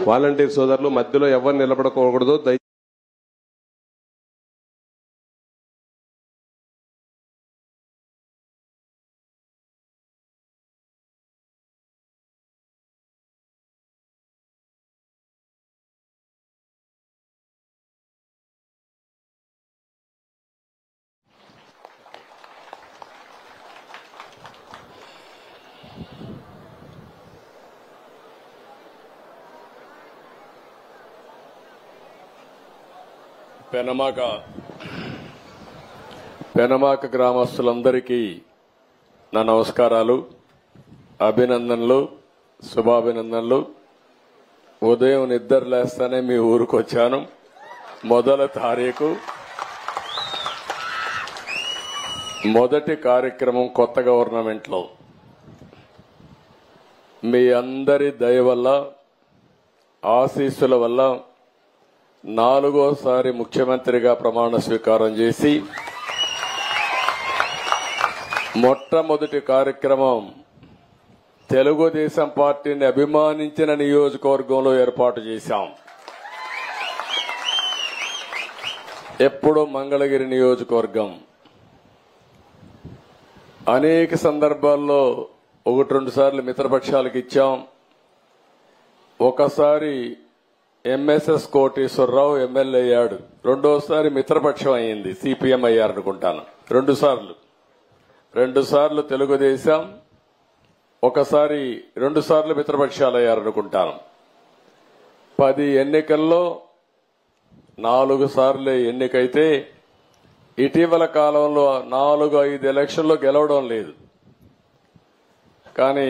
Volunteer సోదరులు మధ్యలో ఎవరు నిలబడకూడదు. పెనమాక గ్రామస్తులందరికీ నా నమస్కారాలు, అభినందనలు, శుభాభినందనలు. ఉదయం నిద్ర లేస్తానే మీ ఊరికి వచ్చాను. మొదటి తారీఖు మొదటి కార్యక్రమం కొత్త గవర్నమెంట్లో మీ అందరి దయ వల్ల, ఆశీస్సుల వల్ల 4వసారి ముఖ్యమంత్రిగా ప్రమాణ స్వీకారం చేసి మొట్టమొదటి కార్యక్రమం తెలుగుదేశం పార్టీని అభిమానించిన నియోజకవర్గంలో ఏర్పాటు చేశాం. ఎప్పుడూ మంగళగిరి నియోజకవర్గం. అనేక సందర్భాల్లో 1-2 సార్లు మిత్రపక్షాలకు ఇచ్చాం. ఒకసారి ఎంఎస్ఎస్ కోటేశ్వరరావు ఎమ్మెల్యే అయ్యాడు. 2వసారి మిత్రపక్షం అయింది, సిపిఎం అయ్యారనుకుంటాను. 2 సార్లు తెలుగుదేశం, 2 సార్లు మిత్రపక్షాలు అయ్యారనుకుంటాను. 10 ఎన్నికల్లో 4 సార్లు ఎన్నికైతే ఇటీవల కాలంలో 4-5 ఎలక్షన్లో గెలవడం లేదు. కానీ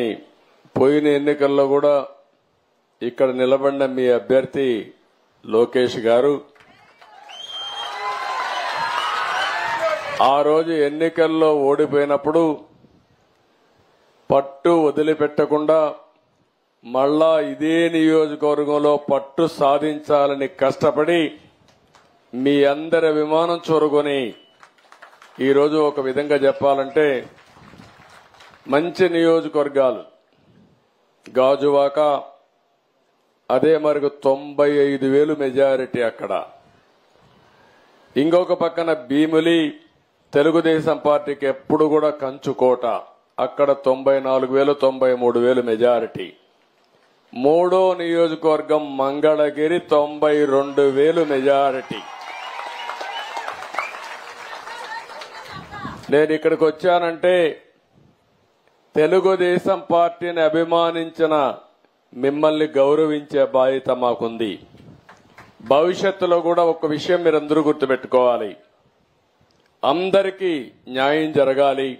పోయిన ఎన్నికల్లో కూడా ఇక్కడ నిలబడిన మీ అభ్యర్థి లోకేష్ గారు ఆ రోజు ఎన్నికల్లో ఓడిపోయినప్పుడు పట్టు వదిలిపెట్టకుండా మళ్ళా ఇదే నియోజకవర్గంలో పట్టు సాధించాలని కష్టపడి మీ అందరి అభిమానం చూరుకొని ఈరోజు ఒక విధంగా చెప్పాలంటే మంచి నియోజకవర్గాలు గాజువాక, అదే మరికి 95,000 మెజారిటీ అక్కడ. ఇంకొక పక్కన భీమిలి తెలుగుదేశం పార్టీకి ఎప్పుడు కూడా కంచుకోట, అక్కడ 94,000 93,000 మెజారిటీ. 3వ నియోజకవర్గం మంగళగిరి 92,000 మెజారిటీ. నేను ఇక్కడికి వచ్చానంటే తెలుగుదేశం పార్టీని అభిమానించిన మిమ్మల్ని గౌరవించే బాధ్యత మాకుంది. భవిష్యత్తులో కూడా ఒక విషయం మీరందరూ గుర్తుపెట్టుకోవాలి. అందరికీ న్యాయం జరగాలి.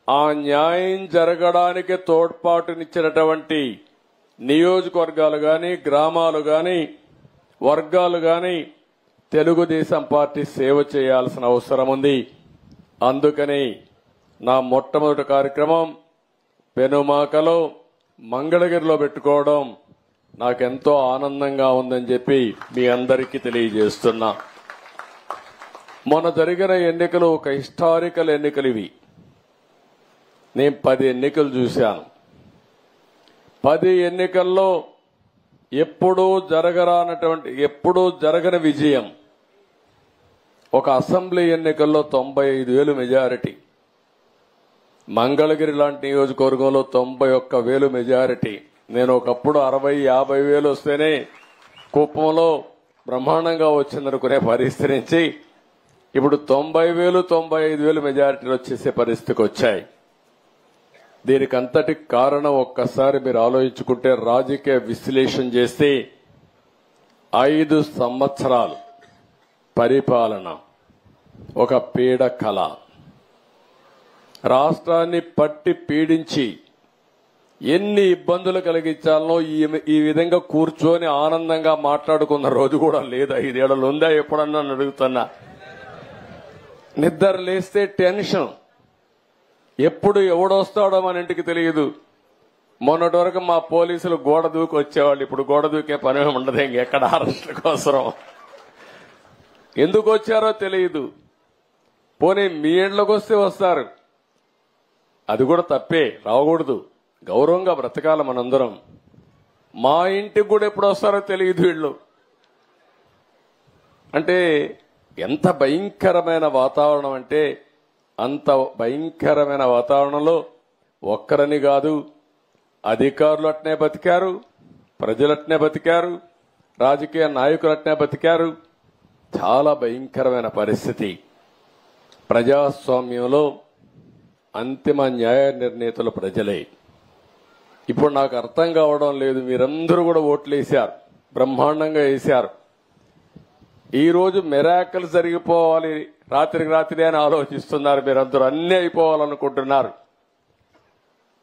ఆ న్యాయం జరగడానికి తోడ్పాటునిచ్చినటువంటి నియోజకవర్గాలు గాని, గ్రామాలు గాని, వర్గాలు గాని తెలుగుదేశం పార్టీ సేవ చేయాల్సిన అవసరం ఉంది. అందుకని నా మొట్టమొదటి కార్యక్రమం పెనుమాకలో, మంగళగిరిలో పెట్టుకోవడం నాకెంతో ఆనందంగా ఉందని చెప్పి మీ అందరికీ తెలియజేస్తున్నా. మొన్న జరిగిన ఎన్నికలు ఒక హిస్టారికల్ ఎన్నికలు ఇవి. నేను 10 ఎన్నికలు చూశాను. 10 ఎన్నికల్లో ఎప్పుడూ జరగని విజయం. ఒక అసెంబ్లీ ఎన్నికల్లో 95,000 మెజారిటీ, మంగళగిరి లాంటి నియోజకవర్గంలో 91,000 మెజారిటీ. నేను ఒకప్పుడు 60,000-50,000 వస్తేనే కుప్పంలో బ్రహ్మాండంగా వచ్చిందనుకునే పరిస్థితి నుంచి ఇప్పుడు 90,000-95,000 మెజారిటీలు వచ్చేసే పరిస్థితికి వచ్చాయి. దీనికి అంతటి కారణం ఒక్కసారి మీరు ఆలోచించుకుంటే, రాజకీయ విశ్లేషణ చేస్తే 5 సంవత్సరాలు పరిపాలన, ఒక పీడ కళ, రాష్ట్రాన్ని పట్టి పీడించి ఎన్ని ఇబ్బందులు కలిగించాలనో ఈ విధంగా కూర్చొని ఆనందంగా మాట్లాడుకున్న రోజు కూడా లేదు. 5 ఏళ్లు ఉందా ఎప్పుడన్నా అడుగుతున్నా. నిద్ర లేస్తే టెన్షన్, ఎప్పుడు ఎవడొస్తాడో మన ఇంటికి తెలియదు. మొన్నటి వరకు మా పోలీసులు గోడ దూకి వచ్చేవాళ్ళు, ఇప్పుడు గోడ దూకే పని ఉండదు. ఇంకెక్కడ అరెస్టుల కోసం ఎందుకు వచ్చారో తెలియదు. పోనీ మీ ఇంట్లోకి వస్తే వస్తారు, అది కూడా తప్పే, రాకూడదు. గౌరవంగా బ్రతకాల మనందరం. మా ఇంటికి కూడా ఎప్పుడు వస్తారో తెలియదు వీళ్ళు. అంటే ఎంత భయంకరమైన వాతావరణం అంటే అంత భయంకరమైన వాతావరణంలో ఒక్కరని కాదు, అధికారులు అట్నే బతికారు, ప్రజలు అట్నే బతికారు, రాజకీయ నాయకులు అట్నే బతికారు. చాలా భయంకరమైన పరిస్థితి. ప్రజాస్వామ్యంలో అంతిమ న్యాయ నిర్ణేతలు ప్రజలే. ఇప్పుడు నాకు అర్థం కావడం లేదు, మీరందరూ కూడా ఓట్లు వేశారు, బ్రహ్మాండంగా వేశారు. ఈ రోజు మిరాకిల్ జరిగిపోవాలి, రాత్రికి రాత్రి అని ఆలోచిస్తున్నారు. మీరందరూ అన్నీ అయిపోవాలనుకుంటున్నారు.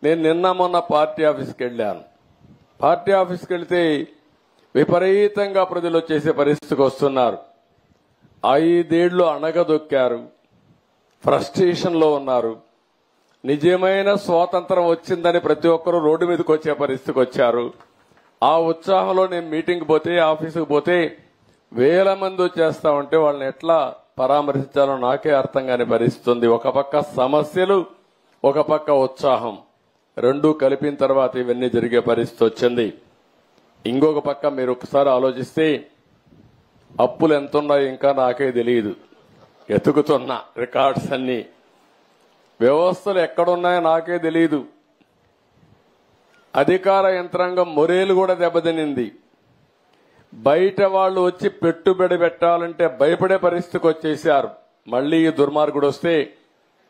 నేను నిన్న మొన్న పార్టీ ఆఫీస్కి వెళ్ళాను. పార్టీ ఆఫీస్కి వెళ్తే విపరీతంగా ప్రజలు వచ్చేసే పరిస్థితికి వస్తున్నారు. 5 ఏళ్లు అణగదొక్కారు, ఫ్రస్ట్రేషన్ లో ఉన్నారు. నిజమైన స్వాతంత్రం వచ్చిందని ప్రతి ఒక్కరూ రోడ్డు మీదకి వచ్చే పరిస్థితికి వచ్చారు. ఆ ఉత్సాహంలో నేను మీటింగ్ పోతే, ఆఫీసుకు పోతే వేల మంది వచ్చేస్తా ఉంటే వాళ్ళని ఎట్లా పరామర్శించాలో నాకే అర్థం కాని పరిస్థితి. ఒక పక్క సమస్యలు, ఒక పక్క ఉత్సాహం, రెండూ కలిపిన తర్వాత ఇవన్నీ జరిగే పరిస్థితి వచ్చింది. ఇంకొక పక్క మీరు ఒకసారి ఆలోచిస్తే అప్పులు ఎంతున్నాయో ఇంకా నాకే తెలియదు. ఎతుకుతున్నా రికార్డ్స్ అన్ని, వ్యవస్థలు ఎక్కడున్నాయో నాకే తెలియదు. అధికార యంత్రాంగం మొరేలు కూడా దెబ్బతినింది. బయట వాళ్ళు వచ్చి పెట్టుబడి పెట్టాలంటే భయపడే పరిస్థితికి వచ్చేశారు. మళ్లీ ఈ దుర్మార్గుడు వస్తే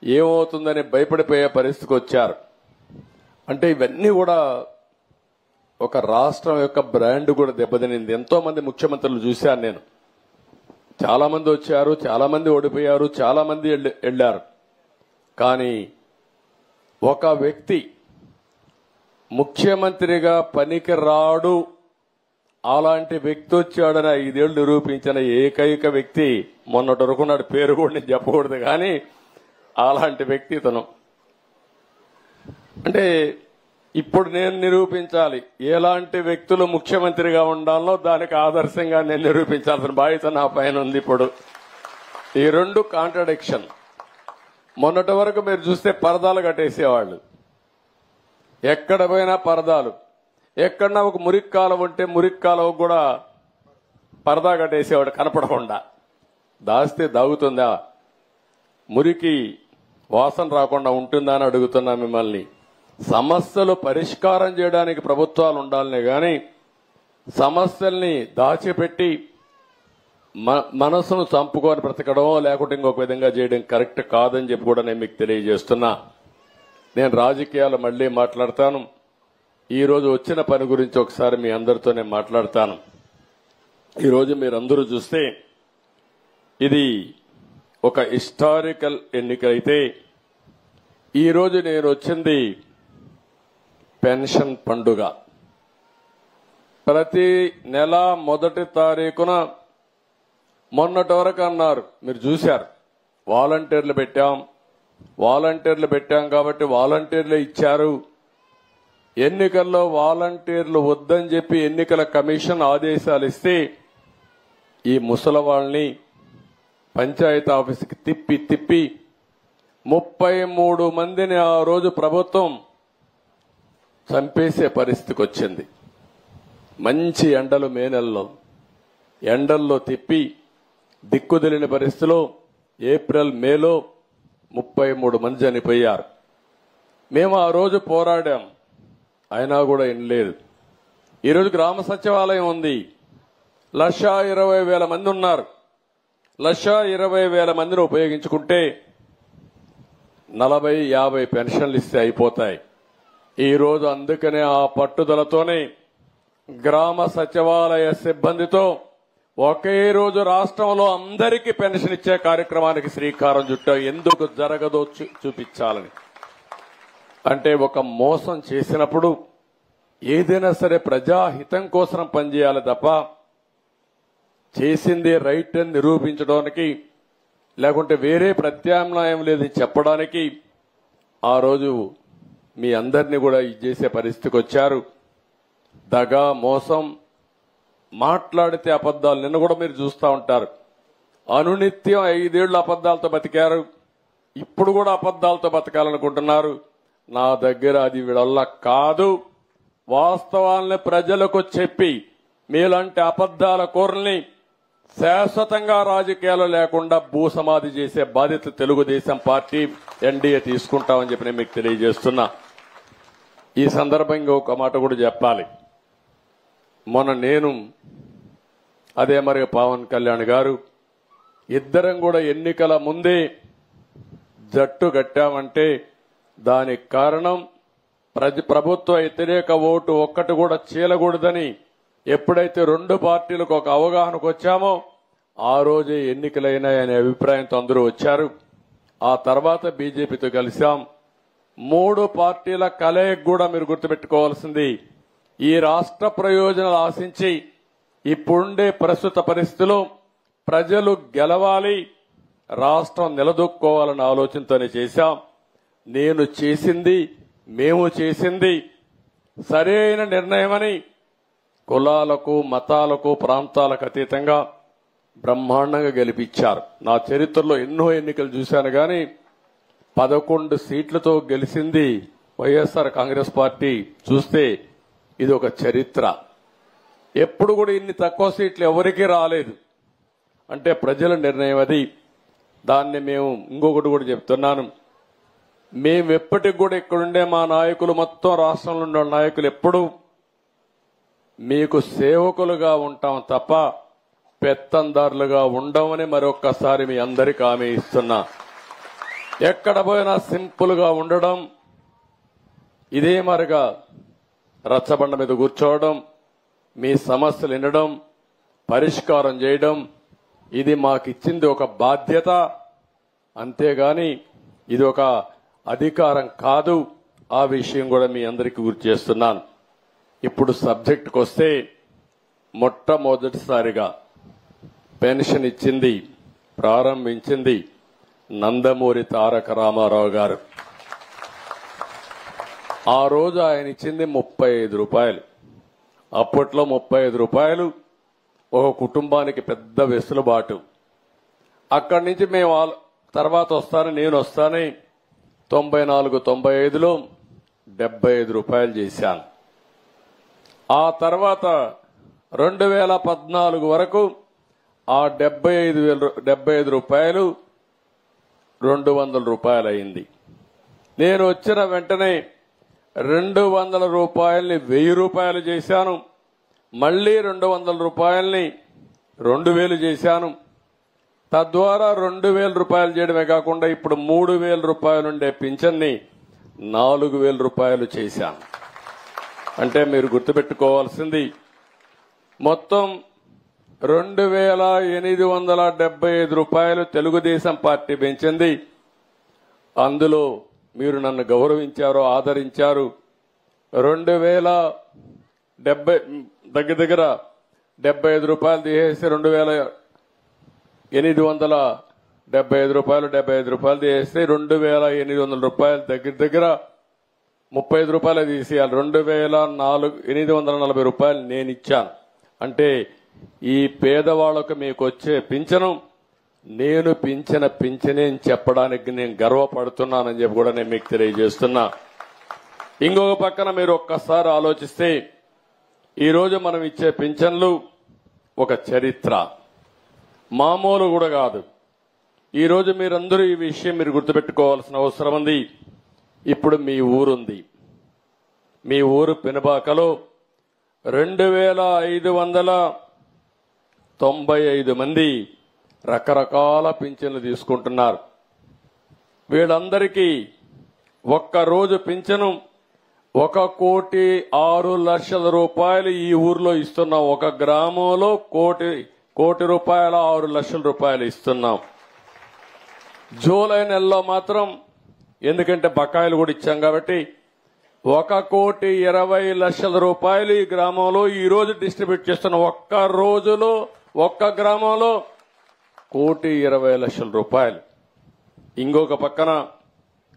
ఏమవుతుందని భయపడిపోయే పరిస్థితికి వచ్చారు. అంటే ఇవన్నీ కూడా ఒక రాష్ట్రం యొక్క బ్రాండ్ కూడా దెబ్బతినింది. ఎంతో మంది ముఖ్యమంత్రులు చూశాను నేను. చాలా మంది వచ్చారు, చాలా మంది ఓడిపోయారు, చాలా మంది వెళ్లారు. కానీ ఒక వ్యక్తి ముఖ్యమంత్రిగా పనికి రాడు, అలాంటి వ్యక్తి వచ్చాడని 5 ఏళ్లు నిరూపించిన ఏకైక వ్యక్తి మొన్నటి వరకు నాడు పేరు కూడా నేను చెప్పకూడదు, కానీ అలాంటి వ్యక్తి ఇతను. అంటే ఇప్పుడు నేను నిరూపించాలి ఎలాంటి వ్యక్తులు ముఖ్యమంత్రిగా ఉండాలో, దానికి ఆదర్శంగా నేను నిరూపించాల్సిన బాధ్యత నా పైన ఉంది. ఇప్పుడు ఈ రెండు కాంట్రడిక్షన్. మొన్నటి వరకు మీరు చూస్తే పరదాలు కట్టేసేవాళ్ళు, ఎక్కడ పోయినా పరదాలు. ఎక్కడన్నా ఒక మురికి కాలువ ఉంటే మురికి కాలువ కూడా పరదా కట్టేసేవాడు కనపడకుండా. దాస్తే దాగుతుందా? మురికి వాసన రాకుండా ఉంటుందా అని అడుగుతున్నా మిమ్మల్ని. సమస్యలు పరిష్కారం చేయడానికి ప్రభుత్వాలు ఉండాలనే గాని సమస్యల్ని దాచిపెట్టి మనసును చంపుకొని బ్రతకడం, లేకుంటే ఇంకొక విధంగా చేయడం కరెక్ట్ కాదని చెప్పి కూడా నేను మీకు తెలియజేస్తున్నా. నేను రాజకీయాలు మళ్లీ మాట్లాడతాను. ఈ రోజు వచ్చిన పని గురించి ఒకసారి మీ అందరితో నేను మాట్లాడతాను. ఈరోజు మీరందరూ చూస్తే ఇది ఒక హిస్టారికల్ ఎన్నికైతే, ఈరోజు నేను వచ్చింది పెన్షన్ పండుగ. ప్రతి నెల మొదటి తారీఖున మొన్నటి వరకు అన్నారు, మీరు చూశారు, వాలంటీర్లు పెట్టాం కాబట్టి వాలంటీర్లు ఇచ్చారు. ఎన్నికల్లో వాలంటీర్లు వద్దని చెప్పి ఎన్నికల కమిషన్ ఆదేశాలు ఇస్తే ఈ ముసలవాళ్ళని పంచాయతీ ఆఫీసుకి తిప్పి 33 మందిని ఆ రోజు ప్రభుత్వం చంపేసే పరిస్థితికి వచ్చింది. మంచి ఎండలు, మే నెలలో ఎండల్లో తిప్పి దిక్కుదెలిని పరిస్థితిలో ఏప్రిల్, మేలో 33 మంది చనిపోయారు. మేము ఆ రోజు పోరాడాం, అయినా కూడా వినలేదు. ఈరోజు గ్రామ సచివాలయం ఉంది, 1,20,000 మంది ఉన్నారు. 1,20,000 మందిని ఉపయోగించుకుంటే 40-50 పెన్షన్లు ఇస్తే అయిపోతాయి. ఈ రోజు అందుకనే ఆ పట్టుదలతోనే గ్రామ సచివాలయ సిబ్బందితో ఒకే రోజు రాష్ట్రంలో అందరికీ పెన్షన్ ఇచ్చే కార్యక్రమానికి శ్రీకారం చుట్టాం. ఎందుకు జరగదో చూపించాలని. అంటే ఒక మోసం చేసినప్పుడు ఏదైనా సరే ప్రజాహితం కోసం పనిచేయాలి తప్ప చేసింది రైట్ అని నిరూపించడానికి, లేకుంటే వేరే ప్రత్యామ్నాయం లేదని చెప్పడానికి ఆ రోజు మీ అందరినీ కూడా చేసే పరిస్థితికి వచ్చారు. దగా, మోసం, మాట్లాడితే అబద్దాలు. నిన్న కూడా మీరు చూస్తూ ఉంటారు, అనునిత్యం 5 ఏళ్లు అబద్దాలతో బతికారు. ఇప్పుడు కూడా అబద్దాలతో బతకాలనుకుంటున్నారు. నా దగ్గర అది వీళ్ళ కాదు. వాస్తవాల్ని ప్రజలకు చెప్పి మీలాంటి అబద్దాల కోరల్ని శాశ్వతంగా రాజకీయాలు లేకుండా భూసమాధి చేసే బాధ్యత తెలుగుదేశం పార్టీ ఎన్డీఏ తీసుకుంటామని చెప్పి నేను మీకు తెలియజేస్తున్నా. ఈ సందర్భంగా ఒక మాట కూడా చెప్పాలి. మొన్న నేను అదే మరి పవన్ కళ్యాణ్ గారు ఇద్దరం కూడా ఎన్నికల ముందే జట్టు కట్టామంటే దానికి కారణం ప్రభుత్వ వ్యతిరేక ఓటు ఒక్కటి కూడా చీలకూడదని ఎప్పుడైతే రెండు పార్టీలకు ఒక అవగాహనకు వచ్చామో ఆ రోజే ఎన్నికలైనాయనే అభిప్రాయంతో అందరూ వచ్చారు. ఆ తర్వాత బీజేపీతో కలిశాం. మూడు పార్టీల కలయిక కూడా మీరు గుర్తుపెట్టుకోవాల్సింది ఈ రాష్ట్ర ప్రయోజనాలు ఆశించి ఇప్పుడుండే ప్రస్తుత పరిస్థితిలో ప్రజలు గెలవాలి, రాష్ట్రం నిలదొక్కుకోవాలన్న ఆలోచనతోనే చేశాం. నేను చేసింది, మేము చేసింది సరైన నిర్ణయమని కులాలకు, మతాలకు, ప్రాంతాలకు అతీతంగా బ్రహ్మాండంగా గెలిపించారు. నా చరిత్రలో ఎన్నో ఎన్నికలు చూశాను కానీ 11 సీట్లతో గెలిచింది వైఎస్ఆర్ కాంగ్రెస్ పార్టీ చూస్తే ఇది ఒక చరిత్ర. ఎప్పుడు కూడా ఇన్ని తక్కువ సీట్లు ఎవరికీ రాలేదు. అంటే ప్రజల నిర్ణయం అది. దాన్ని మేము ఇంకొకటి కూడా చెప్తున్నాను, మేము ఎప్పటికి కూడా ఇక్కడుండే మా నాయకులు మొత్తం రాష్ట్రంలో ఉండే నాయకులు ఎప్పుడు మీకు సేవకులుగా ఉంటాం తప్ప పెత్తందారులుగా ఉండమని మరొక్కసారి మీ అందరికీ హామీ ఇస్తున్నా. ఎక్కడ పోయినా సింపుల్ గా ఉండడం, ఇదే మరిగా రచ్చబండ మీద కూర్చోవడం, మీ సమస్యలు వినడం, పరిష్కారం చేయడం, ఇది మాకిచ్చింది ఒక బాధ్యత. అంతేగాని ఇది ఒక అధికారం కాదు. ఆ విషయం కూడా మీ అందరికీ గుర్తు చేస్తున్నాను. ఇప్పుడు సబ్జెక్టుకు వస్తే మొట్టమొదటిసారిగా పెన్షన్ ఇచ్చింది, ప్రారంభించింది నందమూరి తారక రామారావు గారు. ఆ రోజు ఆయన ఇచ్చింది 35 రూపాయలు. అప్పట్లో 35 రూపాయలు ఒక కుటుంబానికి పెద్ద వెసులుబాటు. అక్కడి నుంచి మేము తర్వాత నేను వస్తానే 94-95లో 75 రూపాయలు చేశాను. ఆ తర్వాత 2014 వరకు ఆ 75 రూపాయలు 200 రూపాయలు అయింది. నేను వచ్చిన వెంటనే 200 రూపాయల్ని 1000 రూపాయలు చేశాను. మళ్లీ 200 రూపాయల్ని 2000 చేశాను. తద్వారా 2000 రూపాయలు చేయడమే కాకుండా ఇప్పుడు 3000 రూపాయలు ఉండే పింఛన్ని 4000 రూపాయలు చేశాను. అంటే మీరు గుర్తుపెట్టుకోవాల్సింది మొత్తం 2875 రూపాయలు తెలుగుదేశం పార్టీ పెంచింది. అందులో మీరు నన్ను గౌరవించారు, ఆదరించారు. 2070 దగ్గర 75 రూపాయలు తీసేసి 2875 రూపాయలు 75 రూపాయలు తీసేస్తే 2800 రూపాయలు దగ్గర 35 రూపాయలు తీసేయాలి. 2840 రూపాయలు నేను ఇచ్చాను. అంటే ఈ పేదవాళ్లకు మీకు వచ్చే పింఛను నేను పింఛన పింఛనే చెప్పడానికి నేను గర్వపడుతున్నానని చెప్పి కూడా నేను మీకు తెలియజేస్తున్నా. ఇంకొక పక్కన మీరు ఒక్కసారి ఆలోచిస్తే ఈరోజు మనం ఇచ్చే పింఛన్లు ఒక చరిత్ర, మామూలు కూడా కాదు. ఈరోజు మీరందరూ ఈ విషయం మీరు గుర్తుపెట్టుకోవాల్సిన అవసరం ఉంది. ఇప్పుడు మీ ఊరుంది, మీ ఊరు పెనుబాకలో 2595 మంది రకరకాల పింఛన్లు తీసుకుంటున్నారు. వీళ్ళందరికీ ఒక్కరోజు పింఛను 1,06,00,000 రూపాయలు ఈ ఊర్లో ఇస్తున్నాం. ఒక గ్రామంలో కోటి రూపాయల 6 లక్షల రూపాయలు ఇస్తున్నాం. జూలై నెలలో మాత్రం, ఎందుకంటే బకాయిలు కూడా ఇచ్చాం కాబట్టి 1,20,00,000 రూపాయలు ఈ గ్రామంలో ఈ రోజు డిస్ట్రిబ్యూట్ చేస్తున్నాం. ఒక్క రోజులో ఒక్క గ్రామంలో 1,20,00,000 రూపాయలు. ఇంకొక పక్కన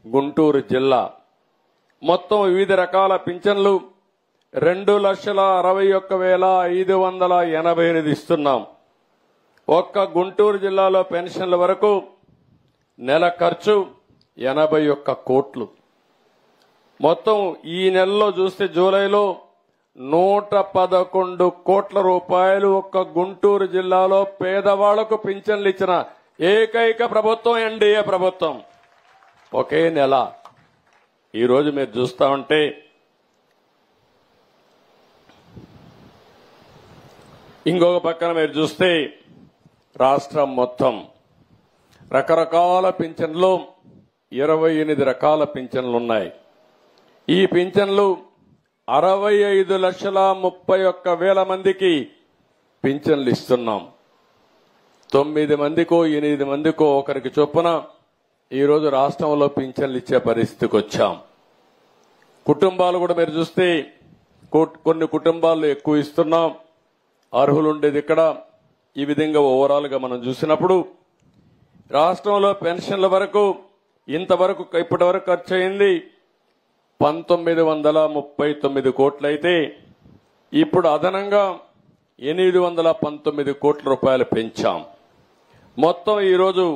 గుంటూరు జిల్లా మొత్తం వివిధ రకాల పింఛన్లు 2,61,588 ఇస్తున్నాం. ఒక్క గుంటూరు జిల్లాలో పెన్షన్ల వరకు నెల ఖర్చు 81 కోట్లు. మొత్తం ఈ నెలలో చూస్తే జూలైలో 111 కోట్ల రూపాయలు ఒక్క గుంటూరు జిల్లాలో పేదవాళ్లకు పింఛన్లు ఇచ్చిన ఏకైక ప్రభుత్వం ఎన్డీఏ ప్రభుత్వం. ఒకే నెల. ఈరోజు మీరు చూస్తా ఉంటే ఇంకొక పక్కన మీరు చూస్తే రాష్ట్రం మొత్తం రకరకాల పింఛన్లు 28 రకాల పింఛన్లున్నాయి. ఈ పింఛన్లు 65,31,000 మందికి పింఛన్లు ఇస్తున్నాం. 9 మందికో 8 మందికో ఒకరికి చొప్పున ఈరోజు రాష్ట్రంలో పింఛన్లు ఇచ్చే పరిస్థితికి వచ్చాం. కుటుంబాలు కూడా మీరు చూస్తే కొన్ని కుటుంబాల్లో ఎక్కువ ఇస్తున్నాం. అర్హులు ఉండేది ఇక్కడ. ఈ విధంగా ఓవరాల్ గా మనం చూసినప్పుడు రాష్ట్రంలో పెన్షన్ల వరకు ఇంతవరకు ఇప్పటి వరకు ఖర్చు అయింది 1939 కోట్లయితే ఇప్పుడు అదనంగా 819 కోట్ల రూపాయలు పెంచాం. మొత్తం ఈరోజు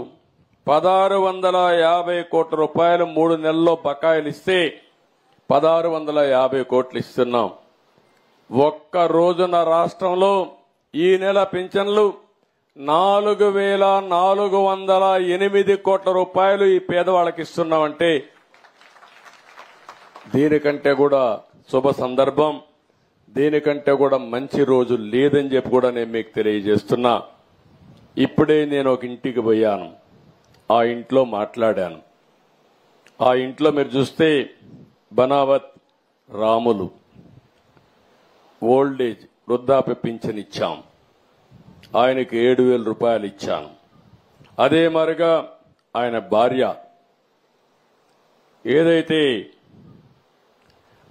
1650 కోట్ల రూపాయలు 3 నెలల్లో బకాయిలు ఇస్తే 1650 కోట్లు ఇస్తున్నాం. ఒక్క రోజున రాష్ట్రంలో ఈ నెల పింఛన్లు 4,408 కోట్ల రూపాయలు ఈ పేదవాళ్ళకి ఇస్తున్నామంటే దీనికంటే కూడా శుభ సందర్భం, దీనికంటే కూడా మంచి రోజు లేదని చెప్పి కూడా నేను మీకు తెలియజేస్తున్నా. ఇప్పుడే నేను ఒక ఇంటికి పోయాను. ఆ ఇంట్లో మాట్లాడాను. ఆ ఇంట్లో మీరు చూస్తే బనావత్ రాములు ఓల్డేజ్ వృద్ధాప్య పింఛన్ ఇచ్చాం. ఆయనకి 7,000 రూపాయలు ఇచ్చాను. అదే మరిగా ఆయన భార్య ఏదైతే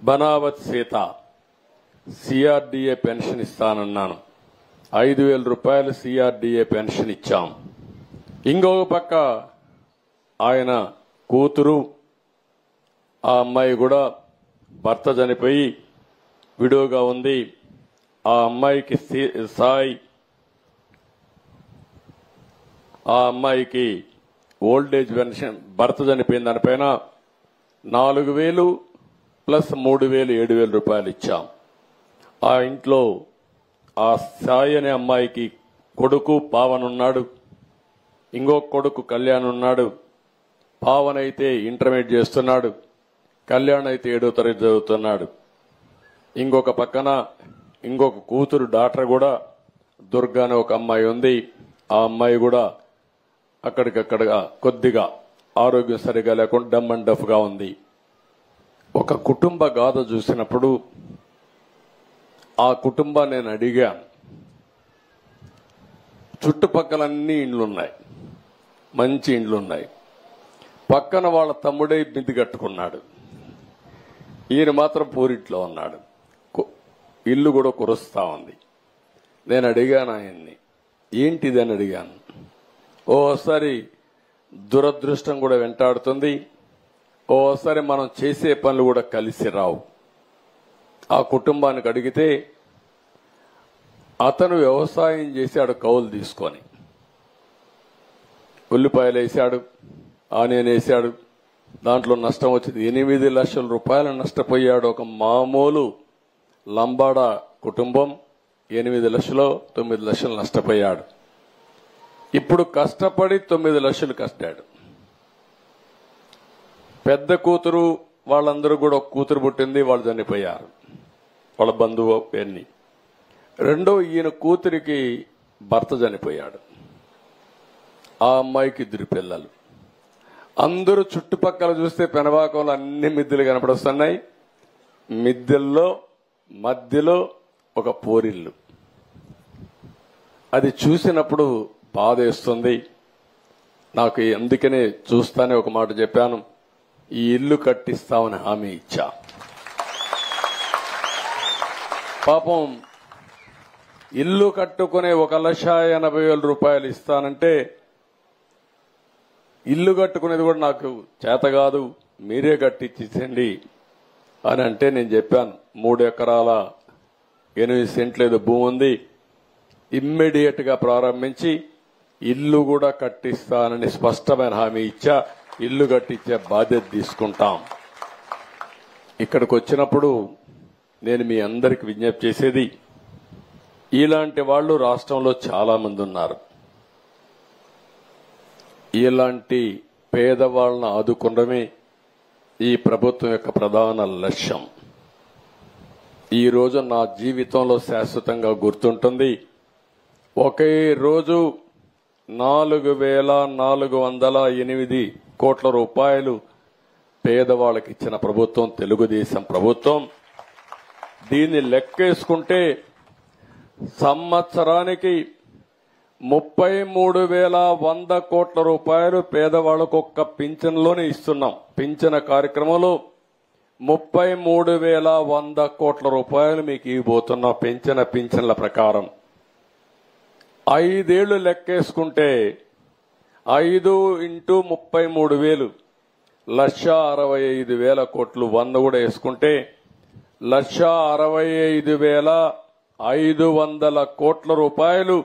బనావత్ సీత సిఆర్డీఏ పెన్షన్ ఇస్తానన్నాను, 5,000 రూపాయలు సిఆర్డీఏ పెన్షన్ ఇచ్చాం. ఇంకొక పక్క ఆయన కూతురు, ఆ అమ్మాయి కూడా భర్త చనిపోయి విడోగా ఉంది. ఆ అమ్మాయికి సాయి, ఆ అమ్మాయికి ఓల్డేజ్ పెన్షన్ భర్త చనిపోయిన దానిపైన 4,000 ప్లస్ 3,000 7,000 రూపాయలు ఇచ్చాం. ఆ ఇంట్లో ఆ సాయి అనే అమ్మాయికి కొడుకు పావన్ ఉన్నాడు, ఇంకొక కొడుకు కళ్యాణ్ ఉన్నాడు. పావన్ అయితే ఇంటర్మీడియట్ చేస్తున్నాడు, కళ్యాణ్ అయితే 7వ తరగతి చదువుతున్నాడు. ఇంకొక పక్కన ఇంకొక కూతురు డాక్టర్ కూడా దుర్గా అనే ఒక అమ్మాయి ఉంది. ఆ అమ్మాయి కూడా అక్కడికక్కడగా కొద్దిగా ఆరోగ్యం సరిగా లేకుండా డమ్ అండ్ డఫ్ గా ఉంది. ఒక కుటుంబ గాథ చూసినప్పుడు ఆ కుటుంబాన్ని నేను అడిగాను. చుట్టుపక్కలన్నీ ఇండ్లున్నాయి, మంచి ఇండ్లున్నాయి. పక్కన వాళ్ళ తమ్ముడే మిద్ది కట్టుకున్నాడు, ఈయన మాత్రం పూరిట్లో ఉన్నాడు. ఇల్లు కూడా కురుస్తా ఉంది. నేను అడిగాను ఆయన్ని, ఏంటిది అని అడిగాను. ఓసారి దురదృష్టం కూడా వెంటాడుతుంది, ఓసారి మనం చేసే పనులు కూడా కలిసి రావు. ఆ కుటుంబానికి అడిగితే అతను వ్యవసాయం చేశాడు కౌలు తీసుకొని. ఉల్లిపాయలు వేశాడు, ఆనియన్ వేశాడు, దాంట్లో నష్టం వచ్చింది. 8 లక్షల రూపాయలు నష్టపోయాడు. ఒక మామూలు లంబాడా కుటుంబం 8 లక్షలు 9 లక్షలు నష్టపోయాడు. ఇప్పుడు కష్టపడి 9 లక్షలు కష్టాడు. పెద్ద కూతురు వాళ్ళందరూ కూడా ఒక కూతురు పుట్టింది, వాళ్ళు చనిపోయారు, వాళ్ళ బంధువు ఎన్ని. రెండో ఈయన కూతురికి భర్త చనిపోయాడు. ఆ అమ్మాయికి 2 పిల్లలు. అందరూ చుట్టుపక్కల చూస్తే పెనబాకంలో అన్ని మిద్దెలు కనపడొస్తున్నాయి. మిద్దెల్లో మధ్యలో ఒక పోరిల్లు. అది చూసినప్పుడు బాధేస్తుంది నాకు. అందుకనే చూస్తానే ఒక మాట చెప్పాను, ఈ ఇల్లు కట్టిస్తామని హామీ ఇచ్చా. పాపం ఇల్లు కట్టుకునే 1,80,000 రూపాయలు ఇస్తానంటే, ఇల్లు కట్టుకునేది కూడా నాకు చేత కాదు, మీరే కట్టించండి అని అంటే నేను చెప్పాను. 3 ఎకరాల 8 సెంట్లు ఏదో భూమి ఉంది, ఇమ్మీడియట్ గా ప్రారంభించి ఇల్లు కూడా కట్టిస్తానని స్పష్టమైన హామీ ఇచ్చా. ఇల్లు కట్టించే బాధ్యత తీసుకుంటాం. ఇక్కడికి వచ్చినప్పుడు నేను మీ అందరికి విజ్ఞప్తి చేసేది, ఇలాంటి వాళ్ళు రాష్ట్రంలో చాలా మంది ఉన్నారు. ఇలాంటి పేదవాళ్ళను ఆదుకోవడమే ఈ ప్రభుత్వం యొక్క ప్రధాన లక్ష్యం. ఈ రోజు నా జీవితంలో శాశ్వతంగా గుర్తుంటుంది. ఒకే రోజు 4,408 కోట్ల రూపాయలు పేదవాళ్ళకి ఇచ్చిన ప్రభుత్వం తెలుగుదేశం ప్రభుత్వం. దీన్ని లెక్కేసుకుంటే సంవత్సరానికి 33,100 కోట్ల రూపాయలు పేదవాళ్లకు ఒక్క పింఛన్లోనే ఇస్తున్నాం. పింఛన కార్యక్రమంలో 33,100 కోట్ల రూపాయలు మీకు ఇవ్వబోతున్నాం. పింఛన్ల ప్రకారం 5 ఏళ్లు లెక్కేసుకుంటే 5 ఇంటూ 33,000 1,65,000 కోట్లు. 100 కూడా వేసుకుంటే 1,65,500 కోట్ల రూపాయలు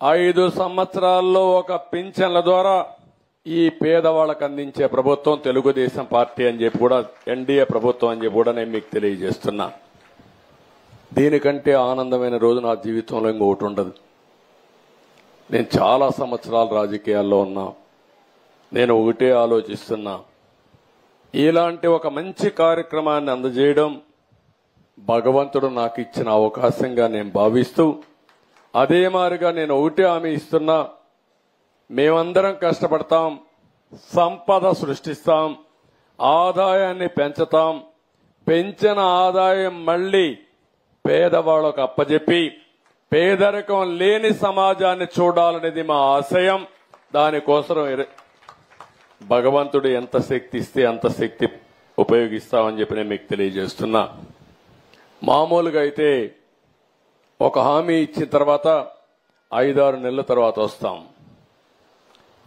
5 సంవత్సరాల్లో ఒక పింఛన్ల ద్వారా ఈ పేదవాళ్లకు అందించే ప్రభుత్వం తెలుగుదేశం పార్టీ అని చెప్పి కూడా, ఎన్డీఏ ప్రభుత్వం అని చెప్పి కూడా నేను మీకు తెలియజేస్తున్నా. దీనికంటే ఆనందమైన రోజు నా జీవితంలో ఇంకొకటి ఉండదు. నేను చాలా సంవత్సరాలు రాజకీయాల్లో ఉన్నా. నేను ఒకటే ఆలోచిస్తున్నా, ఇలాంటి ఒక మంచి కార్యక్రమాన్ని అందజేయడం భగవంతుడు నాకు ఇచ్చిన అవకాశంగా నేను భావిస్తూ, అదే మాదిరిగా నేను ఒకటే హామీ ఇస్తున్నా, మేమందరం కష్టపడతాం, సంపద సృష్టిస్తాం, ఆదాయాన్ని పెంచుతాం, పెంచిన ఆదాయం మళ్లీ పేదవాళ్లకు అప్పజెప్పి పేదరికం లేని సమాజాన్ని చూడాలనేది మా ఆశయం. దానికోసం భగవంతుడు ఎంత శక్తి ఇస్తే అంత శక్తి ఉపయోగిస్తామని చెప్పి నేను మీకు తెలియజేస్తున్నా. మామూలుగా అయితే ఒక హామీ ఇచ్చిన తర్వాత 5-6 నెలల తర్వాత వస్తాం.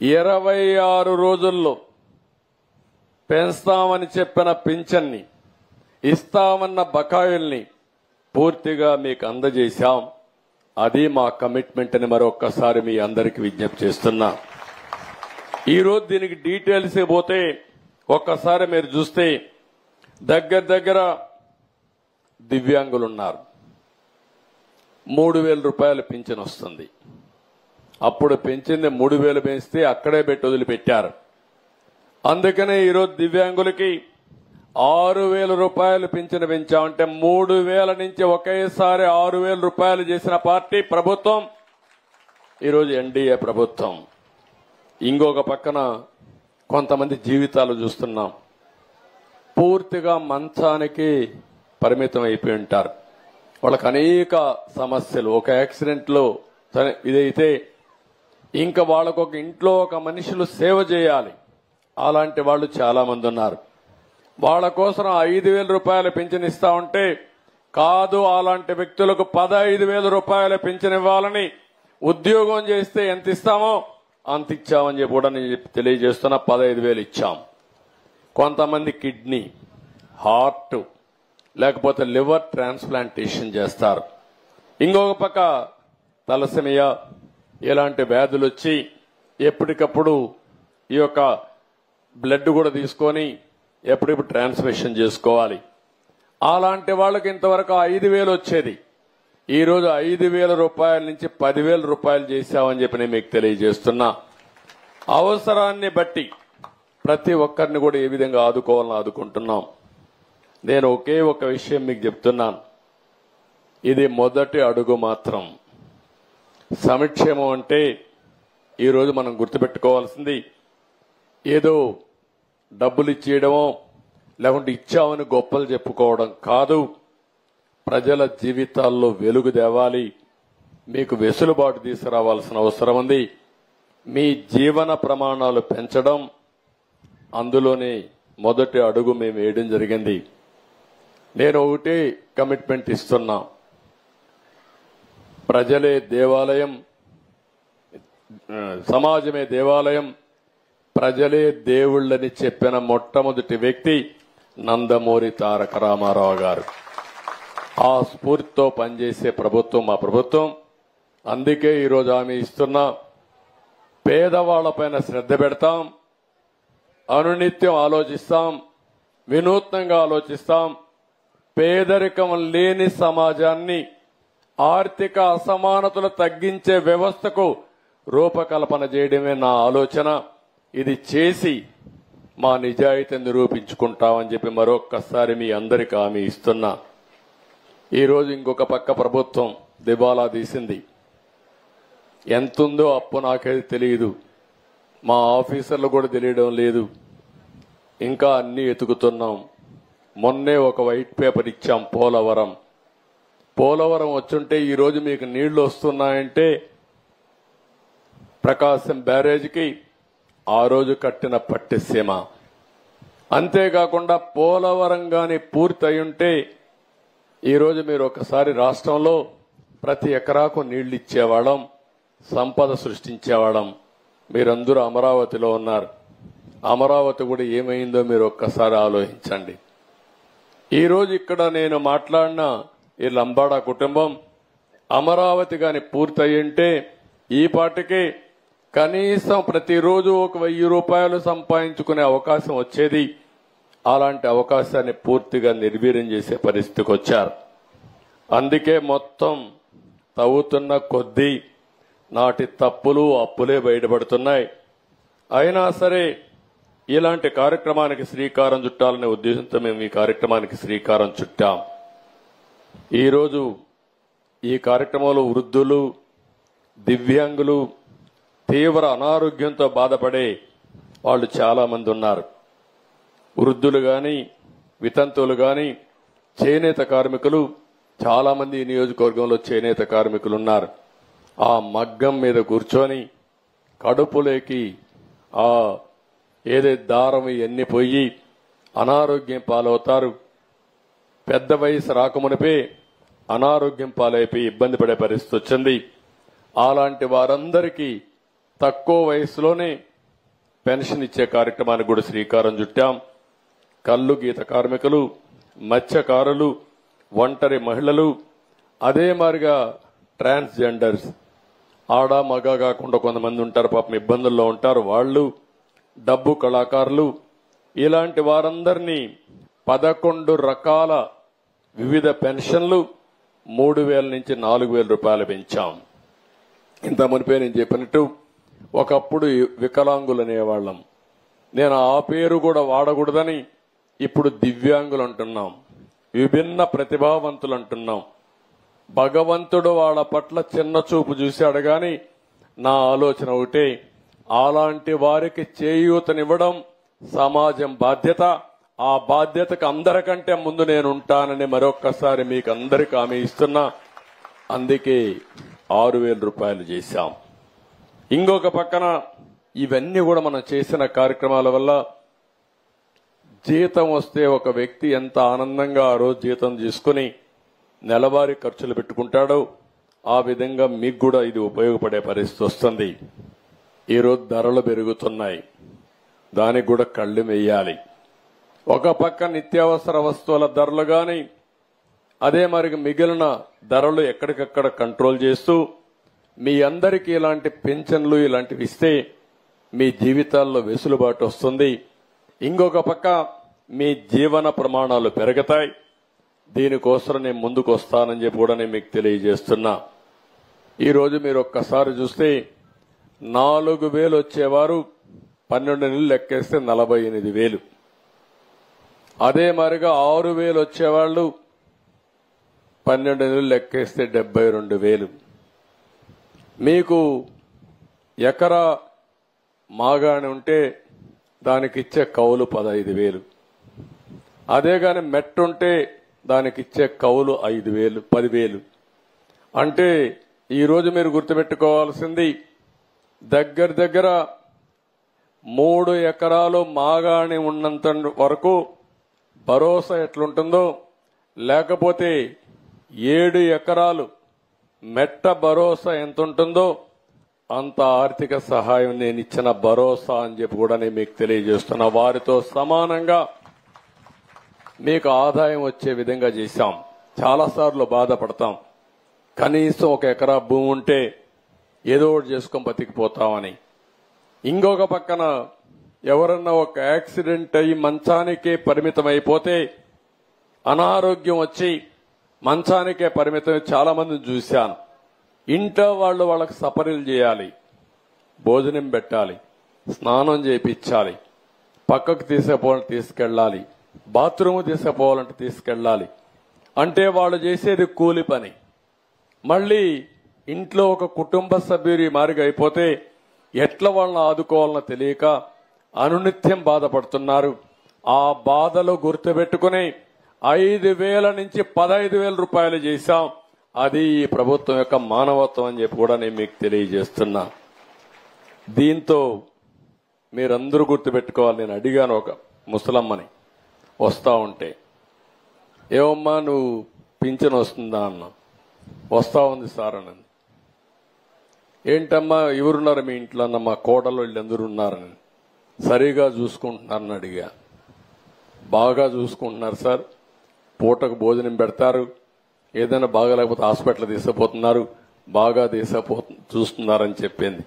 26 రోజుల్లో పెంచుతామని చెప్పిన పింఛన్ని, ఇస్తామన్న బకాయిల్ని పూర్తిగా మీకు అందజేశాం. అది మా కమిట్మెంట్ అని మరొక్కసారి మీ అందరికీ విజ్ఞప్తి చేస్తున్నా. ఈరోజు దీనికి డీటెయిల్స్ పోతే ఒక్కసారి మీరు చూస్తే దగ్గర దివ్యాంగులున్నారు. 3,000 రూపాయలు పింఛన్ వస్తుంది. అప్పుడు పెంచింది 3,000 పెంచితే అక్కడే పెట్టి వదిలిపెట్టారు. అందుకనే ఈరోజు దివ్యాంగులకి 6,000 రూపాయలు పింఛన్ పెంచామంటే 3,000 నుంచి ఒకేసారి 6,000 రూపాయలు చేసిన పార్టీ ప్రభుత్వం ఈరోజు ఎన్డీఏ ప్రభుత్వం. ఇంకొక పక్కన కొంతమంది జీవితాలు చూస్తున్నాం. పూర్తిగా మంచానికి పరిమితం అయిపోయి ఉంటారు. వాళ్ళకి అనేక సమస్యలు. ఒక యాక్సిడెంట్ లో ఇదైతే ఇంకా వాళ్ళకు ఒక ఇంట్లో ఒక మనుషులు సేవ చేయాలి. అలాంటి వాళ్ళు చాలా మంది ఉన్నారు. వాళ్ళ కోసం 5,000 రూపాయలు పింఛన్ ఇస్తా ఉంటే కాదు, అలాంటి వ్యక్తులకు 15,000 రూపాయల పింఛన్ ఇవ్వాలని, ఉద్యోగం చేస్తే ఎంత ఇస్తామో అంత ఇచ్చామని చెప్పి కూడా నేను తెలియజేస్తున్నా. 15,000 ఇచ్చాం. కొంతమంది కిడ్నీ, హార్ట్ లేకపోతే లివర్ ట్రాన్స్ప్లాంటేషన్ చేస్తారు. ఇంకొక పక్క తలసేమియా ఇలాంటి వ్యాధులు వచ్చి ఎప్పటికప్పుడు ఈ యొక్క బ్లడ్ కూడా తీసుకొని ఎప్పుడెప్పుడు ట్రాన్స్మిషన్ చేసుకోవాలి. అలాంటి వాళ్ళకి ఇంతవరకు 5,000 వచ్చేది. ఈ రోజు 5,000 రూపాయల నుంచి 10,000 రూపాయలు చేశామని చెప్పి నేను మీకు తెలియజేస్తున్నా. అవసరాన్ని బట్టి ప్రతి ఒక్కరిని కూడా ఏ విధంగా ఆదుకోవాలని ఆదుకుంటున్నాం. నేను ఒకే ఒక విషయం మీకు చెప్తున్నాను, ఇది మొదటి అడుగు మాత్రం. సంక్షేమం అంటే ఈరోజు మనం గుర్తుపెట్టుకోవాల్సింది ఏదో డబ్బులు ఇచ్చేయడమో లేకుంటే ఇచ్చామని గొప్పలు చెప్పుకోవడం కాదు. ప్రజల జీవితాల్లో వెలుగు తేవాలి, మీకు వెసులుబాటు తీసుకురావాల్సిన అవసరం ఉంది. మీ జీవన ప్రమాణాలు పెంచడం, అందులోనే మొదటి అడుగు మేము వేయడం జరిగింది. నేను ఒకటే కమిట్మెంట్ ఇస్తున్నా, ప్రజలే దేవాలయం, సమాజమే దేవాలయం, ప్రజలే దేవుళ్ళని చెప్పిన మొట్టమొదటి వ్యక్తి నందమూరి తారక రామారావు గారు. ఆ స్ఫూర్తితో పనిచేసే ప్రభుత్వం మా ప్రభుత్వం. అందుకే ఈరోజు హామీ ఇస్తున్నా, పేదవాళ్లపైన శ్రద్ధ పెడతాం, అనునిత్యం ఆలోచిస్తాం, వినూత్నంగా ఆలోచిస్తాం. పేదరికం లేని సమాజాన్ని, ఆర్థిక అసమానతలు తగ్గించే వ్యవస్థకు రూపకల్పన చేయడమే నా ఆలోచన. ఇది చేసి మా నిజాయితీని నిరూపించుకుంటామని చెప్పి మరొక్కసారి మీ అందరికీ హామీ ఇస్తున్నా. ఈరోజు ఇంకొక పక్క ప్రభుత్వం దివాలా తీసింది. ఎంతుందో అప్పు నాకైతే తెలియదు, మా ఆఫీసర్లు కూడా తెలియడం లేదు. ఇంకా అన్ని ఎతుకుతున్నాం. మొన్నే ఒక వైట్ పేపర్ ఇచ్చాం. పోలవరం వచ్చుంటే ఈరోజు మీకు నీళ్లు వస్తున్నాయంటే ప్రకాశం బ్యారేజ్కి ఆ రోజు కట్టిన పట్టిసీమ. అంతేకాకుండా పోలవరం గాని పూర్తయి ఉంటే ఈరోజు మీరు ఒకసారి రాష్ట్రంలో ప్రతి ఎకరాకు నీళ్లు ఇచ్చేవాళ్ళం, సంపద సృష్టించేవాళ్ళం. మీరందరూ అమరావతిలో ఉన్నారు. అమరావతి కూడా ఏమైందో మీరు ఒక్కసారి ఆలోచించండి. ఈరోజు ఇక్కడ నేను మాట్లాడిన ఈ లంబాడా కుటుంబం అమరావతి గాని పూర్తయింటే ఈ పాటికి కనీసం ప్రతిరోజు ఒక 1000 రూపాయలు సంపాదించుకునే అవకాశం వచ్చేది. అలాంటి అవకాశాన్ని పూర్తిగా నిర్వీర్యం చేసే పరిస్థితికి వచ్చారు. అందుకే మొత్తం తవ్వుతున్న కొద్దీ నాటి తప్పులు అప్పులే బయటపడుతున్నాయి. అయినా సరే ఇలాంటి కార్యక్రమానికి శ్రీకారం చుట్టాలనే ఉద్దేశంతో మేము ఈ కార్యక్రమానికి శ్రీకారం చుట్టాం. ఈరోజు ఈ కార్యక్రమంలో వృద్ధులు, దివ్యాంగులు, తీవ్ర అనారోగ్యంతో బాధపడే వాళ్ళు చాలా మంది ఉన్నారు. వృద్ధులు గాని, వితంతువులు గాని, చేనేత కార్మికులు చాలా మంది ఈ నియోజకవర్గంలో చేనేత కార్మికులు ఉన్నారు. ఆ మగ్గం మీద కూర్చొని కడుపులోకి ఆ ఏదైతే దారం ఇవన్నీ పోయి అనారోగ్యం పాలవుతారు. పెద్ద వయసు రాకమునిపే అనారోగ్యం పాలైపోయి ఇబ్బంది పడే పరిస్థితి వచ్చింది. అలాంటి వారందరికీ తక్కువ వయసులోనే పెన్షన్ ఇచ్చే కార్యక్రమానికి కూడా శ్రీకారం చుట్టాం. కల్లు గీత కార్మికులు, మత్స్యకారులు, ఒంటరి మహిళలు, అదే మాదిరిగా ట్రాన్స్జెండర్స్, ఆడ మగ కాకుండా కొంతమంది ఉంటారు, పాపం ఇబ్బందుల్లో ఉంటారు, వాళ్ళు, డబ్బు కళాకారులు, ఇలాంటి వారందరినీ 11 రకాల వివిధ పెన్షన్లు 3000 నుంచి 4000 రూపాయలు పెంచాం. ఇంత మునిపే నేను చెప్పినట్టు ఒకప్పుడు వికలాంగులు అనేవాళ్ళం. నేను ఆ పేరు కూడా వాడకూడదని ఇప్పుడు దివ్యాంగులు అంటున్నాం, విభిన్న ప్రతిభావంతులు అంటున్నాం. భగవంతుడు వాళ్ళ పట్ల చిన్న చూపు చూశాడు గాని నా ఆలోచన ఒకటే, అలాంటి వారికి చేయూతనివ్వడం సమాజం బాధ్యత. ఆ బాధ్యతకు అందరికంటే ముందు నేను ఉంటానని మరొక్కసారి మీకు అందరికీ హామీ ఇస్తున్నా. అందుకే 6000 రూపాయలు చేశాం. ఇంకొక పక్కన ఇవన్నీ కూడా మనం చేసిన కార్యక్రమాల వల్ల జీతం వస్తే ఒక వ్యక్తి ఎంత ఆనందంగా ఆ రోజు జీతం తీసుకుని నెలవారీ ఖర్చులు పెట్టుకుంటాడో ఆ విధంగా మీకు కూడా ఇది ఉపయోగపడే పరిస్థితి వస్తుంది. ఈరోజు ధరలు పెరుగుతున్నాయి, దానికి కూడా కళ్ళు వేయాలి. ఒక పక్క నిత్యావసర వస్తువుల ధరలు గాని, అదే మరి మిగిలిన ధరలు ఎక్కడికక్కడ కంట్రోల్ చేస్తూ మీ అందరికీ ఇలాంటి పెన్షన్లు ఇలాంటివి ఇస్తే మీ జీవితాల్లో వెసులుబాటు వస్తుంది. ఇంకొక పక్క మీ జీవన ప్రమాణాలు పెరుగుతాయి. దీనికోసం నేను ముందుకు వస్తానని చెప్పి కూడా నేను మీకు తెలియజేస్తున్నా. ఈరోజు మీరు ఒక్కసారి చూస్తే 4000 వచ్చేవారు 12 నెలలు లెక్కేస్తే 48,000. అదే మరిగా 6000 వచ్చేవాళ్లు 12 నెలలు లెక్కేస్తే 72,000. మీకు ఎకరా మాగాని ఉంటే దానికి ఇచ్చే కౌలు 15,000. అదే గాని మెట్టుంటే దానికి ఇచ్చే కౌలు 5,000, 10,000. అంటే ఈరోజు మీరు గుర్తుపెట్టుకోవాల్సింది దగ్గర 3 ఎకరాలు మాగాని ఉన్నంత వరకు భరోసా ఎట్లుంటుందో, లేకపోతే 7 ఎకరాలు మెట్ట భరోసా ఎంత ఉంటుందో అంత ఆర్థిక సహాయం నేను ఇచ్చిన భరోసా అని చెప్పి కూడా నేను మీకు తెలియజేస్తున్నా. వారితో సమానంగా మీకు ఆదాయం వచ్చే విధంగా చేశాం. చాలాసార్లు బాధపడతాం, కనీసం 1 ఎకరా భూమి ఉంటే ఏదో ఒకటి చేసుకొని బతికిపోతామని. ఇంకొక పక్కన ఎవరన్నా ఒక యాక్సిడెంట్ అయ్యి మంచానికే పరిమితం అయిపోతే అనారోగ్యం వచ్చి మంచానికే పరిమితం చాలా మందిని చూశాను. ఇంట్లో వాళ్ళకి సపరీలు చేయాలి, భోజనం పెట్టాలి, స్నానం చేయించాలి, పక్కకు తీసుకెళ్ళాలి, బాత్రూమ్ తీసుకుపోవాలంటే తీసుకెళ్ళాలి. అంటే వాళ్ళు చేసేది కూలి పని. మళ్ళీ ఇంట్లో ఒక కుటుంబ సభ్యుడి మారిగా అయిపోతే ఎట్లా వాళ్ళని ఆదుకోవాలనో తెలియక అనునిత్యం బాధపడుతున్నారు. ఆ బాధలు గుర్తుపెట్టుకుని 5,000 నుంచి 15,000 రూపాయలు చేశాం. అది ఈ ప్రభుత్వం యొక్క మానవత్వం అని చెప్పి కూడా నేను మీకు తెలియజేస్తున్నా. దీంతో మీరందరూ గుర్తుపెట్టుకోవాలి. నేను అడిగాను ఒక ముసలమ్మని వస్తా ఉంటే, ఏమమ్మా నువ్వు పింఛన్ వస్తుందా అన్న. వస్తా ఉంది సార్ అన్నది. ఏంటమ్మా ఎవరున్నారు మీ ఇంట్లో అన్న. మా కోడలు వీళ్ళందరూ ఉన్నారని. సరిగా చూసుకుంటున్నారని అడిగా. బాగా చూసుకుంటున్నారు సార్, పూటకు భోజనం పెడతారు, ఏదైనా బాగాలేకపోతే హాస్పిటల్ తీసుకుపోతున్నారు, బాగా చూస్తున్నారని చెప్పింది.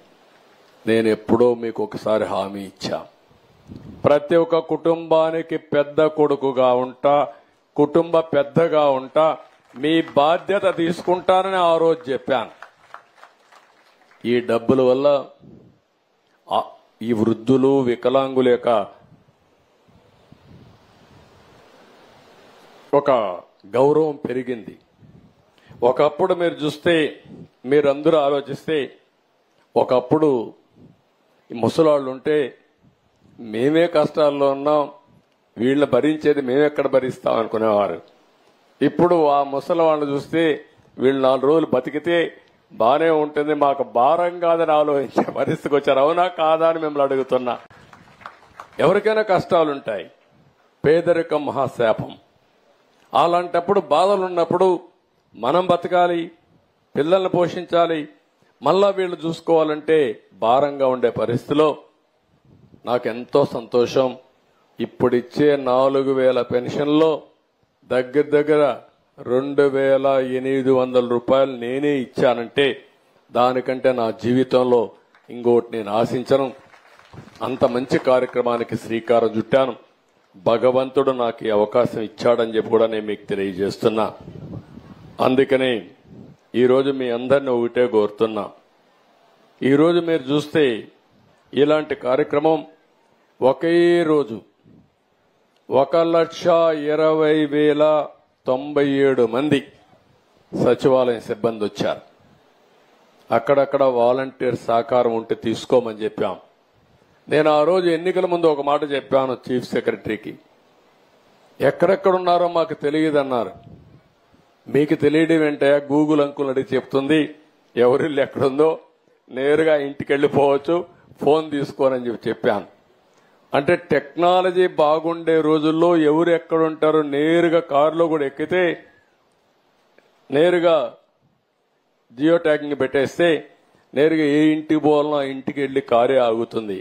నేను ఎప్పుడో మీకు ఒకసారి హామీ ఇచ్చా, ప్రతి ఒక్క కుటుంబానికి పెద్ద కొడుకుగా ఉంటా, కుటుంబ పెద్దగా ఉంటా, మీ బాధ్యత తీసుకుంటానని ఆ రోజు చెప్పాను. ఈ డబ్బుల వల్ల ఈ వృద్ధులు వికలాంగుల యొక్క ఒక గౌరవం పెరిగింది. ఒకప్పుడు మీరు చూస్తే, మీరందరూ ఆలోచిస్తే, ఒకప్పుడు ఈ ముసలాళ్ళు ఉంటే మేమే కష్టాల్లో ఉన్నాం, వీళ్ళని భరించేది మేమెక్కడ భరిస్తాం అనుకునేవారు. ఇప్పుడు ఆ ముసలి వాళ్ళని చూస్తే వీళ్ళు 4 రోజులు బతికితే బానే ఉంటుంది, మాకు భారం కాదని ఆలోచించే పరిస్థితికి వచ్చారు. అవునా కాదా అని మిమ్మల్ని అడుగుతున్నా. ఎవరికైనా కష్టాలుంటాయి, పేదరికం మహాశాపం. అలాంటప్పుడు బాధలున్నప్పుడు మనం బతకాలి, పిల్లల్ని పోషించాలి, మళ్ళా వీళ్ళు చూసుకోవాలంటే భారంగా ఉండే పరిస్థితిలో నాకెంతో సంతోషం. ఇప్పుడిచ్చే 4,000 పెన్షన్లో దగ్గర 2,800 రూపాయలు నేనే ఇచ్చానంటే దానికంటే నా జీవితంలో ఇంకోటి నేను ఆశించను. అంత మంచి కార్యక్రమానికి శ్రీకారం చుట్టాను. భగవంతుడు నాకు ఈ అవకాశం ఇచ్చాడని చెప్పి కూడా నేను మీకు తెలియజేస్తున్నా. అందుకనే ఈరోజు మీ అందరిని ఒకటే కోరుతున్నా. ఈరోజు మీరు చూస్తే ఇలాంటి కార్యక్రమం ఒకే రోజు 1,20,097 మంది సచివాలయం సిబ్బంది వచ్చారు. అక్కడక్కడ వాలంటీర్ సహకారం ఉంటే తీసుకోమని చెప్పాం. నేను ఆ రోజు ఎన్నికల ముందు ఒక మాట చెప్పాను చీఫ్ సెక్రటరీకి, ఎక్కడెక్కడున్నారో మాకు తెలియదన్నారు. మీకు తెలియడం ఏంటో గూగుల్ అంకుల్ అడిగి చెప్తుంది ఎవరిల్లు ఎక్కడుందో, నేరుగా ఇంటికి వెళ్ళిపోవచ్చు, ఫోన్ తీసుకోనని చెప్పాను. అంటే టెక్నాలజీ బాగుండే రోజుల్లో ఎవరు ఎక్కడుంటారో నేరుగా కారులో కూడా ఎక్కితే నేరుగా జియో ట్యాగింగ్ పెట్టేస్తే నేరుగా ఏ ఇంటికి పోవాలనో ఆ ఇంటికి వెళ్లి కారే ఆగుతుంది.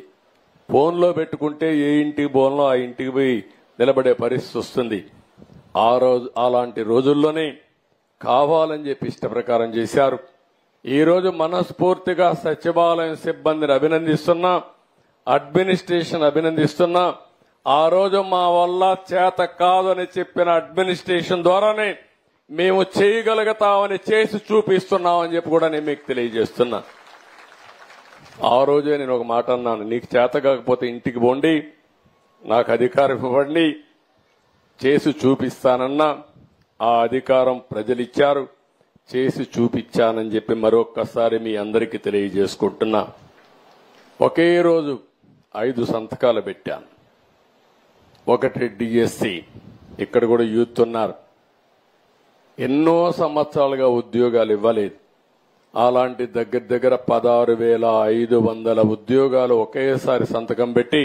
ఫోన్లో పెట్టుకుంటే ఏ ఇంటికి పోవాలనో ఆ ఇంటికి పోయి నిలబడే పరిస్థితి వస్తుంది. ఆ రోజు అలాంటి రోజుల్లోనే కావాలని చెప్పి ఇష్ట ప్రకారం చేశారు. ఈ రోజు మనస్ఫూర్తిగా సచివాలయం సిబ్బందిని అభినందిస్తున్నా, అడ్మినిస్ట్రేషన్ అభినందిస్తున్నా. ఆ రోజు మా వల్ల చేత కాదని చెప్పిన అడ్మినిస్ట్రేషన్ ద్వారానే మేము చేయగలుగుతామని చేసి చూపిస్తున్నామని చెప్పి కూడా నేను మీకు తెలియజేస్తున్నా. ఆ రోజే నేను ఒక మాట అన్నాను, నీకు చేత కాకపోతే ఇంటికి పోండి, నాకు అధికారం ఇవ్వండి, చేసి చూపిస్తానన్నా. ఆ అధికారం ప్రజలిచ్చారు, చేసి చూపించానని చెప్పి మరొక్కసారి మీ అందరికీ తెలియజేసుకుంటున్నా. ఒకే రోజు 5 సంతకాలు పెట్టాను. ఒకటి డిఎస్సి, ఇక్కడ కూడా యూత్ ఉన్నారు, ఎన్నో సంవత్సరాలుగా ఉద్యోగాలు ఇవ్వలేదు. అలాంటి దగ్గర 16,500 ఉద్యోగాలు ఒకేసారి సంతకం పెట్టి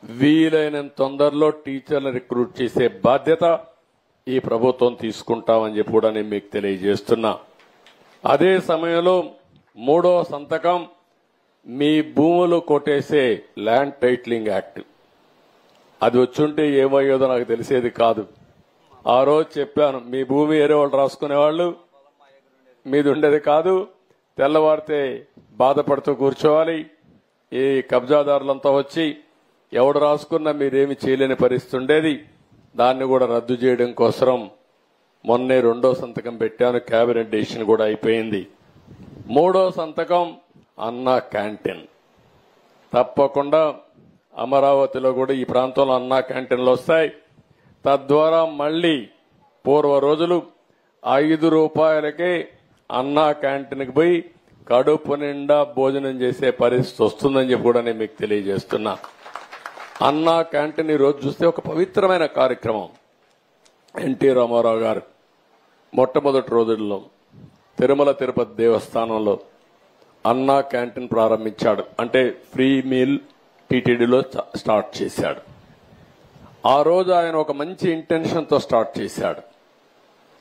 వీలైనంత తొందరలో టీచర్లను రిక్రూట్ చేసే బాధ్యత ఈ ప్రభుత్వం తీసుకుంటామని చెప్పి కూడా నేను మీకు తెలియజేస్తున్నా. అదే సమయంలో 3వ సంతకం మీ భూములు కొట్టేసే ల్యాండ్ టైటిలింగ్ యాక్ట్. అది వచ్చుంటే ఏమయ్యేదో నాకు తెలిసేది కాదు. ఆ రోజు చెప్పాను, మీ భూమి వేరే వాళ్ళు రాసుకునేవాళ్ళు, మీది ఉండేది కాదు, తెల్లవారితే బాధపడుతూ కూర్చోవాలి. ఈ కబ్జాదారులంతా వచ్చి ఎవడు రాసుకున్నా మీరేమి చేయలేని పరిస్థితి ఉండేది. దాన్ని కూడా రద్దు చేయడం కోసం మొన్నే 2వ సంతకం పెట్టాను. కేబినెట్ డెసిషన్ కూడా అయిపోయింది. 3వ సంతకం అన్నా క్యాంటీన్. తప్పకుండా అమరావతిలో కూడా ఈ ప్రాంతంలో అన్నా క్యాంటీన్లు వస్తాయి. తద్వారా మళ్లీ పూర్వ రోజులు 5 రూపాయలకే అన్నా క్యాంటీన్కి పోయి కడుపు నిండా భోజనం చేసే పరిస్థితి వస్తుందని చెప్పి కూడా నేను మీకు తెలియజేస్తున్నా. అన్నా క్యాంటీన్ ఈ రోజు చూస్తే ఒక పవిత్రమైన కార్యక్రమం. ఎన్టీ రామారావు గారు మొట్టమొదటి రోజుల్లో తిరుమల తిరుపతి దేవస్థానంలో అన్నా క్యాంటీన్ ప్రారంభించాడు. అంటే ఫ్రీ మీల్ టీటీడీలో స్టార్ట్ చేశాడు. ఆ రోజు ఆయన ఒక మంచి ఇంటెన్షన్తో స్టార్ట్ చేశాడు.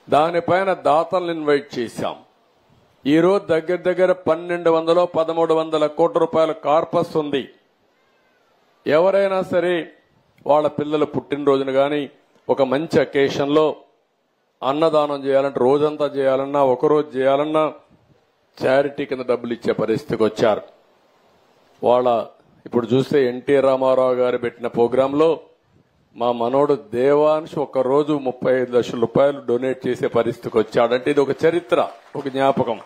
దానిపైన దాతలను ఇన్వైట్ చేశాం. ఈ రోజు దగ్గర దగ్గర 1200-1300 కోట్ల రూపాయల కార్పస్ ఉంది. ఎవరైనా సరే వాళ్ళ పిల్లల పుట్టినరోజును గాని ఒక మంచి అకేషన్లో అన్నదానం చేయాలంటే రోజంతా చేయాలన్నా ఒకరోజు చేయాలన్నా చారిటీ కింద డబ్బులు ఇచ్చే పరిస్థితికి వచ్చారు. వాళ్ళ ఇప్పుడు చూస్తే ఎన్టీ రామారావు గారు పెట్టిన ప్రోగ్రాంలో మా మనోడు దేవాంశ్ ఒక రోజు 35 లక్షల రూపాయలు డొనేట్ చేసే పరిస్థితికి వచ్చాడంటే ఇది ఒక చరిత్ర, ఒక జ్ఞాపకం.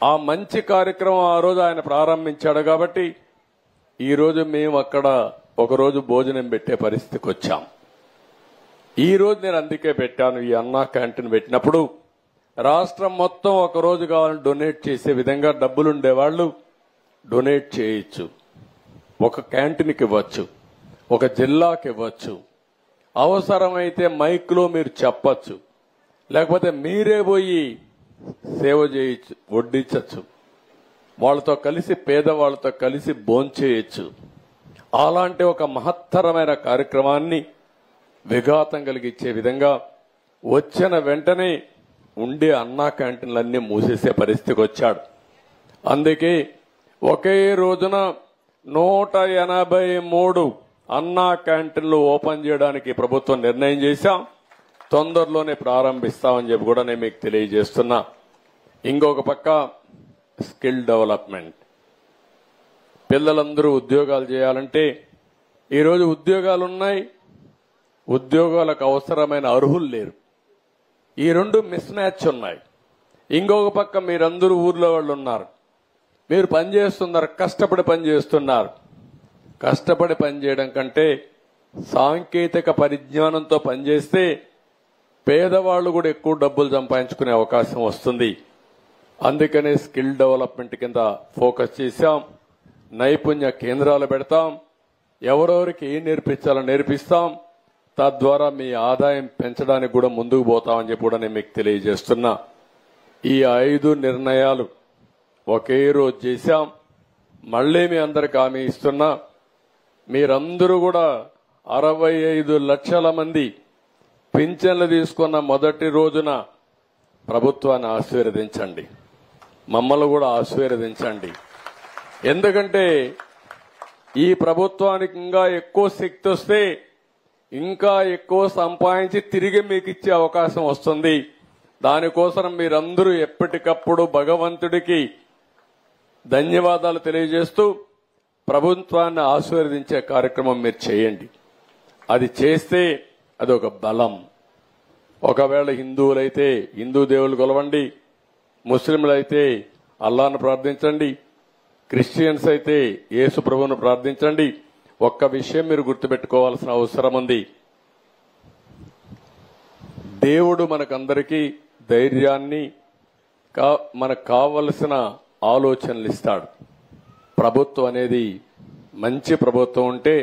ఆ మంచి కార్యక్రమం ఆ రోజు ఆయన ప్రారంభించాడు కాబట్టి ఈ రోజు మేము అక్కడ ఒకరోజు భోజనం పెట్టే పరిస్థితికి వచ్చాం. ఈ రోజు నేను అందుకే పెట్టాను. ఈ అన్నా క్యాంటీన్ పెట్టినప్పుడు రాష్ట్రం మొత్తం ఒక రోజు కావాలని డొనేట్ చేసే విధంగా డబ్బులుండేవాళ్లు డొనేట్ చేయొచ్చు. ఒక క్యాంటీన్కి ఇవ్వచ్చు, ఒక జిల్లాకి ఇవ్వచ్చు. అవసరమైతే మైక్లో మీరు చెప్పచ్చు, లేకపోతే మీరే పోయి సేవ చేయొచ్చు, వడ్డించచ్చు. వాళ్ళతో కలిసి పేదవాళ్లతో కలిసి భోంచేయచ్చు. అలాంటి ఒక మహత్తరమైన కార్యక్రమాన్ని విఘాతం కలిగించే విధంగా వచ్చిన వెంటనే ఉండే అన్నా క్యాంటీన్లన్నీ మూసేసే పరిస్థితికి వచ్చాడు. అందుకే ఒకే రోజున 183 అన్నా క్యాంటీన్లు ఓపెన్ చేయడానికి ప్రభుత్వం నిర్ణయం చేశాం. తొందరలోనే ప్రారంభిస్తామని చెప్పి కూడా నేను మీకు తెలియజేస్తున్నా. ఇంకొక పక్క స్కిల్ డెవలప్మెంట్. పిల్లలందరూ ఉద్యోగాలు చేయాలంటే ఈరోజు ఉద్యోగాలున్నాయి, ఉద్యోగాలకు అవసరమైన అర్హులు లేరు. ఈ రెండు మిస్ మ్యాచ్ ఉన్నాయి. ఇంకొక పక్క మీరందరూ ఊర్లో వాళ్ళు ఉన్నారు, మీరు పనిచేస్తున్నారు, కష్టపడి పనిచేస్తున్నారు. కష్టపడి పనిచేయడం కంటే సాంకేతిక పరిజ్ఞానంతో పనిచేస్తే పేదవాళ్లు కూడా ఎక్కువ డబ్బులు సంపాదించుకునే అవకాశం వస్తుంది. అందుకనే స్కిల్ డెవలప్మెంట్ కింద ఫోకస్ చేశాం. నైపుణ్య కేంద్రాలు పెడతాం. ఎవరెవరికి ఏం నేర్పించాలో నేర్పిస్తాం. తద్వారా మీ ఆదాయం పెంచడానికి కూడా ముందుకు పోతామని చెప్పి కూడా నేను మీకు తెలియజేస్తున్నా. ఈ 5 నిర్ణయాలు ఒకే రోజు చేశాం. మళ్లీ మీ అందరికి హామీ ఇస్తున్నా, మీరందరూ కూడా 65 లక్షల మంది పింఛన్లు తీసుకున్న మొదటి రోజున ప్రభుత్వాన్ని ఆశీర్వదించండి, మమ్మల్ని కూడా ఆశీర్వదించండి. ఎందుకంటే ఈ ప్రభుత్వానికి ఇంకా ఎక్కువ శక్తి వస్తే ఇంకా ఎక్కువ సంపాదించి తిరిగి మీకు ఇచ్చే అవకాశం వస్తుంది. దానికోసం మీరందరూ ఎప్పటికప్పుడు భగవంతుడికి ధన్యవాదాలు తెలియజేస్తూ ప్రభుత్వాన్ని ఆశీర్వదించే కార్యక్రమం మీరు చేయండి. అది చేస్తే అది ఒక బలం. ఒకవేళ హిందువులైతే హిందూ దేవుళ్ళు కొలవండి, ముస్లింలైతే అల్లాను ప్రార్థించండి, క్రిస్టియన్స్ అయితే యేసు ప్రభువును ప్రార్థించండి. ఒక్క విషయం మీరు గుర్తుపెట్టుకోవాల్సిన అవసరం ఉంది. దేవుడు మనకందరికీ ధైర్యాన్ని, మనకు కావలసిన ఆలోచనలు ఇస్తాడు. ప్రభుత్వం అనేది మంచి ప్రభుత్వం ఉంటే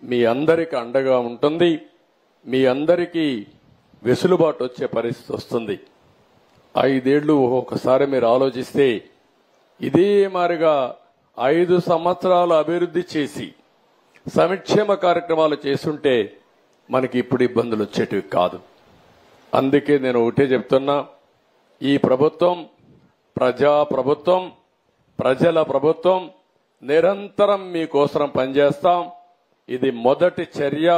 మీ అందరికి అండగా ఉంటుంది. మీ అందరికీ వెసులుబాటు వచ్చే పరిస్థితి వస్తుంది. 5 ఏళ్లు ఒకసారి మీరు ఆలోచిస్తే ఇదే మారిగా 5 సంవత్సరాలు అభివృద్ధి చేసి సంక్షేమ కార్యక్రమాలు చేస్తుంటే మనకి ఇప్పుడు ఇబ్బందులు వచ్చేటివి కాదు. అందుకే నేను ఒకటే చెప్తున్నా, ఈ ప్రభుత్వం ప్రజా ప్రభుత్వం, ప్రజల ప్రభుత్వం. నిరంతరం మీకోసం పనిచేస్తాం. ఇది మొదటి చర్య,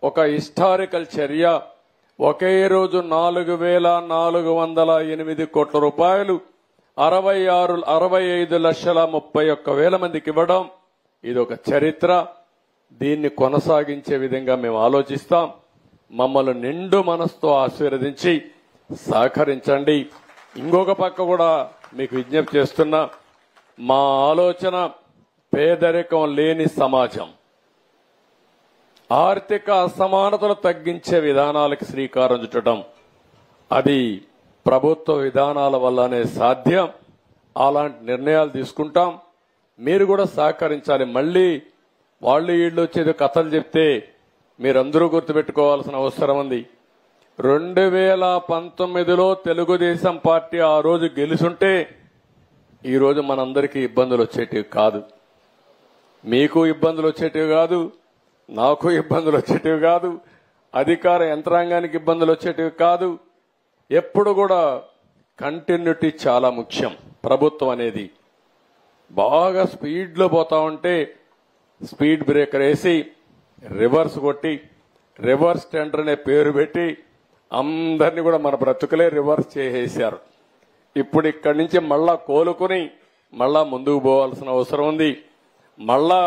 ఒక హిస్టారికల్ చర్య. ఒకే రోజు 4,408 కోట్ల రూపాయలు 65,31,31,000 మందికి ఇవ్వడం ఇది ఒక చరిత్ర. దీన్ని కొనసాగించే విధంగా మేము ఆలోచిస్తాం. మమ్మల్ని నిండు మనసుతో ఆశీర్వదించి సహకరించండి. ఇంకొక పక్క కూడా మీకు విజ్ఞప్తి చేస్తున్నా, మా ఆలోచన పేదరికం లేని సమాజం, ఆర్థిక అసమానతలు తగ్గించే విధానాలకు శ్రీకారం చుట్టడం. అది ప్రభుత్వ విధానాల వల్లనే సాధ్యం. అలాంటి నిర్ణయాలు తీసుకుంటాం. మీరు కూడా సహకరించాలి. మళ్లీ వాళ్ళు వీళ్ళు వచ్చేది కథలు చెప్తే మీరందరూ గుర్తుపెట్టుకోవాల్సిన అవసరం ఉంది. 2019లో తెలుగుదేశం పార్టీ ఆ రోజు గెలుచుంటే ఈ రోజు మనందరికీ ఇబ్బందులు వచ్చేటివి కాదు. మీకు ఇబ్బందులు వచ్చేటివి కాదు, నాకు ఇబ్బందులు వచ్చేటివి కాదు, అధికార యంత్రాంగానికి ఇబ్బందులు వచ్చేటివి కాదు. ఎప్పుడు కూడా కంటిన్యూటీ చాలా ముఖ్యం. ప్రభుత్వం అనేది బాగా స్పీడ్లో పోతా ఉంటే స్పీడ్ బ్రేకర్ వేసి రివర్స్ కొట్టి రివర్స్ టెండర్ అనే పేరు పెట్టి అందరినీ కూడా మన బ్రతుకులే రివర్స్ చేసేశారు. ఇప్పుడు ఇక్కడి నుంచి మళ్ళా కోలుకుని మళ్ళా ముందుకు పోవాల్సిన అవసరం ఉంది. మళ్ళా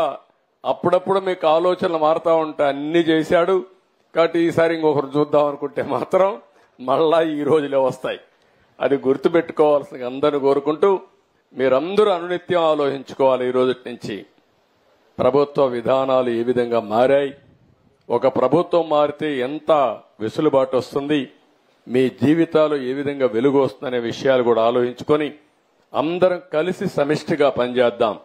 అప్పుడప్పుడు మీకు ఆలోచనలు మారుతా ఉంటే అన్ని చేశాడు కాబట్టి ఈసారి ఇంకొకరు చూద్దాం అనుకుంటే మాత్రం మళ్ళా ఈ రోజులే వస్తాయి. అది గుర్తుపెట్టుకోవాల్సిన అందరిని కోరుకుంటూ మీరందరూ అనునిత్యం ఆలోచించుకోవాలి. ఈ రోజు నుంచి ప్రభుత్వ విధానాలు ఏ విధంగా మారాయి, ఒక ప్రభుత్వం మారితే ఎంత వెసులుబాటు వస్తుంది, మీ జీవితాలు ఏ విధంగా వెలుగు వస్తుందనే విషయాలు కూడా ఆలోచించుకొని అందరం కలిసి సమిష్టిగా పనిచేద్దాం.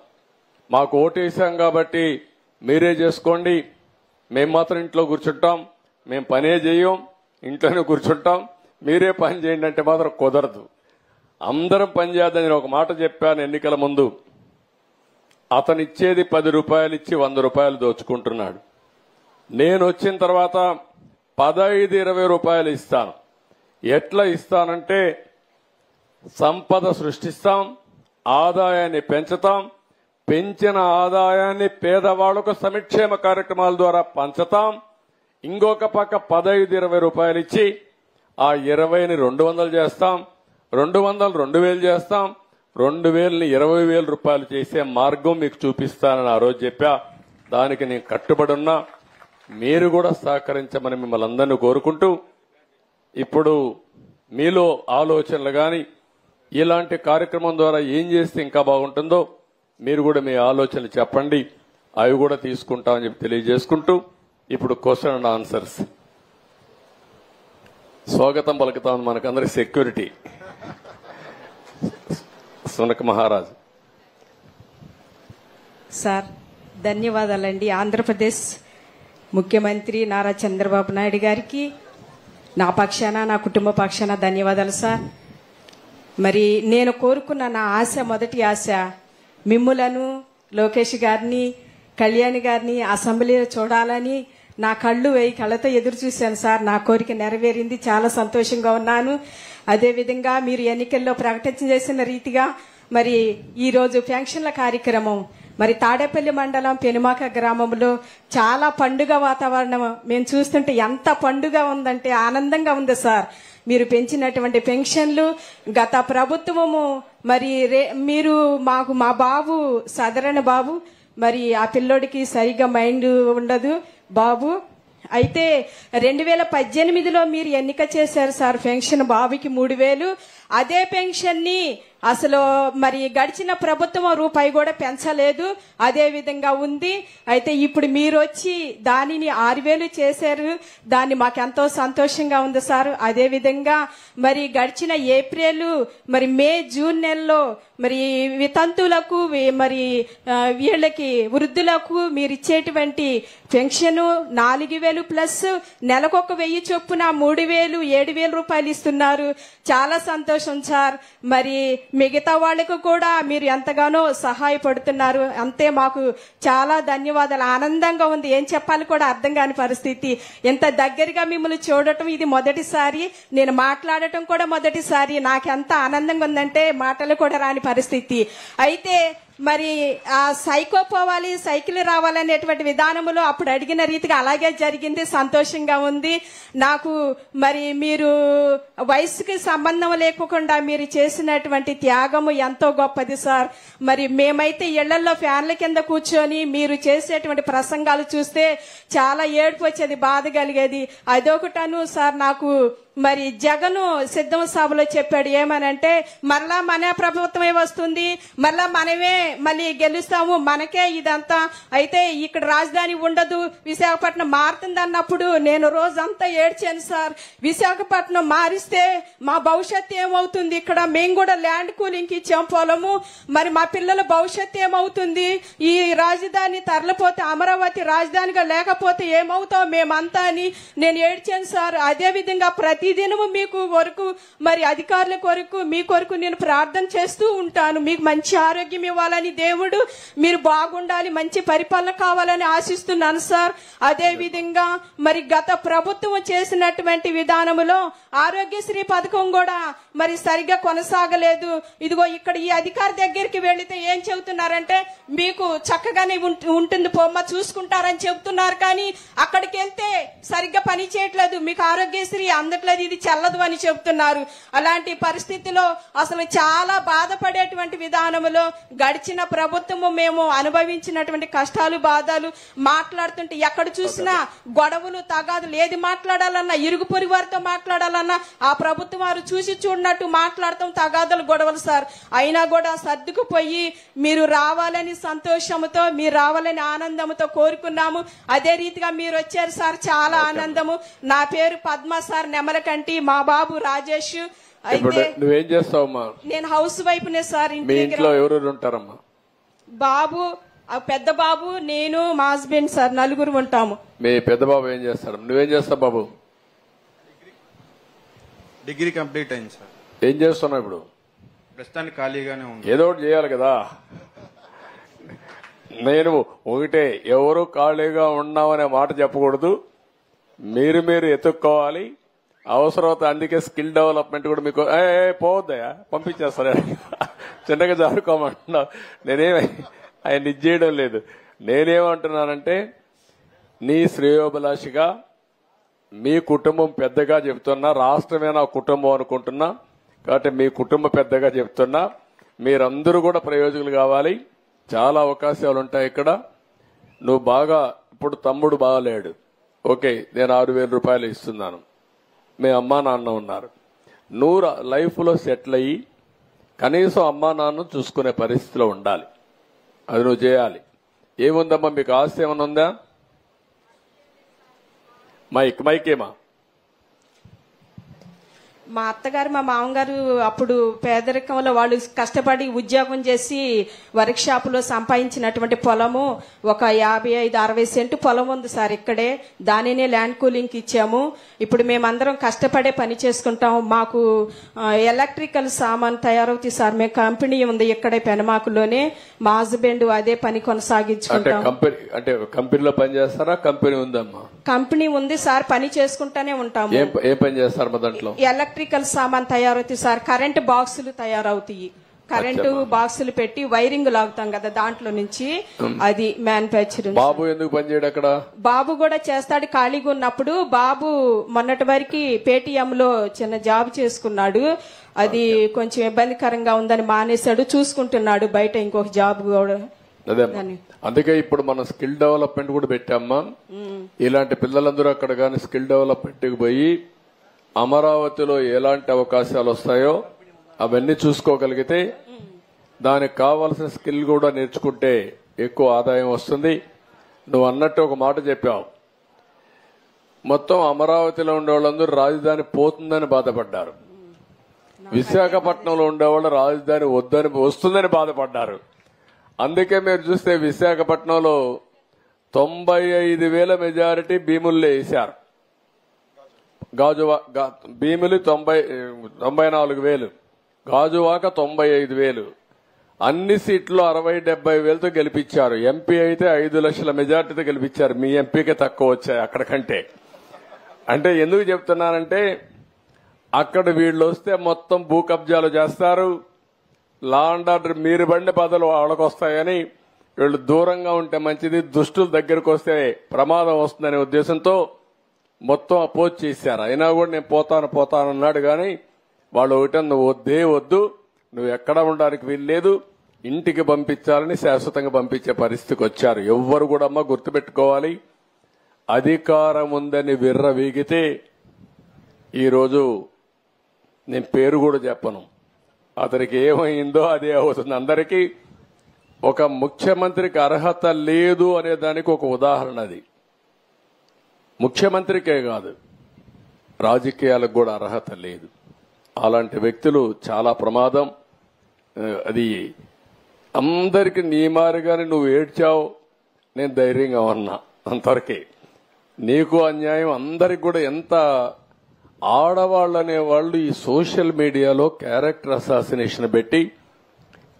మాకు ఓటేసాం కాబట్టి మీరే చేసుకోండి, మేము మాత్రం ఇంట్లో కూర్చుంటాం, మేము పనే చేయం, ఇంట్లోనే కూర్చుంటాం, మీరే పని చేయండి అంటే మాత్రం కుదరదు. అందరం పనిచేద్దని ఒక మాట చెప్పాను ఎన్నికల ముందు. అతను ఇచ్చేది 10 రూపాయలు ఇచ్చి 100 రూపాయలు దోచుకుంటున్నాడు. నేను వచ్చిన తర్వాత 15-20 రూపాయలు ఇస్తాను. ఎట్లా ఇస్తానంటే సంపద సృష్టిస్తాం, ఆదాయాన్ని పెంచుతాం, పెంచిన ఆదాయాన్ని పేదవాళ్లకు సంక్షేమ కార్యక్రమాల ద్వారా పంచుతాం. ఇంకొక పక్క 15-20 రూపాయలు ఇచ్చి ఆ 20ని 200 చేస్తాం, 200 2000 చేస్తాం, 2000ని 20,000 రూపాయలు చేసే మార్గం మీకు చూపిస్తానని ఆ రోజు చెప్పా. దానికి నేను కట్టుబడి ఉన్నా. మీరు కూడా సహకరించమని మిమ్మల్ని అందరినీ కోరుకుంటూ ఇప్పుడు మీలో ఆలోచనలు కానీ ఇలాంటి కార్యక్రమం ద్వారా ఏం చేస్తే ఇంకా బాగుంటుందో మీరు కూడా మీ ఆలోచనలు చెప్పండి, అవి కూడా తీసుకుంటామని చెప్పి తెలియజేసుకుంటూ ఇప్పుడు క్వశ్చన్ అండ్ ఆన్సర్స్. స్వాగతం పలుకుతాం మనకందరికి సెక్యూరిటీ సునక్ మహారాజ్. సార్ ధన్యవాదాలండి. ఆంధ్రప్రదేశ్ ముఖ్యమంత్రి నారా చంద్రబాబు నాయుడు గారికి నా పక్షాన నా కుటుంబ పక్షాన ధన్యవాదాలు సార్. మరి నేను కోరుకున్న నా ఆశ, మొదటి ఆశ మిమ్ములను, లోకేష్ గారిని, కళ్యాణి గారిని అసెంబ్లీలో చూడాలని నా కళ్ళు 1000 కళ్ళతో ఎదురు చూశాను సార్. నా కోరిక నెరవేరింది, చాలా సంతోషంగా ఉన్నాను. అదేవిధంగా మీరు ఎన్నికల్లో ప్రకటన చేసిన రీతిగా మరి ఈరోజు పెన్షన్ల కార్యక్రమం మరి తాడేపల్లి మండలం పెనుమాక గ్రామంలో చాలా పండుగ వాతావరణం మేము చూస్తుంటే ఎంత పండుగ ఉందంటే ఆనందంగా ఉంది సార్. మీరు పెంచినటువంటి పెన్షన్లు గత ప్రభుత్వము మరి మీరు మా బాబు సాధారణ బాబు, మరి ఆ పిల్లోడికి సరిగా మైండ్ ఉండదు బాబు. అయితే 2018లో మీరు ఎన్నిక చేశారు సార్ పెన్షన్ బాబుకి 3000. అదే పెన్షన్ ని అసలు మరి గడిచిన ప్రభుత్వం రూపాయి కూడా పెంచలేదు, అదే విధంగా ఉంది. అయితే ఇప్పుడు మీరు వచ్చి దానిని 6000 చేశారు, దాన్ని మాకెంతో సంతోషంగా ఉంది సార్. అదే విధంగా మరి గడిచిన ఏప్రిల్ మరి మే జూన్ నెలలో మరి వితంతులకు మరి వీళ్ళకి వృద్ధులకు మీరు ఇచ్చేటువంటి పెన్షన్ 4000 ప్లస్ నెలకొక 1000 చొప్పున 3000 7000 రూపాయలు ఇస్తున్నారు. చాలా సంతోషం సార్. మరి మిగతా వాళ్ళకు కూడా మీరు ఎంతగానో సహాయపడుతున్నారు. అంతే మాకు చాలా ధన్యవాదాలు. ఆనందంగా ఉంది, ఏం చెప్పాలి కూడా అర్థం కాని పరిస్థితి. ఎంత దగ్గరగా మిమ్మల్ని చూడటం ఇది మొదటిసారి, నేను మాట్లాడటం కూడా మొదటిసారి. నాకెంత ఆనందంగా ఉందంటే మాటలు కూడా రాని పరిస్థితి. అయితే మరి ఆ సైకో పోవాలి సైకిల్ రావాలనేటువంటి విధానంలో అప్పుడు అడిగిన రీతిగా అలాగే జరిగింది. సంతోషంగా ఉంది నాకు. మరి మీరు వయసుకి సంబంధం లేకుండా మీరు చేసినటువంటి త్యాగము ఎంతో గొప్పది సార్. మరి మేమైతే ఇళ్లలో ఫ్యాన్ల కింద కూర్చొని మీరు చేసేటువంటి ప్రసంగాలు చూస్తే చాలా ఏడుపు వచ్చేది, బాధ కలిగేది. అదొకటను సార్ నాకు. మరి జగను సిద్ధం సభలో చెప్పాడు ఏమనంటే, మరలా మన ప్రభుత్వమే వస్తుంది, మరలా మనమే మళ్ళీ గెలుస్తాము, మనకే ఇదంతా అయితే ఇక్కడ రాజధాని ఉండదు, విశాఖపట్నం మారుతుంది అన్నప్పుడు నేను రోజంతా ఏడ్చాను సార్. విశాఖపట్నం మారిస్తే మా భవిష్యత్తు ఏమవుతుంది? ఇక్కడ మేము కూడా ల్యాండ్ కూలింగ్ ఇచ్చాం పొలము, మరి మా పిల్లల భవిష్యత్తు ఏమవుతుంది? ఈ రాజధాని తరలిపోతే అమరావతి రాజధానిగా లేకపోతే ఏమవుతాం మేమంతా అని నేను ఏడ్చాను సార్. అదే విధంగా ప్రతిదినము మీకు కొరకు మరి అధికారుల కొరకు మీ కొరకు నేను ప్రార్థన చేస్తూ ఉంటాను. మీకు మంచి ఆరోగ్యం ఇవ్వాలని దేవుడు, మీరు బాగుండాలి, మంచి పరిపాలన కావాలని ఆశిస్తున్నాను సార్. అదే విధంగా మరి గత ప్రభుత్వం చేసినటువంటి విధానములో ఆరోగ్యశ్రీ పథకం కూడా మరి సరిగ్గా కొనసాగలేదు. ఇదిగో ఇక్కడ ఈ అధికారి దగ్గరికి వెళితే ఏం చెబుతున్నారంటే, మీకు చక్కగానే ఉంటుంది పోమ్మ చూసుకుంటారని చెబుతున్నారు, కానీ అక్కడికి వెళ్తే సరిగ్గా పని చేయట్లేదు, మీకు ఆరోగ్యశ్రీ అందట్లేదు, ఇది చెల్లదు అని చెబుతున్నారు. అలాంటి పరిస్థితిలో అసలు చాలా బాధపడేటువంటి విధానంలో గడిచిన ప్రభుత్వము మేము అనుభవించినటువంటి కష్టాలు బాధలు మాట్లాడుతుంటే ఎక్కడ చూసినా గొడవలు తగాదులు, ఏది మాట్లాడాలన్నా ఇరుగు పొరుగు వారితో మాట్లాడాలన్నా ఆ ప్రభుత్వం వారు చూసి చూడనట్టు మాట్లాడతాం, తగాదులు గొడవలు సార్. అయినా కూడా సర్దుకుపోయి మీరు రావాలని సంతోషంతో, మీరు రావాలని ఆనందంతో కోరుకున్నాము. అదే రీతిగా మీరు వచ్చారు సార్, చాలా ఆనందము. నా పేరు పద్మ సార్, నెమలకంటి, మా బాబు రాజేష్. అయితే నువ్వేం చేస్తావమ్మా? నేను హౌస్ వైఫ్ నే సార్. మీ ఇంట్లో ఎవరెవరు ఉంటారమ్మా? బాబు, పెద్ద బాబు, నేను, మా హస్బెండ్ సార్, నలుగురు ఉంటాము. మీ పెద్ద బాబు ఏం చేస్తాడు? నువ్వేం చేస్తావు బాబు? డిగ్రీ కంప్లీట్ అయింది సార్. ఏం చేస్తున్నావు ఇప్పుడు? ప్రస్తుతానికి ఖాళీగానే ఉంది. ఏదో ఒకటి చేయాలి కదా. నేను ఒకటే, ఎవరు ఖాళీగా ఉన్నామనే మాట చెప్పకూడదు, మీరు ఎత్తుక్కోవాలి. అవసరమైతే అందుకే స్కిల్ డెవలప్మెంట్ కూడా మీకు పోవద్దయా, పంపించేస్తారా, చిన్నగా జారుకోమంటున్నా. ఆయన ఇది చేయడం లేదు. నేనేమంటున్నానంటే, నీ శ్రేయోభిలాషిగా మీ కుటుంబం పెద్దగా చెప్తున్నా, రాష్ట్రమే నా కుటుంబం అనుకుంటున్నా, కాబట్టి మీ కుటుంబం పెద్దగా చెప్తున్నా, మీరందరూ కూడా ప్రయోజకులు కావాలి. చాలా అవకాశాలు ఉంటాయి ఇక్కడ. నువ్వు బాగా, ఇప్పుడు తమ్ముడు బాగాలేడు, ఓకే, నేను 6,000 రూపాయలు ఇస్తున్నాను, మీ అమ్మా నాన్న ఉన్నారు, నువ్వు లైఫ్ లో సెటిల్ అయ్యి కనీసం అమ్మా నాన్న చూసుకునే పరిస్థితిలో ఉండాలి. అది నువ్వు చేయాలి. ఏముందమ్మా మీకు ఆస్తి ఏమైనా ఉందా? మైకేమా? మా అత్తగారు మా మామగారు అప్పుడు పేదరికంలో వాళ్ళు కష్టపడి ఉద్యోగం చేసి వర్క్ షాప్ లో సంపాదించినటువంటి పొలము ఒక 55-60 సెంటు పొలం ఉంది సార్ ఇక్కడే. దానినే ల్యాండ్ కూలింగ్ ఇచ్చాము. ఇప్పుడు మేమందరం కష్టపడే పని చేసుకుంటాం. మాకు ఎలక్ట్రికల్ సామాన్ తయారవుతాయి సార్. మేము కంపెనీ ఉంది ఇక్కడే పెనమాకులోనే. మా హస్బెండ్ అదే పని కొనసాగించుకుంటాం. అంటే కంపెనీలో పని చేస్తారా? కంపెనీ ఉందమ్మా? కంపెనీ ఉంది సార్, పని చేసుకుంటానే ఉంటాము. ఏ పని చేస్తారు మా దాంట్లో? ఎలక్ట్రికల్ సామాన్ తయారవుతాయి సార్. కరెంటు బాక్సులు తయారవుతాయి. కరెంటు బాక్సులు పెట్టి వైరింగ్ లాగుతాం కదా దాంట్లో నుంచి, అది మ్యానుఫ్యాక్చరింగ్. బాబు ఎందుకు పనిచేయడు అక్కడ? బాబు కూడా చేస్తాడు ఖాళీగా ఉన్నప్పుడు. బాబు మొన్నటి వరకు పేటీఎం లో చిన్న జాబ్ చేసుకున్నాడు. అది కొంచెం ఇబ్బందికరంగా ఉందని మానేశాడు. చూసుకుంటున్నాడు బయట ఇంకొక జాబ్ కూడా. అదే, అందుకే ఇప్పుడు మనం స్కిల్ డెవలప్మెంట్ కూడా పెట్టామ్మా. ఇలాంటి పిల్లలందరూ అక్కడ కానీ స్కిల్ డెవలప్మెంట్ కి పోయి అమరావతిలో ఎలాంటి అవకాశాలు వస్తాయో అవన్నీ చూసుకోగలిగితే, దానికి కావాల్సిన స్కిల్ కూడా నేర్చుకుంటే ఎక్కువ ఆదాయం వస్తుంది. నువ్వు అన్నట్టు ఒక మాట చెప్పావు, మొత్తం అమరావతిలో ఉండే వాళ్ళందరూ రాజధాని పోతుందని బాధపడ్డారు. విశాఖపట్నంలో ఉండేవాళ్ళు రాజధాని వస్తుందని బాధపడ్డారు. అందుకే మీరు చూస్తే విశాఖపట్నంలో 95,000 మెజారిటీ భీముల్లో వేశారు. భీములు 94,000, గాజువాక 95,000, అన్ని సీట్లు 60-70 గెలిపించారు. ఎంపీ అయితే 5 లక్షల మెజార్టీతో గెలిపించారు. మీ ఎంపీకే తక్కువ వచ్చాయి అక్కడ కంటే. అంటే ఎందుకు చెప్తున్నానంటే, అక్కడ వీళ్ళు వస్తే మొత్తం భూ కబ్జాలు చేస్తారు, లా అండ్ ఆర్డర్ మీరు బండి బదులు వాళ్ళకు వస్తాయని వీళ్ళు దూరంగా ఉంటే మంచిది, దుష్టుల దగ్గరకు వస్తే ప్రమాదం వస్తుందనే ఉద్దేశంతో మొత్తం అపోజ్ చేశారు. అయినా కూడా నేను పోతాను అన్నాడు. కానీ వాళ్ళు ఒకటే, నువ్వు వద్దే వద్దు, నువ్వు ఎక్కడ ఉండడానికి వీల్లేదు, ఇంటికి పంపించాలని శాశ్వతంగా పంపించే పరిస్థితికి వచ్చారు. ఎవ్వరు కూడా అమ్మ గుర్తుపెట్టుకోవాలి, అధికారం ఉందని విర్రవీగితే ఈరోజు నేను పేరు కూడా చెప్పను, అతనికి ఏమైందో అదే అవుతుంది. అందరికీ ఒక ముఖ్యమంత్రికి అర్హత లేదు అనే దానికి ఒక ఉదాహరణ అది. ముఖ్యమంత్రికే కాదు, రాజకీయాలకు కూడా అర్హత లేదు. అలాంటి వ్యక్తులు చాలా ప్రమాదం. అది అందరికి నీమారుగానే నువ్వు ఏడ్చావు, నేను ధైర్యంగా ఉన్నా అంతవరకే. నీకు అన్యాయం అందరికి కూడా. ఎంత ఆడవాళ్ళు అనేవాళ్ళు ఈ సోషల్ మీడియాలో క్యారెక్టర్ అసాసినేషన్ పెట్టి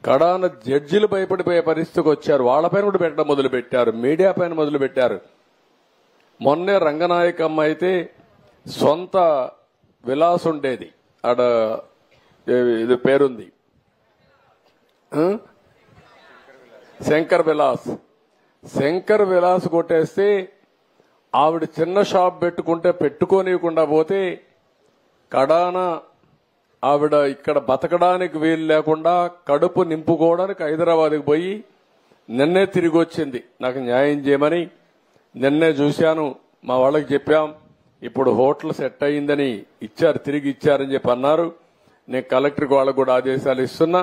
కడాన జడ్జిలు భయపడిపోయే పరిస్థితికి వచ్చారు. వాళ్ళపైన కూడా పెట్టడం మొదలు పెట్టారు, మీడియా పైన మొదలు పెట్టారు. మొన్నే రంగనాయకమ్మ అయితే సొంత విలాస్ ఉండేది, ఆడ ఇది పేరుంది శంకర్ విలాస్ కొట్టేస్తే ఆవిడ చిన్న షాప్ పెట్టుకుంటే పెట్టుకోనియకుండా పోతే కడాన ఆవిడ ఇక్కడ బతకడానికి వీలు లేకుండా కడుపు నింపుకోవడానికి హైదరాబాద్కి పోయి నిన్నే తిరిగి వచ్చింది నాకు న్యాయం చేయమని. నిన్నే చూశాను, మా వాళ్ళకి చెప్పాం, ఇప్పుడు హోటల్ సెట్ అయిందని ఇచ్చారు, తిరిగి ఇచ్చారని చెప్పి అన్నారు. నేను కలెక్టర్కి వాళ్ళకు కూడా ఆదేశాలు ఇస్తున్నా.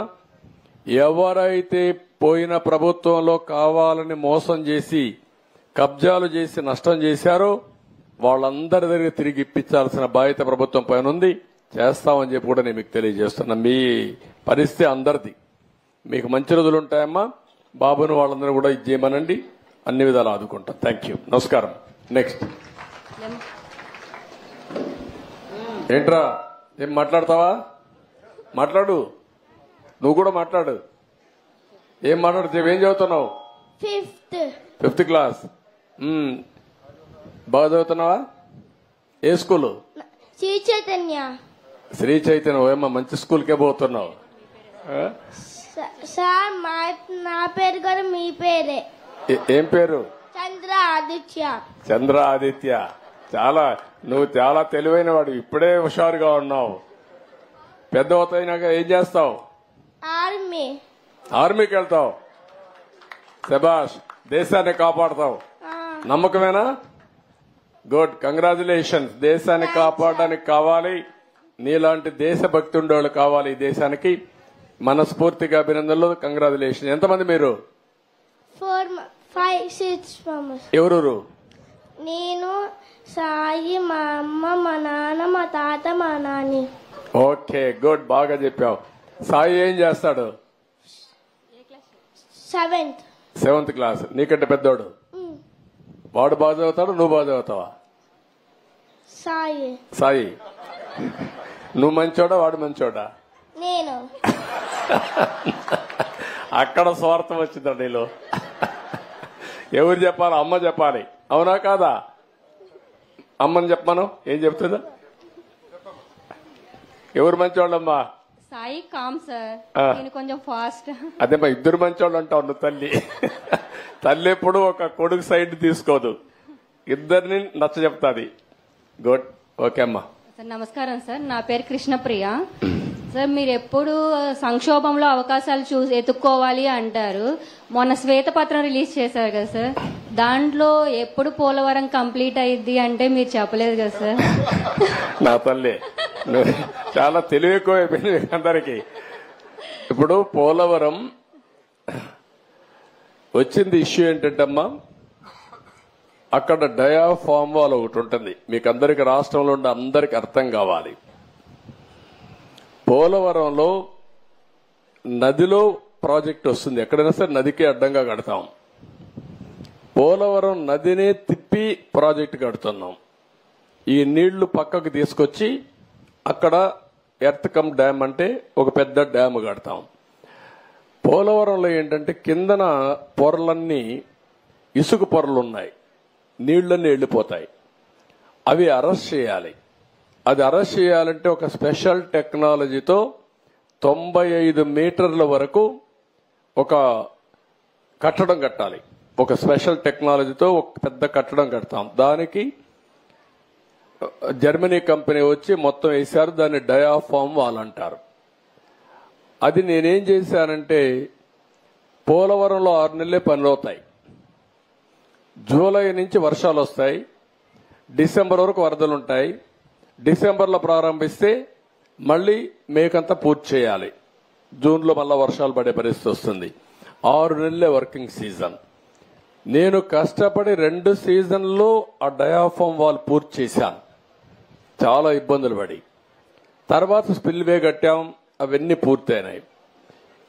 ఎవరైతే పోయిన ప్రభుత్వంలో కావాలని మోసం చేసి కబ్జాలు చేసి నష్టం చేశారో వాళ్ళందరి దగ్గర తిరిగి ఇప్పించాల్సిన బాధ్యత ప్రభుత్వం పైన ఉంది. చేస్తామని చెప్పి కూడా నేను మీకు తెలియజేస్తున్నా. మీ పరిస్థితి అందరిది. మీకు మంచి రోజులు ఉంటాయమ్మా. బాబును వాళ్ళందరూ కూడా ఇది చేయమనండి, అన్ని విధాలు ఆదుకుంటాం. థ్యాంక్ యూ, నమస్కారం. నెక్స్ట్ ఏంట్రా, ఏం మాట్లాడతావా? మాట్లాడు, నువ్వు కూడా మాట్లాడు. ఏం మాట్లాడుతావు? ఏం చదువుతున్నావు? Fifth class. బాగా చదువుతున్నావా? ఏ స్కూలు? శ్రీ చైతన్య. శ్రీ చైతన్య. ఏమో మంచి స్కూల్కే పోతున్నావు. సార్ నా పేరు కూడా మీ పేరే. ఏం పేరు? చంద్ర ఆదిత్య. చంద్ర ఆదిత్య. నువ్వు చాలా తెలివైన వాడు, ఇప్పుడే హుషారుగా ఉన్నావు. పెద్ద అవుతాయినాక ఏం చేస్తావు? ఆర్మీకి వెళ్తావు. శభాష్, దేశాన్ని కాపాడతావు. నమ్మకమేనా? Good, congratulations. దేశాన్ని కాపాడడానికి కావాలి, నీలాంటి దేశభక్తి ఉండేవాళ్ళు కావాలి ఈ దేశానికి. మనస్ఫూర్తిగా అభినందనలు, కంగ్రాచులేషన్. ఎంతమంది మీరు? 4, 5, 6 మెంబర్స్. ఎవరు? నేను, సాయి, మా అమ్మ, మా నాన్న, మా తాత, మా నాని. ఓకే, గుడ్, బాగా చెప్పావు. సాయి ఏం చేస్తాడు? 7th class. నీకంటే పెద్దోడు. వాడు బాగా చదువుతాడు, నువ్వు బాగా చదువుతావా? సాయి, నువ్వు మంచోడా వాడు మంచోడా? నేను. అక్కడ స్వార్థం వచ్చిందా నీలో? ఎవరు చెప్పాలి? అమ్మ చెప్పాలి, అవునా కాదా? అమ్మని చెప్పమను. ఏం చెప్తుందా? ఎవరు మంచోళ్ళమ్మా? సాయి కామ్ సార్, నేను కొంచెం ఫాస్ట్. అదేమ్మా, ఇద్దరు మంచోళ్ళు అంటావు నువ్వు. తల్లి ఎప్పుడు ఒక కొడుకు సైడ్ తీసుకోదు, ఇద్దరిని నచ్చ చెప్తాది. గుడ్, ఓకే అమ్మా. సార్ నమస్కారం సార్, నా పేరు కృష్ణప్రియ. సార్ మీరు ఎప్పుడు సంక్షోభంలో అవకాశాలు ఎత్తుక్కోవాలి అంటారు. మొన్న శ్వేతపత్రం రిలీజ్ చేశారు కదా సార్, దాంట్లో ఎప్పుడు పోలవరం కంప్లీట్ అయ్యిద్ది అంటే మీరు చెప్పలేదు కదా సార్. నా తల్లి, చాలా తెలివి ఎక్కువ అయిపోయింది అందరికి. ఇప్పుడు పోలవరం వచ్చింది ఇష్యూ ఏంటంటమ్మా, అక్కడ డయాఫామ్ వాల్ ఒకటి ఉంటుంది. మీకు అందరికి, రాష్ట్రంలో ఉండే అందరికి అర్థం కావాలి. పోలవరంలో నదిలో ప్రాజెక్ట్ వస్తుంది, ఎక్కడైనా సరే నదికి అడ్డంగా కడతాం. పోలవరం నదినే తిప్పి ప్రాజెక్టు కడుతున్నాం. ఈ నీళ్లు పక్కకు తీసుకొచ్చి అక్కడ ఎర్త్ కమ్ డ్యామ్ అంటే ఒక పెద్ద డ్యామ్ కడతాం. పోలవరంలో ఏంటంటే కిందన పొరలన్నీ ఇసుక పొరలు ఉన్నాయి, నీళ్లన్నీ వెళ్లిపోతాయి. అవి అరెస్ట్ చేయాలి. అది అరెస్ట్ చేయాలంటే ఒక స్పెషల్ టెక్నాలజీతో 95 మీటర్ల వరకు ఒక కట్టడం కట్టాలి. ఒక స్పెషల్ టెక్నాలజీతో ఒక పెద్ద కట్టడం కడతాం. దానికి జర్మనీ కంపెనీ వచ్చి మొత్తం వేశారు. దాన్ని డయాఫామ్ వాల్ అంటారు. అది నేనేం చేశానంటే పోలవరంలో 6 నెలలే పనులవుతాయి. జూలై నుంచి వర్షాలు వస్తాయి, డిసెంబర్ వరకు వరదలుంటాయి. డిసెంబర్లో ప్రారంభిస్తే మళ్ళీ మేకంతా పూర్తి చేయాలి. జూన్లో మళ్ళా వర్షాలు పడే పరిస్థితి వస్తుంది. 6 నెలలే వర్కింగ్ సీజన్. నేను కష్టపడి 2 సీజన్లో ఆ డయాఫామ్ వాల్ పూర్తి చేశాను. చాలా ఇబ్బందులు పడి తర్వాత స్పిల్వే కట్టాం. అవన్నీ పూర్తయినాయి.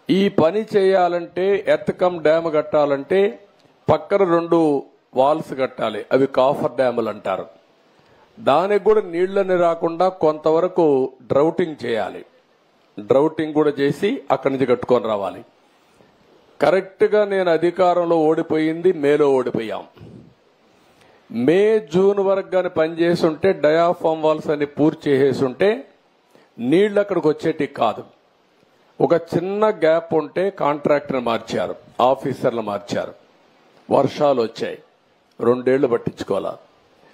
ఈ పని చేయాలంటే ఎర్త్కమ్ డ్యామ్ కట్టాలంటే పక్కన 2 వాల్స్ కట్టాలి. అవి కాఫర్ డ్యాములు అంటారు. దానికి కూడా నీళ్లని రాకుండా కొంతవరకు డ్రౌటింగ్ చేయాలి. డ్రౌటింగ్ కూడా చేసి అక్కడి నుంచి కట్టుకొని రావాలి. కరెక్ట్ గా నేను అధికారంలో ఓడిపోయింది మేలో ఓడిపోయాం. మే జూన్ వరకు గాని పనిచేస్తుంటే డయాఫామ్ వాల్స్ అని పూర్తి చేసేస్తుంటే నీళ్లు అక్కడికి వచ్చేటి కాదు. ఒక చిన్న గ్యాప్ ఉంటే కాంట్రాక్టర్ మార్చారు, ఆఫీసర్లు మార్చారు. వర్షాలు వచ్చాయి, 2 ఏళ్లు పట్టించుకోవాలా.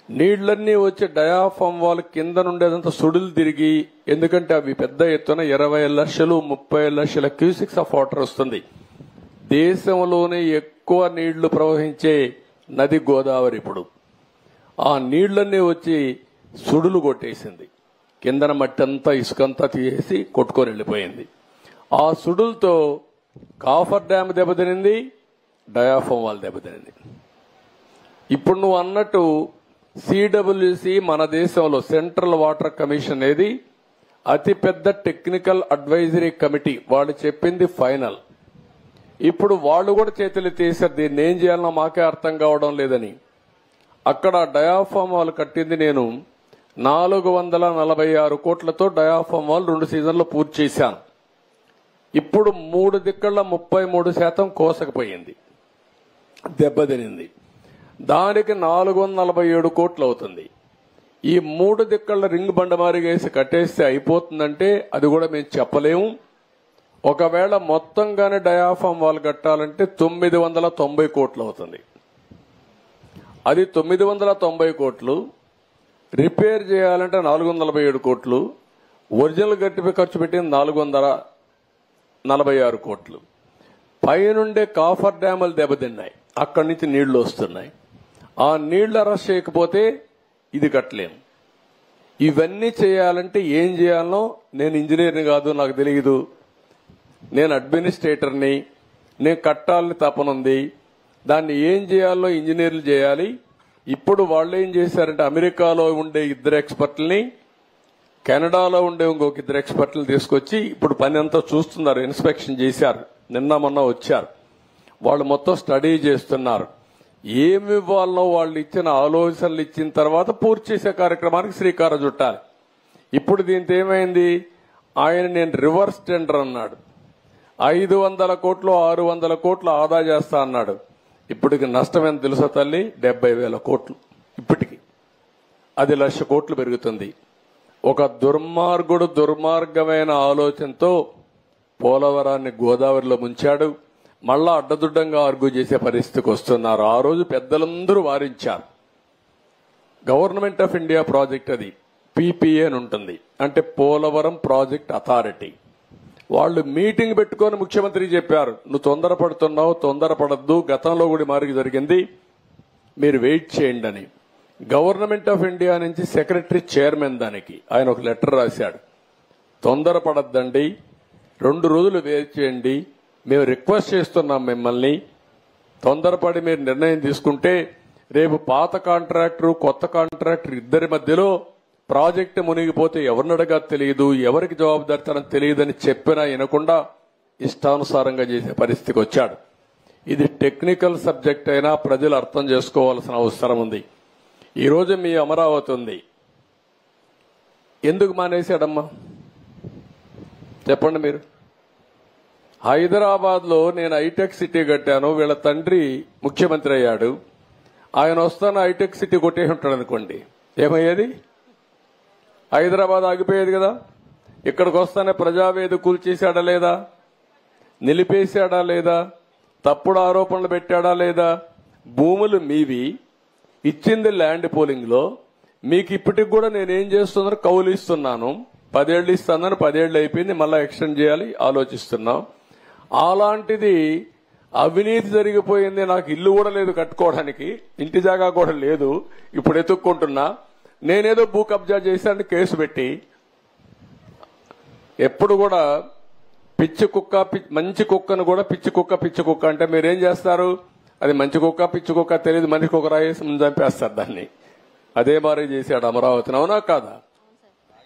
నీళ్లన్నీ వచ్చి డయాఫామ్ వాల్ కింద నుండేదంతా సుడులు తిరిగి, ఎందుకంటే అవి పెద్ద ఎత్తున 20 లక్షలు 30 లక్షల క్యూసిక్స్ ఆఫ్ వాటర్ వస్తుంది. దేశంలోనే ఎక్కువ నీళ్లు ప్రవహించే నది గోదావరి. ఇప్పుడు ఆ నీళ్లన్నీ వచ్చి సుడులు కొట్టేసింది. కిందన మట్టి అంతా ఇసుకంతా తీసేసి కొట్టుకొని వెళ్ళిపోయింది. ఆ సుడులతో కాఫర్ డ్యామ్ దెబ్బతినింది, డయాఫామ్ వాల్ దెబ్బతినింది. ఇప్పుడు నువ్వు అన్నట్టు సిడబ్ల్యూసి మన దేశంలో సెంట్రల్ వాటర్ కమిషన్ అనేది అతిపెద్ద టెక్నికల్ అడ్వైజరీ కమిటీ. వాళ్ళు చెప్పింది ఫైనల్. ఇప్పుడు వాళ్ళు కూడా చేతులు తీశారు. దీన్ని ఏం చేయాలనో మాకే అర్థం కావడం లేదని. అక్కడ డయాఫామ్ వాల్ కట్టింది నేను 446 కోట్లతో డయాఫామ్ వాల్ 2 సీజన్లు పూర్తి చేశాను. ఇప్పుడు 3 దిక్కల 33% కోసకపోయింది, దెబ్బతినింది. దానికి 447 కోట్లు అవుతుంది. ఈ 3 దిక్కల రింగ్ బండమారిగేసి కట్టేస్తే అయిపోతుందంటే అది కూడా మేము చెప్పలేము. ఒకవేళ మొత్తంగానే డయాఫామ్ వాల్ కట్టాలంటే 990 కోట్లు అవుతుంది. అది 990 కోట్లు. రిపేర్ చేయాలంటే 447 కోట్లు. ఒరిజినల్ గట్టిపై ఖర్చు పెట్టింది 446 కోట్లు. పైనుండే కాఫర్ డ్యాములు దెబ్బతిన్నాయి, అక్కడి నుంచి నీళ్లు వస్తున్నాయి. ఆ నీళ్లు అరెస్ట్ చేయకపోతే ఇది కట్టలేము. ఇవన్నీ చేయాలంటే ఏం చేయాలనో నేను ఇంజనీర్ని కాదు, నాకు తెలియదు. నేను అడ్మినిస్ట్రేటర్ని. నేను కట్టాలని తపనుంది. దాన్ని ఏం చేయాలో ఇంజనీర్లు చేయాలి. ఇప్పుడు వాళ్ళు ఏం చేశారంటే అమెరికాలో ఉండే 2 ఎక్స్పర్ట్లని, కెనడాలో ఉండే ఇంకొక 2 ఎక్స్పర్ట్లను తీసుకొచ్చి ఇప్పుడు పని అంతా చూస్తున్నారు. ఇన్స్పెక్షన్ చేశారు, నిన్న మొన్న వచ్చారు. వాళ్ళు మొత్తం స్టడీ చేస్తున్నారు. ఏమి ఇవ్వాలనో వాళ్ళు ఇచ్చిన ఆలోచనలు ఇచ్చిన తర్వాత పూర్తి చేసే కార్యక్రమానికి శ్రీకారం చుట్టాలి. ఇప్పుడు దీంతో ఏమైంది, ఆయన నేను రివర్స్ టెండర్ అన్నాడు. 500 కోట్లు 600 కోట్లు ఆదా చేస్తా అన్నాడు. ఇప్పటికి నష్టం ఎంత తెలుసా తల్లి, 70,000 కోట్లు. ఇప్పటికి అది 1,00,000 కోట్లు పెరుగుతుంది. ఒక దుర్మార్గమైన ఆలోచనతో పోలవరాన్ని గోదావరిలో ముంచాడు. మళ్ళా అడ్డదుడ్డంగా ఆర్గ్యూ చేసే పరిస్థితికి వస్తున్నారు. ఆ రోజు పెద్దలందరూ వారించారు. గవర్నమెంట్ ఆఫ్ ఇండియా ప్రాజెక్ట్ అది, పీపీఏ అని ఉంటుంది, అంటే పోలవరం ప్రాజెక్ట్ అథారిటీ. వాళ్ళు మీటింగ్ పెట్టుకొని ముఖ్యమంత్రి చెప్పారు, నువ్వు తొందరపడద్దు, గతంలో కూడా మారికి జరిగింది, మీరు వెయిట్ చేయండి అని. గవర్నమెంట్ ఆఫ్ ఇండియా నుంచి సెక్రటరీ చైర్మన్ దానికి ఆయన ఒక లెటర్ రాశాడు, తొందరపడద్దండి, 2 రోజులు వెయిట్ చేయండి, మేము రిక్వెస్ట్ చేస్తున్నాం మిమ్మల్ని. తొందరపడి మీరు నిర్ణయం తీసుకుంటే రేపు పాత కాంట్రాక్టర్ కొత్త కాంట్రాక్టర్ ఇద్దరి మధ్యలో ప్రాజెక్టు మునిగిపోతే ఎవరిని అడగా తెలియదు, ఎవరికి జవాబుదారితనం తెలియదని చెప్పినా వినకుండా ఇష్టానుసారంగా చేసే పరిస్థితికి వచ్చాడు. ఇది టెక్నికల్ సబ్జెక్ట్ అయినా ప్రజలు అర్థం చేసుకోవాల్సిన అవసరం ఉంది. ఈరోజు మీ అమరావతి ఉంది, ఎందుకు మానేశాడమ్మా చెప్పండి మీరు? హైదరాబాద్ లో నేను హైటెక్ సిటీ కట్టాను, వీళ్ళ తండ్రి ముఖ్యమంత్రి అయ్యాడు, ఆయన వస్తాను హైటెక్ సిటీ కొట్టేసి ఉంటాడు అనుకోండి, ఏమయ్యేది? హైదరాబాద్ ఆగిపోయేది కదా. ఇక్కడికి వస్తానే ప్రజావేది కూల్చేశాడా లేదా, నిలిపేశాడా లేదా, తప్పుడు ఆరోపణలు పెట్టాడా లేదా? భూములు మీవి, ఇచ్చింది ల్యాండ్ పోలింగ్ లో. మీకు ఇప్పటికి కూడా నేనేం చేస్తున్నాను, కౌలు ఇస్తున్నాను. 10 ఏళ్ళు ఇస్తానని 10 ఏళ్ళు అయిపోయింది, మళ్ళా ఎక్స్టెండ్ చేయాలి ఆలోచిస్తున్నాం. అలాంటిది అవినీతి జరిగిపోయింది. నాకు ఇల్లు కూడా లేదు కట్టుకోవడానికి, ఇంటి జాగా కూడా లేదు, ఇప్పుడు ఎత్తుక్కుంటున్నా. నేనేదో భూ కబ్జా చేశాను కేసు పెట్టి. ఎప్పుడు కూడా పిచ్చి కుక్క, మంచి కుక్కను కూడా పిచ్చి కుక్క అంటే మీరేం చేస్తారు? అది మంచి కుక్క పిచ్చి కుక్క తెలియదు, మనిషి కుక్క రాయేసి ముందు చంపేస్తారు దాన్ని. అదే మారే చేశాడు అమరావతిని, అవునా కాదా?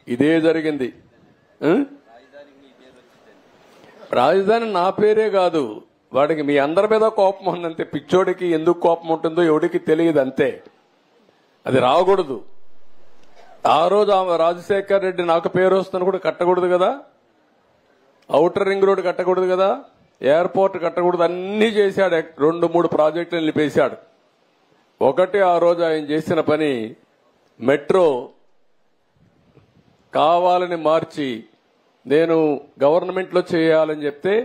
ఇదే జరిగింది. రాజధాని నా పేరే కాదు, వాడికి మీ అందరి మీద కోపం ఉందంతే. పిచ్చోడికి ఎందుకు కోపం ఉంటుందో ఎవడికి తెలియదు, అంతే. అది రాకూడదు. ఆ రోజు రాజశేఖర్ రెడ్డి నాకు పేరు వస్తున్న కూడా కట్టకూడదు కదా, ఔటర్ రింగ్ రోడ్ కట్టకూడదు కదా, ఎయిర్పోర్ట్ కట్టకూడదు, అన్ని చేశాడు. 2-3 ప్రాజెక్టులు నిలిపేశాడు. ఒకటి ఆ రోజు ఆయన చేసిన పని, మెట్రో కావాలని మార్చి నేను గవర్నమెంట్ లో చేయాలని చెప్తే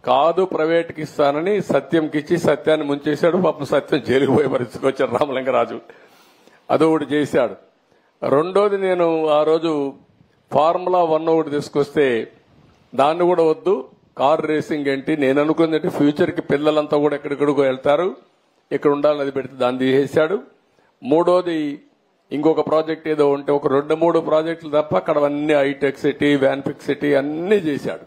కాదు ప్రైవేట్కి ఇస్తానని సత్యంకి ఇచ్చి సత్యాన్ని ముంచేశాడు. పాపం సత్యం జైలుకు పోయి పరిస్థితికి వచ్చాడు రామలింగరాజు. అదొకటి చేశాడు. రెండోది, నేను ఆ రోజు ఫార్ములా 1 ఒకటి తీసుకొస్తే దాన్ని కూడా వద్దు, కార్ రేసింగ్ ఏంటి, నేను అనుకున్నట్టు ఫ్యూచర్ కి పిల్లలంతా కూడా ఎక్కడెక్కడికో వెళ్తారు, ఇక్కడ ఉండాలని అది పెడితే దాన్ని తీసేశాడు. మూడోది, ఇంకొక ప్రాజెక్ట్ ఏదో ఉంటే ఒక 2-3 ప్రాజెక్టులు తప్ప అక్కడ అన్ని హైటెక్ సిటీ, వ్యాన్పిక్ సిటీ అన్ని చేశాడు.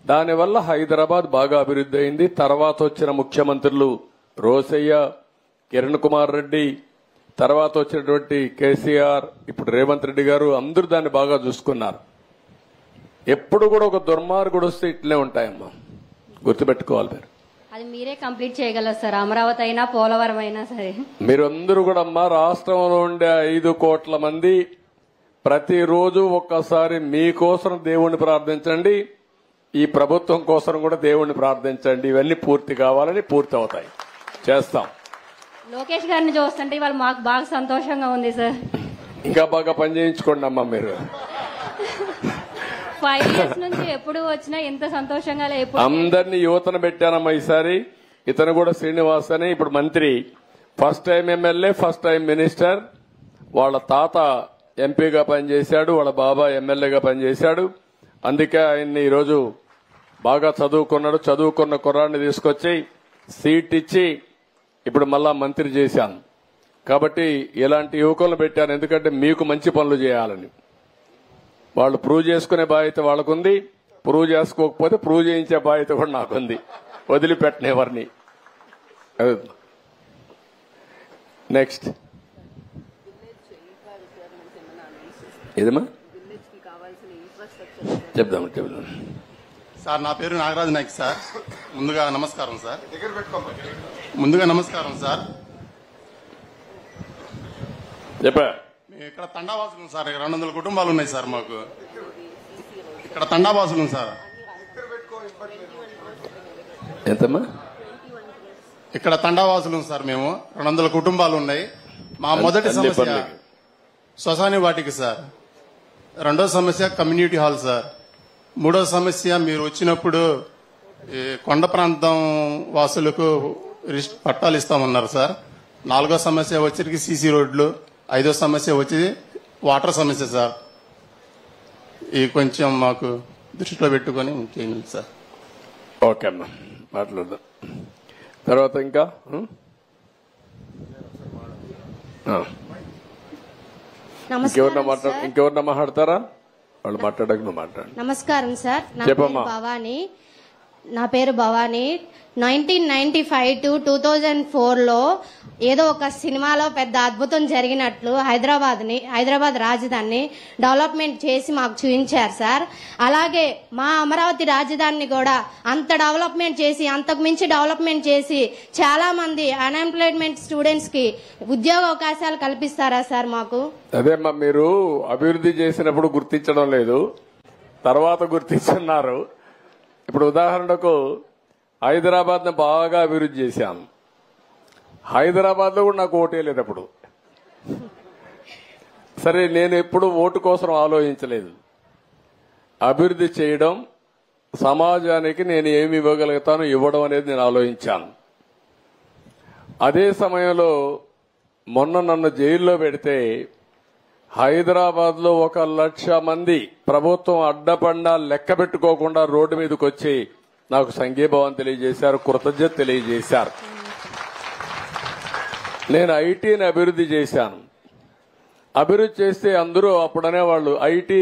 దానివల్ల హైదరాబాద్ బాగా అభివృద్ధి అయింది. తర్వాత వచ్చిన ముఖ్యమంత్రులు రోసయ్య, కిరణ్ కుమార్ రెడ్డి, తర్వాత వచ్చినటువంటి కేసీఆర్, ఇప్పుడు రేవంత్ రెడ్డి గారు, అందరూ దాన్ని బాగా చూసుకున్నారు. ఎప్పుడు కూడా ఒక దుర్మార్గుడు వస్తే ఇట్లే ఉంటాయమ్మా, గుర్తుపెట్టుకోవాలి మీరు. అది మీరే కంప్లీట్ చేయగలరు సార్, అమరావతి అయినా పోలవరం అయినా సరే. మీరందరూ కూడా అమ్మా, రాష్ట్రంలో ఉండే 5 కోట్ల మంది ప్రతిరోజు ఒక్కసారి మీకోసం దేవుణ్ణి ప్రార్థించండి, ఈ ప్రభుత్వం కోసం కూడా దేవుణ్ణి ప్రార్థించండి. ఇవన్నీ పూర్తి కావాలని, పూర్తి అవుతాయి, చేస్తాం. లోకేష్ గారిని చూస్తుంటే ఇవాళ మాకు బాగా సంతోషంగా ఉంది సార్. ఇంకా బాగా పని చేయించుకోండి అమ్మా మీరు. 5 years నుంచి ఎప్పుడు వచ్చినా ఎంత సంతోషంగా ఎప్పుడు అందరినీ యువతను పెట్టానమ్మా ఈసారి. ఇతను కూడా శ్రీనివాస్ అని ఇప్పుడు మంత్రి, first time MLA, first time minister. వాళ్ళ తాత ఎంపీగా పనిచేశాడు, వాళ్ళ బాబా ఎమ్మెల్యేగా పనిచేశాడు. అందుకే ఆయన్ని ఈరోజు బాగా చదువుకున్నాడు. చదువుకున్న కుర్రాన్ని తీసుకొచ్చి సీట్ ఇచ్చి ఇప్పుడు మళ్ళా మంత్రి చేశాను. కాబట్టి ఇలాంటి యువకులను పెట్టాను, ఎందుకంటే మీకు మంచి పనులు చేయాలని. వాళ్ళు ప్రూవ్ చేసుకునే బాధ్యత వాళ్ళకుంది, ప్రూవ్ చేసుకోకపోతే ప్రూవ్ చేయించే బాధ్యత కూడా నాకుంది, వదిలిపెట్టని ఎవరిని. నెక్స్ట్ ఏదమ్మా చెప్దాం. సార్, నా పేరు నాగరాజు నాయక్ సార్. ముందుగా నమస్కారం సార్. చెప్పా. మేము ఇక్కడ తండావాసులు సార్, 200 కుటుంబాలు ఉన్నాయి సార్ మాకు. ఇక్కడ తండావాసులు సార్. ఎంతమ్మా? ఇక్కడ తండావాసులు సార్ మేము. 200 కుటుంబాలు ఉన్నాయి. మా మొదటి సమస్య శ్మశాన వాటిక సార్. రెండో సమస్య కమ్యూనిటీ హాల్ సార్. మూడో సమస్య మీరు వచ్చినప్పుడు కొండ ప్రాంతం వాసులకు పట్టాలు ఇస్తామన్నారు సార్. 4గో సమస్య వచ్చేటికి సీసీ రోడ్లు. 5వ సమస్య వచ్చి వాటర్ సమస్య సార్. ఈ కొంచెం మాకు దృష్టిలో పెట్టుకుని చేయండి సార్. ఓకే అమ్మా, మాట్లాడదాం. తర్వాత ఇంకా ఇంకెవరన్నా మాట్లాడతారా? వాళ్ళు మాట్లాడక నువ్వు మాట్లాడు. నమస్కారం సార్, నా పేరు భవానీ. 1995 to 2004 లో ఏదో ఒక సినిమాలో పెద్ద అద్భుతం జరిగినట్లు హైదరాబాద్ రాజధానిని డెవలప్మెంట్ చేసి మాకు చూపించారు సార్. అలాగే మా అమరావతి రాజధానిని కూడా అంత డెవలప్మెంట్ చేసి, అంతకు మించి డెవలప్మెంట్ చేసి చాలా మంది అన్ఎంప్లాయ్మెంట్ స్టూడెంట్స్ కి ఉద్యోగ అవకాశాలు కల్పిస్తారా సార్ మాకు? అదేమ్మా, మీరు అభివృద్ధి చేసినప్పుడు గుర్తించడం లేదు, తర్వాత గుర్తిస్తున్నారు. ఇప్పుడు ఉదాహరణకు హైదరాబాద్ ను బాగా అభివృద్ధి చేశాను. హైదరాబాద్ లో కూడా నాకు ఓటే లేదు అప్పుడు. సరే, నేను ఎప్పుడు ఓటు కోసం ఆలోచించలేదు. అభివృద్ధి చేయడం, సమాజానికి నేను ఏమి ఇవ్వగలుగుతాను ఇవ్వడం అనేది నేను ఆలోచించాను. అదే సమయంలో మొన్న నన్ను జైల్లో పెడితే హైదరాబాద్ లో 1,00,000 మంది ప్రభుత్వం అడ్డపండా లెక్క పెట్టుకోకుండా రోడ్డు మీదకి వచ్చి నాకు సంఘీభావం తెలియజేశారు, కృతజ్ఞత తెలియజేశారు. నేను ఐటీని అభివృద్ధి చేశాను. అభివృద్ధి చేస్తే అందరూ అప్పుడు అనేవాళ్ళు ఐటీ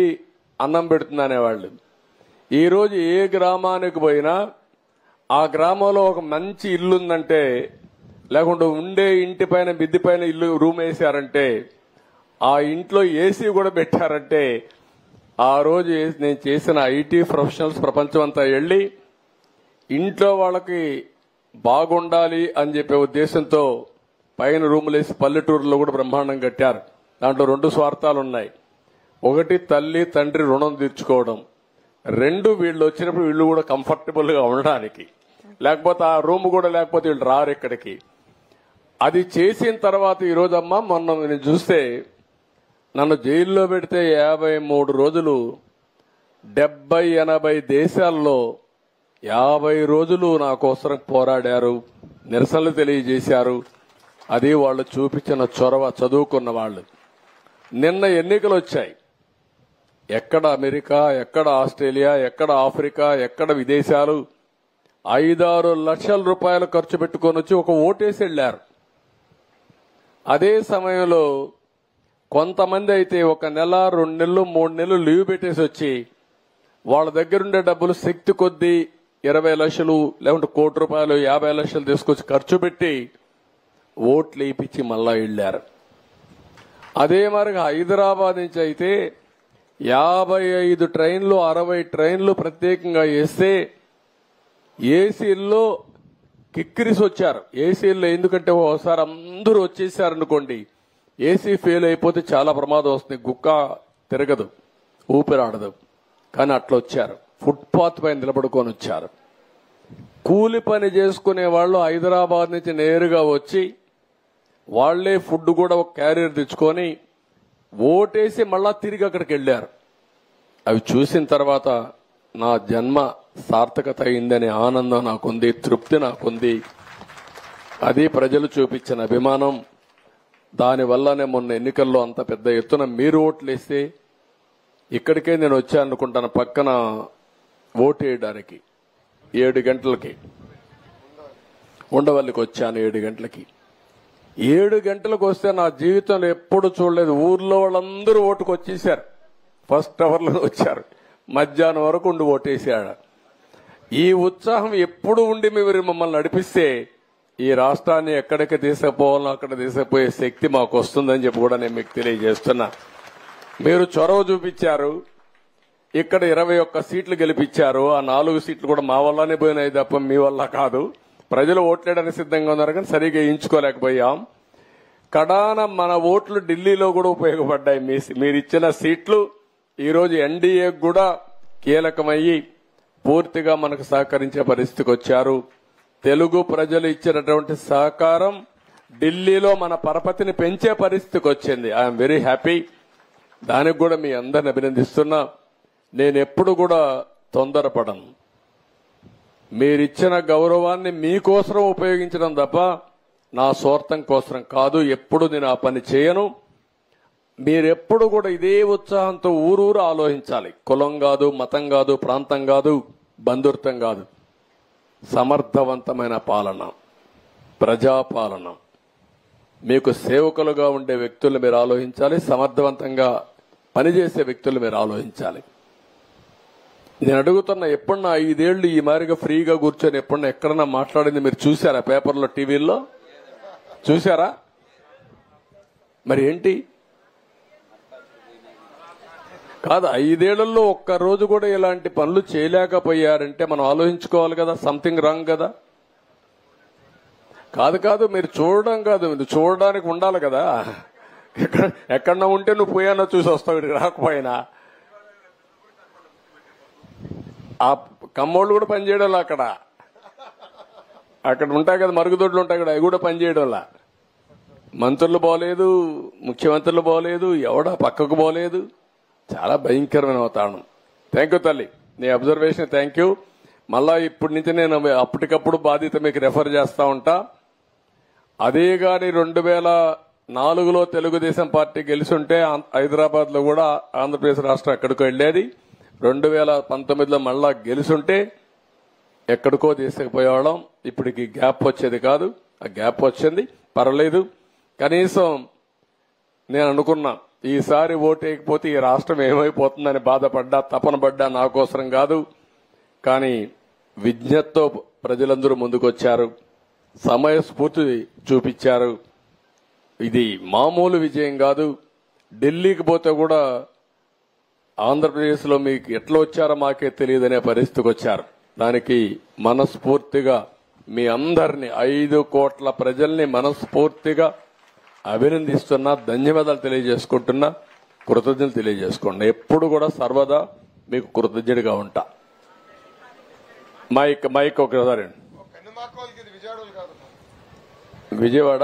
అన్నం పెడుతుంది అనేవాళ్ళు. ఈ రోజు ఏ గ్రామానికి పోయినా ఆ గ్రామంలో ఒక మంచి ఇల్లు ఉందంటే, లేకుంటే ఉండే ఇంటి పైన మిద్ది పైన ఇల్లు రూమ్ వేశారంటే, ఆ ఇంట్లో ఏసీ కూడా పెట్టారంటే, ఆ రోజు నేను చేసిన ఐటీ ప్రొఫెషనల్స్ ప్రపంచం అంతా వెళ్లి ఇంట్లో వాళ్ళకి బాగుండాలి అని చెప్పే ఉద్దేశంతో పైన రూములేసి పల్లెటూరులో కూడా బ్రహ్మాండం కట్టారు. దాంట్లో 2 స్వార్థాలు ఉన్నాయి. ఒకటి, తల్లి తండ్రి రుణం తీర్చుకోవడం. 2, వీళ్ళు వచ్చినప్పుడు వీళ్ళు కూడా కంఫర్టబుల్ గా ఉండడానికి, లేకపోతే ఆ రూమ్ కూడా లేకపోతే వీళ్ళు రారు ఇక్కడికి. అది చేసిన తర్వాత ఈ రోజు అమ్మ మొన్న నేను చూస్తే నన్ను జైల్లో పెడితే 53 రోజులు 70-80 దేశాల్లో 50 రోజులు నా కోసం పోరాడారు, నిరసనలు తెలియజేశారు. అది వాళ్ళు చూపించిన చొరవ, చదువుకున్న వాళ్ళు. నిన్న ఎన్నికలు వచ్చాయి. ఎక్కడ అమెరికా, ఎక్కడ ఆస్ట్రేలియా, ఎక్కడ ఆఫ్రికా, ఎక్కడ విదేశాలు 5-6 లక్షల రూపాయలు ఖర్చు పెట్టుకొని వచ్చి ఒక ఓటేసి వెళ్లారు. అదే సమయంలో కొంతమంది అయితే 1 నెల, 2 నెలలు, 3 నెలలు లీవ్ పెట్టేసి వచ్చి వాళ్ళ దగ్గరుండే డబ్బులు శక్తి కొద్దీ 20 లక్షలు లేకుంటే ₹1 కోటి 50 లక్షలు తీసుకొచ్చి ఖర్చు పెట్టి ఓట్లు వేయించి మళ్ళా వెళ్లారు. అదే మరి హైదరాబాద్ నుంచి అయితే 55 ట్రైన్లు, 60 ట్రైన్లు ప్రత్యేకంగా వేస్తే ఏసీల్లో కిక్కిరిసి వచ్చారు. ఏసీల్లో ఎందుకంటే ఒకసారి అందరూ వచ్చేసారనుకోండి, ఏసీ ఫెయిల్ అయిపోతే చాలా ప్రమాదం వస్తుంది, గుక్క తిరగదు, ఊపిరాడదు. కానీ అట్లా వచ్చారు, ఫుట్పాత్ పైన నిలబడుకొని వచ్చారు. కూలి పని చేసుకునే వాళ్ళు హైదరాబాద్ నుంచి నేరుగా వచ్చి వాళ్లే ఫుడ్ కూడా ఒక క్యారియర్ తెచ్చుకొని ఓటేసి మళ్ళా తిరిగి అక్కడికి వెళ్లారు. అవి చూసిన తర్వాత నా జన్మ సార్థకత అయిందనే ఆనందం నాకుంది, తృప్తి నాకుంది. అది ప్రజలు చూపించిన అభిమానం. దానివల్లనే మొన్న ఎన్నికల్లో అంత పెద్ద ఎత్తున మీరు ఓట్లేస్తే ఇక్కడికే నేను వచ్చాననుకుంటాను. పక్కన ఓటు వేయడానికి 7 గంటలకి ఉండవల్లికి వచ్చాను. 7 గంటలకి 7 గంటలకు వస్తే నా జీవితంలో ఎప్పుడు చూడలేదు. ఊర్లో వాళ్ళందరూ ఓటుకు వచ్చేసారు, ఫస్ట్ అవర్లో వచ్చారు, మధ్యాహ్నం వరకు ఉండి ఓటేసాడు. ఈ ఉత్సాహం ఎప్పుడు ఉండి మీరు మమ్మల్ని నడిపిస్తే ఈ రాష్ట్రాన్ని ఎక్కడికి తీసుకుపోవాలో అక్కడ తీసుకుపోయే శక్తి మాకు వస్తుందని చెప్పి కూడా నేను మీకు తెలియజేస్తున్నా. మీరు చొరవ చూపించారు, ఇక్కడ 21 సీట్లు గెలిపించారు. ఆ 4 సీట్లు కూడా మా వల్లనే పోయినాయి తప్ప మీ వల్ల కాదు. ప్రజలు ఓట్లేయడానికి సిద్ధంగా ఉన్నారు కానీ సరిగ్గా ఎంచుకోలేకపోయాం. కడాన మన ఓట్లు ఢిల్లీలో కూడా ఉపయోగపడ్డాయి. మీరిచ్చిన సీట్లు ఈరోజు ఎన్డీఏ కూడా కీలకమయ్యి పూర్తిగా మనకు సహకరించే పరిస్థితికి వచ్చారు. తెలుగు ప్రజలు ఇచ్చినటువంటి సహకారం ఢిల్లీలో మన పరపతిని పెంచే పరిస్థితికి వచ్చింది. I'm very happy. దానికి కూడా మీ అందరిని అభినందిస్తున్నా. నేను ఎప్పుడు కూడా తొందరపడను. మీరిచ్చిన గౌరవాన్ని మీకోసం ఉపయోగించడం తప్ప నా స్వార్థం కోసం కాదు. ఎప్పుడు నేను ఆ పని చేయను. మీరెప్పుడు కూడా ఇదే ఉత్సాహంతో ఊరూరు ఆలోచించాలి. కులం కాదు, మతం కాదు, ప్రాంతం కాదు, బంధుత్వం కాదు. సమర్థవంతమైన పాలన, ప్రజాపాలన, మీకు సేవకులుగా ఉండే వ్యక్తులు మీరు ఆలోచించాలి. సమర్థవంతంగా పనిచేసే వ్యక్తులు మీరు ఆలోచించాలి. నేను అడుగుతున్నా, ఎప్పుడన్నా 5 ఏళ్లు ఈ మాదిరిగా ఫ్రీగా కూర్చొని ఎప్పుడన్నా ఎక్కడన్నా మాట్లాడింది మీరు చూసారా? పేపర్లో, టీవీల్లో చూసారా? మరి ఏంటి కాదు, 5 ఏళ్లలో ఒక్క రోజు కూడా ఇలాంటి పనులు చేయలేకపోయారంటే మనం ఆలోచించుకోవాలి కదా, సంథింగ్ రాంగ్ కదా. కాదు మీరు చూడడం కాదు, మీరు చూడడానికి ఉండాలి కదా. ఎక్కడన్నా ఉంటే నువ్వు పోయానో చూసి వస్తావు, ఇక్కడికి రాకపోయినా. ఆ కమ్మోళ్ళు కూడా పనిచేయడం అక్కడ ఉంటాయి కదా, మరుగుదొడ్లు ఉంటాయి కదా, అవి కూడా పనిచేయడం. మంత్రులు పోలేదు, ముఖ్యమంత్రులు పోలేదు, ఎవడా పక్కకు పోలేదు. చాలా భయంకరమైన వాతావరణం. థ్యాంక్ యూ తల్లి, నీ అబ్జర్వేషన్ థ్యాంక్ యూ. మళ్ళా ఇప్పటి నుంచి నేను అప్పటికప్పుడు బాధ్యత మీకు రెఫర్ చేస్తా ఉంటా. అదే గాని 2004లో తెలుగుదేశం పార్టీ గెలుచుంటే హైదరాబాద్ లో కూడా ఆంధ్రప్రదేశ్ రాష్ట్రం ఎక్కడికో వెళ్లేది. 2019లో మళ్ళా గెలుచుంటే ఎక్కడికో తీసుకుపోయేవాళ్ళం. ఇప్పటికి గ్యాప్ వచ్చేది కాదు, ఆ గ్యాప్ వచ్చింది, పర్వాలేదు. కనీసం నేను అనుకున్నా ఈసారి ఓటేయకపోతే ఈ రాష్ట్రం ఏమైపోతుందని బాధపడ్డా, తపన పడ్డా, నా కోసరం కాదు. కానీ విజ్ఞతతో ప్రజలందరూ ముందుకొచ్చారు, సమయస్ఫూర్తి చూపించారు. ఇది మామూలు విజయం కాదు. ఢిల్లీకి పోతే కూడా ఆంధ్రప్రదేశ్ లో మీకు ఎట్లా వచ్చారో మాకే తెలియదనే పరిస్థితికి వచ్చారు. దానికి మనస్ఫూర్తిగా మీ అందరినీ 5 కోట్ల ప్రజల్ని మనస్ఫూర్తిగా అభినందిస్తున్నా, ధన్యవాదాలు తెలియజేసుకుంటున్నా, కృతజ్ఞతలు తెలియజేసుకోండి. ఎప్పుడు కూడా సర్వదా మీకు కృతజ్ఞుడిగా ఉంటా. మైక్ ఒకసారి. విజయవాడ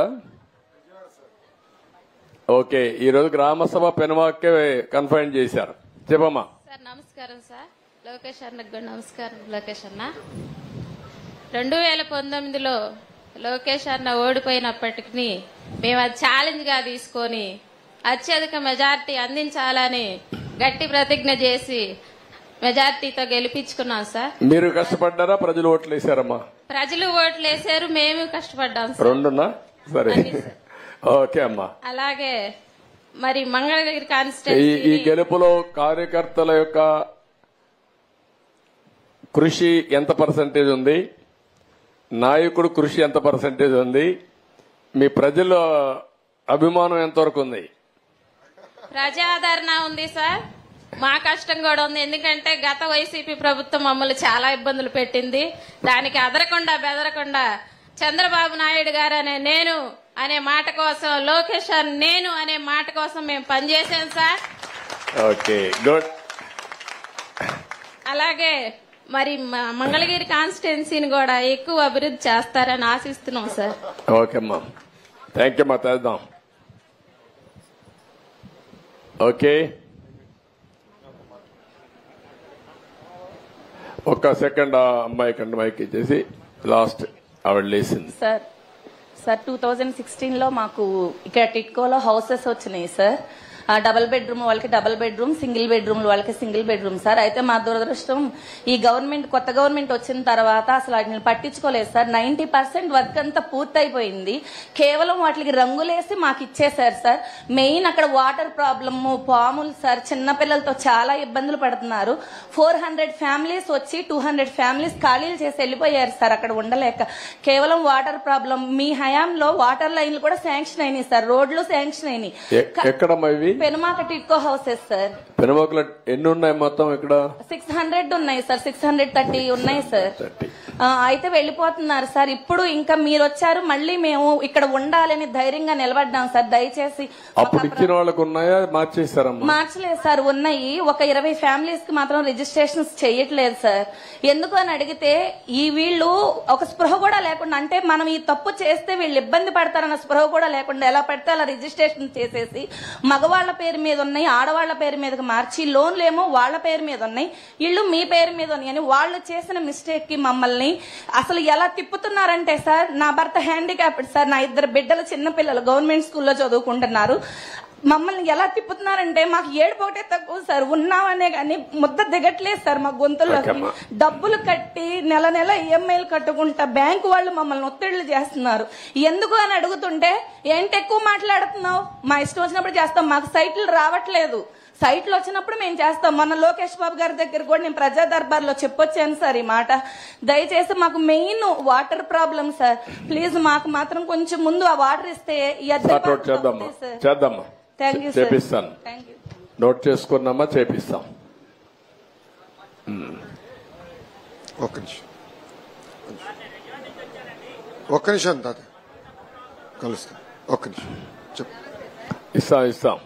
ఓకే. ఈరోజు గ్రామసభ పెనుమాకే కన్ఫైన్ చేశారు. చెప్పమ్మా. సార్ నమస్కారం సార్. లోకేష్ అన్నకు కూడా నమస్కారం. లోకేష్ అన్న 2019లో లోకేష్ అన్న ఓడిపోయినప్పటికీ మేము అది ఛాలెంజ్ గా తీసుకొని అత్యధిక మెజార్టీ అందించాలని గట్టి ప్రతిజ్ఞ చేసి మెజార్టీతో గెలిపించుకున్నాం సార్. మీరు కష్టపడ్డారా, ప్రజలు ఓట్లు వేశారమ్మా? ప్రజలు ఓట్లు వేశారు, మేము కష్టపడ్డాం సార్. రెండున్నా? సరే ఓకే అమ్మా. అలాగే మరి మంగళగిరి ఈ కాన్స్టిట్యూన్సీ గెలుపులో కార్యకర్తల యొక్క కృషి ఎంత పర్సంటేజ్ ఉంది, నాయకుడు కృషి ఎంత పర్సంటేజ్ ఉంది, మీ ప్రజల అభిమానం ఎంతవరకు ఉంది? ప్రజాదరణ ఉంది సార్. మా కష్టం కూడా ఉంది. ఎందుకంటే గత వైసీపీ ప్రభుత్వం మమ్మల్ని చాలా ఇబ్బందులు పెట్టింది. దానికి అదరకుండా బెదరకుండా చంద్రబాబు నాయుడు గారు నేను అనే మాట కోసం, లోకేష్ నేను అనే మాట కోసం మేము పనిచేసాం సార్. Okay good. అలాగే మరి మంగళగిరి కాన్స్టిట్యున్సీని కూడా ఎక్కువ అభివృద్ధి చేస్తారని ఆశిస్తున్నాం సార్. ఓకే అమ్మా, థ్యాంక్ యూ అమ్మా. చేద్దాం. ఓకే ఒక్క సెకండ్ అమ్మాయి కంటే మైక్ ఇచ్చేసి లాస్ట్ ఆవిడ లేసింది. సార్ 2016లో మాకు ఇక్కడ టిట్కోలో హౌసెస్ వచ్చినాయి సార్. డబుల్ బెడ్రూమ్ వాళ్ళకి డబుల్ బెడ్రూమ్, సింగిల్ బెడ్రూమ్ వాళ్ళకి సింగిల్ బెడ్రూమ్ సార్. అయితే మా దురదృష్టం ఈ కొత్త గవర్నమెంట్ వచ్చిన తర్వాత అసలు వాటిని పట్టించుకోలేదు సార్. 90% వర్క్ అంతా పూర్తయిపోయింది. కేవలం వాటికి రంగులేసి మాకు ఇచ్చేసారు సార్. మెయిన్ అక్కడ వాటర్ ప్రాబ్లమ్, పాములు సార్, చిన్నపిల్లలతో చాలా ఇబ్బందులు పడుతున్నారు. 400 ఫ్యామిలీస్ వచ్చి 200 ఫ్యామిలీస్ ఖాళీలు చేసి వెళ్ళిపోయారు సార్ అక్కడ ఉండలేక. కేవలం వాటర్ ప్రాబ్లం. మీ హయాంలో వాటర్ లైన్లు కూడా శాంక్షన్ అయినాయి సార్, రోడ్లు శాంక్షన్ అయినాయి. ఎక్కడమ్మా ఇవి? Penumaka TIDCO houses sir. పెనుమాకలో ఎన్ని ఉన్నాయి మొత్తం? ఇక్కడ 600 ఉన్నాయి సార్, 630 ఉన్నాయి సార్. అయితే వెళ్ళిపోతున్నారు సార్. ఇప్పుడు ఇంకా మీరు వచ్చారు, మళ్ళీ మేము ఇక్కడ ఉండాలని ధైర్యంగా నిలబడ్డాం సార్. దయచేసి అప్పుడు ఇచ్చిన వాళ్ళకు ఉన్నాయా, మార్చేస్తారమ్మా? మార్చలేదు సార్, ఉన్నాయి. ఒక 20 ఫ్యామిలీస్ కి మాత్రం రిజిస్ట్రేషన్స్ చేయట్లేదు సార్. ఎందుకు అని అడిగితే వీళ్ళు ఒక స్పృహ కూడా లేకుండా, అంటే మనం ఈ తప్పు చేస్తే వీళ్ళు ఇబ్బంది పడతారన్న స్పృహ కూడా లేకుండా ఎలా పడితే అలా రిజిస్ట్రేషన్ చేసేసి మగవాళ్ల పేరు మీద ఉన్నాయి, ఆడవాళ్ల పేరు మీదకి మార్చి లోన్లు ఏమో వాళ్ల పేరు మీద ఉన్నాయి, ఇళ్ళు మీ పేరు మీద ఉన్నాయి అని వాళ్ళు చేసిన మిస్టేక్ కి మమ్మల్ని అసలు ఎలా తిప్పుతున్నారంటే సార్, నా భర్త హ్యాండిక్యాప్డ్ సార్, నా 2 బిడ్డలు చిన్నపిల్లలు గవర్నమెంట్ స్కూల్లో చదువుకుంటున్నారు. మమ్మల్ని ఎలా తిప్పుతున్నారంటే మాకు ఏడుపోటే తక్కువ సార్, ఉన్నామనే కానీ ముద్ద దిగట్లేదు సార్ మా గొంతుల్లోకి. డబ్బులు కట్టి నెల నెల ఈఎంఐలు కట్టుకుంటా బ్యాంకు వాళ్ళు మమ్మల్ని ఒత్తిళ్లు చేస్తున్నారు. ఎందుకు అని అడుగుతుంటే ఏంటి ఎక్కువ మాట్లాడుతున్నావు, మా ఇష్టం వచ్చినప్పుడు చేస్తాం, మాకు సైట్లు రావట్లేదు, సైట్లు వచ్చినప్పుడు మేము చేస్తాం. మొన్న లోకేష్ బాబు గారి దగ్గర కూడా నేను ప్రజా దర్బార్లో చెప్పొచ్చాను సార్ ఈ మాట. దయచేసి మాకు main water problem sir, please మాకు మాత్రం కొంచెం ముందు ఆ వాటర్ ఇస్తే చేద్దామా, చేపిస్తాను. నోట్ చేసుకున్నామా, చేపిస్తాం. ఒక్క నిమిషం తాత కలుస్తాం. ఒక్క నిమిషం చెప్పు. ఇస్తాం.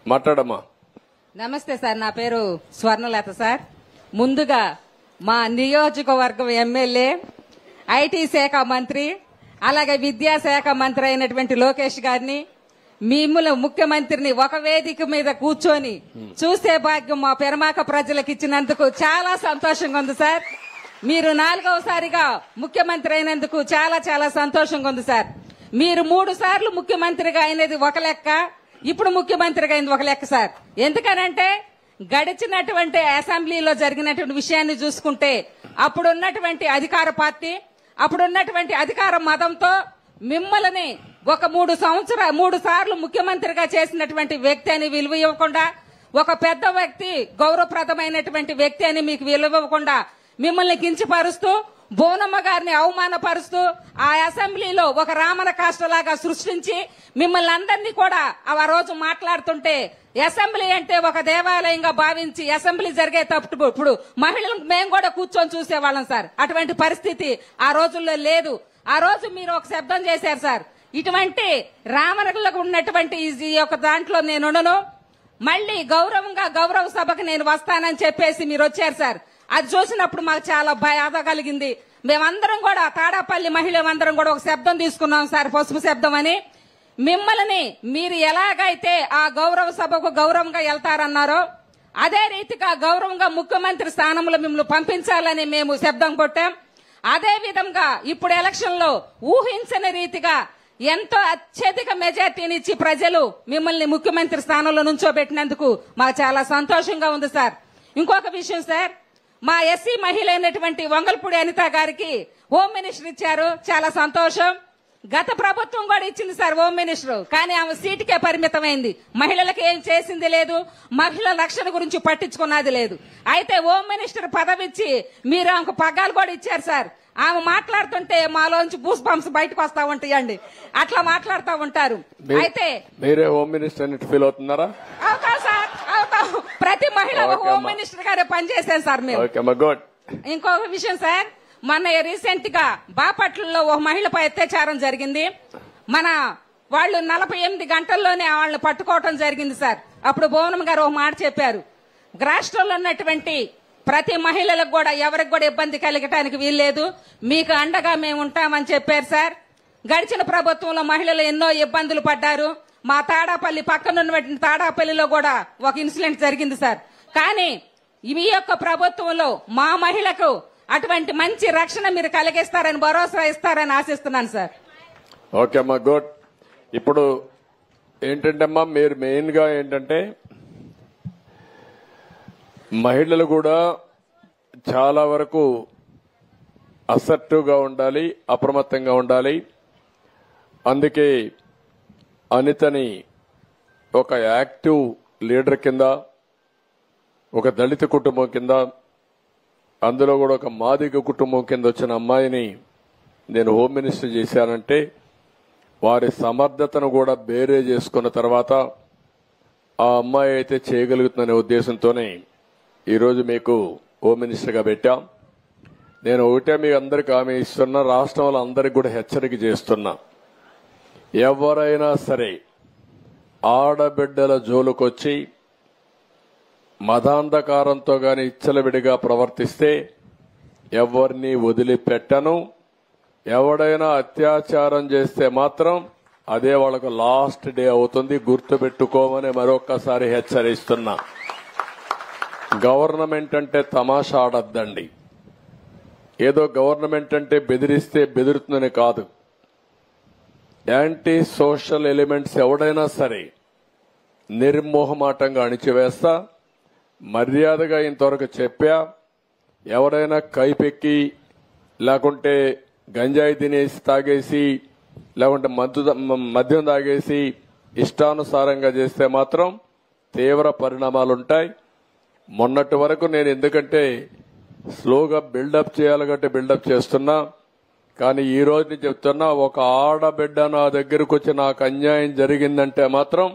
మాట్లాడమ్మా. నమస్తే సార్, నా పేరు స్వర్ణలత సార్. ముందుగా మా నియోజకవర్గం ఎమ్మెల్యే, ఐటీ శాఖ మంత్రి, అలాగే విద్యాశాఖ మంత్రి అయినటువంటి లోకేష్ గారిని, మిమ్మల్ని ముఖ్యమంత్రిని ఒక వేదిక మీద కూర్చొని చూసే భాగ్యం మా పెరమాక ప్రజలకు ఇచ్చినందుకు చాలా సంతోషంగా ఉంది సార్. మీరు 4వసారిగా ముఖ్యమంత్రి అయినందుకు చాలా చాలా సంతోషంగా ఉంది సార్. మీరు 3 సార్లు ముఖ్యమంత్రిగా అయినది ఒక లెక్క, ఇప్పుడు ముఖ్యమంత్రిగా అయింది ఒక లెక్క సార్. ఎందుకనంటే గడిచినటువంటి అసెంబ్లీలో జరిగినటువంటి విషయాన్ని చూసుకుంటే అప్పుడున్నటువంటి అధికార పార్టీ, అప్పుడున్నటువంటి అధికార మతంతో మిమ్మల్ని ఒక 3 సార్లు ముఖ్యమంత్రిగా చేసినటువంటి వ్యక్తి అని విలువ ఇవ్వకుండా, ఒక పెద్ద వ్యక్తి గౌరవప్రదమైనటువంటి వ్యక్తి అని మీకు విలువ ఇవ్వకుండా మిమ్మల్ని కించపరుస్తూ, బోనమ్మ గారిని అవమానపరుస్తూ ఆ అసెంబ్లీలో ఒక రామన కాష్టలాగా సృష్టించి మిమ్మల్ని అందరినీ కూడా ఆ రోజు మాట్లాడుతుంటే అసెంబ్లీ అంటే ఒక దేవాలయంగా భావించి అసెంబ్లీ జరిగేటప్పుడు ఇప్పుడు మహిళలు మేము కూడా కూర్చొని చూసేవాళ్ళం సార్. అటువంటి పరిస్థితి ఆ రోజుల్లో లేదు. ఆ రోజు మీరు ఒక శబ్దం చేశారు సార్, ఇటువంటి రామనగర్లకు ఉన్నటువంటి ఈ యొక్క దాంట్లో నేను ఉండను, మళ్ళీ గౌరవ సభకు నేను వస్తానని చెప్పేసి మీరు వచ్చారు సార్. అది చూసినప్పుడు మాకు చాలా బాధ కలిగింది. మేమందరం కూడా తాడాపల్లి మహిళలందరం కూడా ఒక శబ్దం తీసుకున్నాం సార్, పసుపు శబ్దం అని. మిమ్మల్ని మీరు ఎలాగైతే ఆ గౌరవ సభకు గౌరవంగా వెళ్తారన్నారో అదే రీతిగా గౌరవంగా ముఖ్యమంత్రి స్థానంలో మిమ్మల్ని పంపించాలని మేము శబ్దం కొట్టాం. అదే విధంగా ఇప్పుడు ఎలక్షన్ లో ఊహించని రీతిగా ఎంతో అత్యధిక మెజార్టీనిచ్చి ప్రజలు మిమ్మల్ని ముఖ్యమంత్రి స్థానంలో నుంచోబెట్టినందుకు మాకు చాలా సంతోషంగా ఉంది సార్. ఇంకొక విషయం సార్, మా ఎస్సీ మహిళ అయినటువంటి వంగల్పూడి అనిత గారికి హోమ్ మినిస్టర్ ఇచ్చారు, చాలా సంతోషం. గత ప్రభుత్వం కూడా ఇచ్చింది సార్ హోమ్ మినిస్టర్, కానీ ఆమె సీటుకే పరిమితమైంది. మహిళలకు ఏం చేసింది లేదు, మహిళల రక్షణ గురించి పట్టించుకున్నది లేదు. అయితే హోమ్ మినిస్టర్ పదవి ఇచ్చి మీరు ఆమెకు పగ్గాలు కూడా ఇచ్చారు సార్. ఆమె మాట్లాడుతుంటే మాలోంచి బూస్ బంప్స్ బయటకు వస్తా ఉంటాయండి, అట్లా మాట్లాడుతూ ఉంటారు. అయితే మీరే హోమ్ మినిస్టర్ అని ఫీల్ అవుతున్నారా? అవుతా సార్, అవుతాం. ప్రతి మహిళ హోమ్ మినిస్టర్ గారే పనిచేశారు సార్ మేము. ఇంకొక విషయం సార్, మన రీసెంట్ గా బాపట్లలో ఒక మహిళపై అత్యాచారం జరిగింది. మన వాళ్ళు 48 గంటల్లోనే వాళ్ళని పట్టుకోవటం జరిగింది సార్. అప్పుడు భువనమ్మ గారు ఒక మాట చెప్పారు, రాష్ట్రంలో ఉన్నటువంటి ప్రతి మహిళలకు కూడా ఎవరికి కూడా ఇబ్బంది కలగటానికి వీల్లేదు, మీకు అండగా మేము ఉంటామని చెప్పారు సార్. గడిచిన ప్రభుత్వంలో మహిళలు ఎన్నో ఇబ్బందులు పడ్డారు. మా తాడాపల్లి పక్కనున్న తాడాపల్లిలో కూడా ఒక ఇన్సిడెంట్ జరిగింది సార్. కానీ ఈ యొక్క ప్రభుత్వంలో మా మహిళకు అటువంటి మంచి రక్షణ మీరు కలిగిస్తారని భరోసా ఇస్తారని ఆశిస్తున్నాను సార్. ఓకే అమ్మా, గుడ్. ఇప్పుడు ఏంటంటే అమ్మా, మీరు మెయిన్ గా ఏంటంటే మహిళలు కూడా చాలా వరకు అసర్టివ్ గా ఉండాలి, అప్రమత్తంగా ఉండాలి. అందుకే అనితని ఒక యాక్టివ్ లీడర్ కింద, ఒక దళిత కుటుంబం కింద, అందులో కూడా ఒక మాదిగ కుటుంబం కింద వచ్చిన అమ్మాయిని నేను హోమ్ మినిస్టర్ చేశానంటే వారి సమర్థతను కూడా బేరే చేసుకున్న తర్వాత ఆ అమ్మాయి అయితే చేయగలుగుతుందనే ఉద్దేశంతోనే ఈరోజు మీకు హోమ్ మినిస్టర్గా పెట్టాం. నేను ఒకటే మీ అందరికి హామీ ఇస్తున్నా, రాష్ట్రంలో అందరికి కూడా హెచ్చరిక చేస్తున్నా, ఎవరైనా సరే ఆడబిడ్డల జోలుకొచ్చి మతాంధకారంతో గాని ఇచ్చలవిడిగా ప్రవర్తిస్తే ఎవరిని వదిలిపెట్టను. ఎవడైనా అత్యాచారం చేస్తే మాత్రం అదే వాళ్ళకు లాస్ట్ డే అవుతుంది, గుర్తుపెట్టుకోమని మరొక్కసారి హెచ్చరిస్తున్నా. గవర్నమెంట్ అంటే తమాషా ఆడద్దండి. ఏదో గవర్నమెంట్ అంటే బెదిరిస్తే బెదురుతుందని కాదు. యాంటీ సోషల్ ఎలిమెంట్స్ ఎవడైనా సరే నిర్మోహమాటంగా అణిచివేస్తా. మర్యాదగా ఇంతవరకు చెప్పా, ఎవరైనా కైపెక్కి లేకుంటే గంజాయి తినేసి తాగేసి లేకుంటే మద్యం తాగేసి ఇష్టానుసారంగా చేస్తే మాత్రం తీవ్ర పరిణామాలుంటాయి. మొన్నటి వరకు నేను ఎందుకంటే స్లోగా బిల్డప్ చేయాలి కాబట్టి బిల్డప్ చేస్తున్నా, కానీ ఈ రోజు చెప్తున్నా, ఒక ఆడబిడ్డ నా దగ్గరకు వచ్చి నాకు అన్యాయం జరిగిందంటే మాత్రం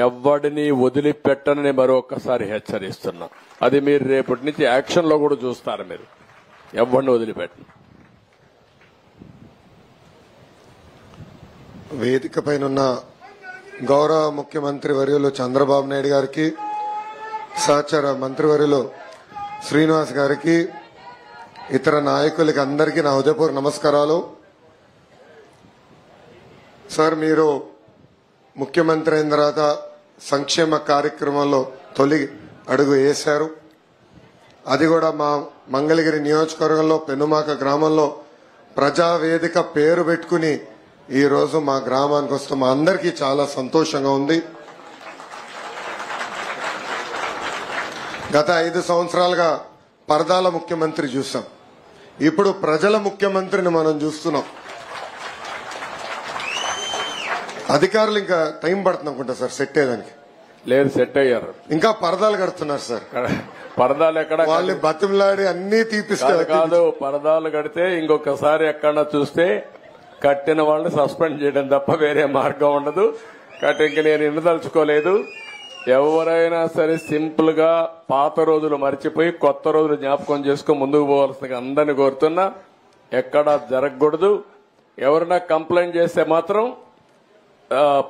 ఎవడిని వదిలిపెట్టనని మరొకసారి హెచ్చరిస్తున్నా. అది మీరు రేపటి నుంచి యాక్షన్ లో కూడా చూస్తారు. మీరు ఎవరిని వదిలిపెట్టను. వేదిక పైన గౌరవ ముఖ్యమంత్రి వర్యులు చంద్రబాబు నాయుడు గారికి, సహచర మంత్రివర్యులు శ్రీనివాస్ గారికి, ఇతర నాయకులకి అందరికీ నా హృదయపూర్వక నమస్కారాలు. సార్, మీరు ముఖ్యమంత్రి అయిన తర్వాత సంక్షేమ కార్యక్రమంలో తొలి అడుగు వేశారు. అది కూడా మా మంగళగిరి నియోజకవర్గంలో పెనుమాక గ్రామంలో ప్రజావేదిక పేరు పెట్టుకుని ఈ రోజు మా గ్రామానికి వస్తే మా అందరికీ చాలా సంతోషంగా ఉంది. గత 5 సంవత్సరాలుగా పరదాల ముఖ్యమంత్రి చూసాం, ఇప్పుడు ప్రజల ముఖ్యమంత్రిని మనం చూస్తున్నాం. అధికారులు ఇంకా టైం పడుతుంది అనుకుంటా సార్ సెట్ అయ్యేదానికి. లేదు, సెట్ అయ్యారు. ఇంకా పరదాలు కడుతున్నారు సార్. పరదాలు ఎక్కడ వాళ్ళని బతిమలాడి అన్ని తీపిస్తారు కాదు. పరదాలు కడితే ఇంకొకసారి ఎక్కడన్నా చూస్తే కట్టిన వాళ్ళని సస్పెండ్ చేయడం తప్ప వేరే మార్గం ఉండదు. కాబట్టి ఇంక నేను ఎన్నదలుచుకోలేదు. ఎవరైనా సరే సింపుల్ గా పాత రోజులు మర్చిపోయి కొత్త రోజులు జ్ఞాపకం చేసుకుని ముందుకు పోవాల్సిన అందరినీ కోరుతున్నా. ఎక్కడా జరగకూడదు. ఎవరైనా కంప్లైంట్ చేస్తే మాత్రం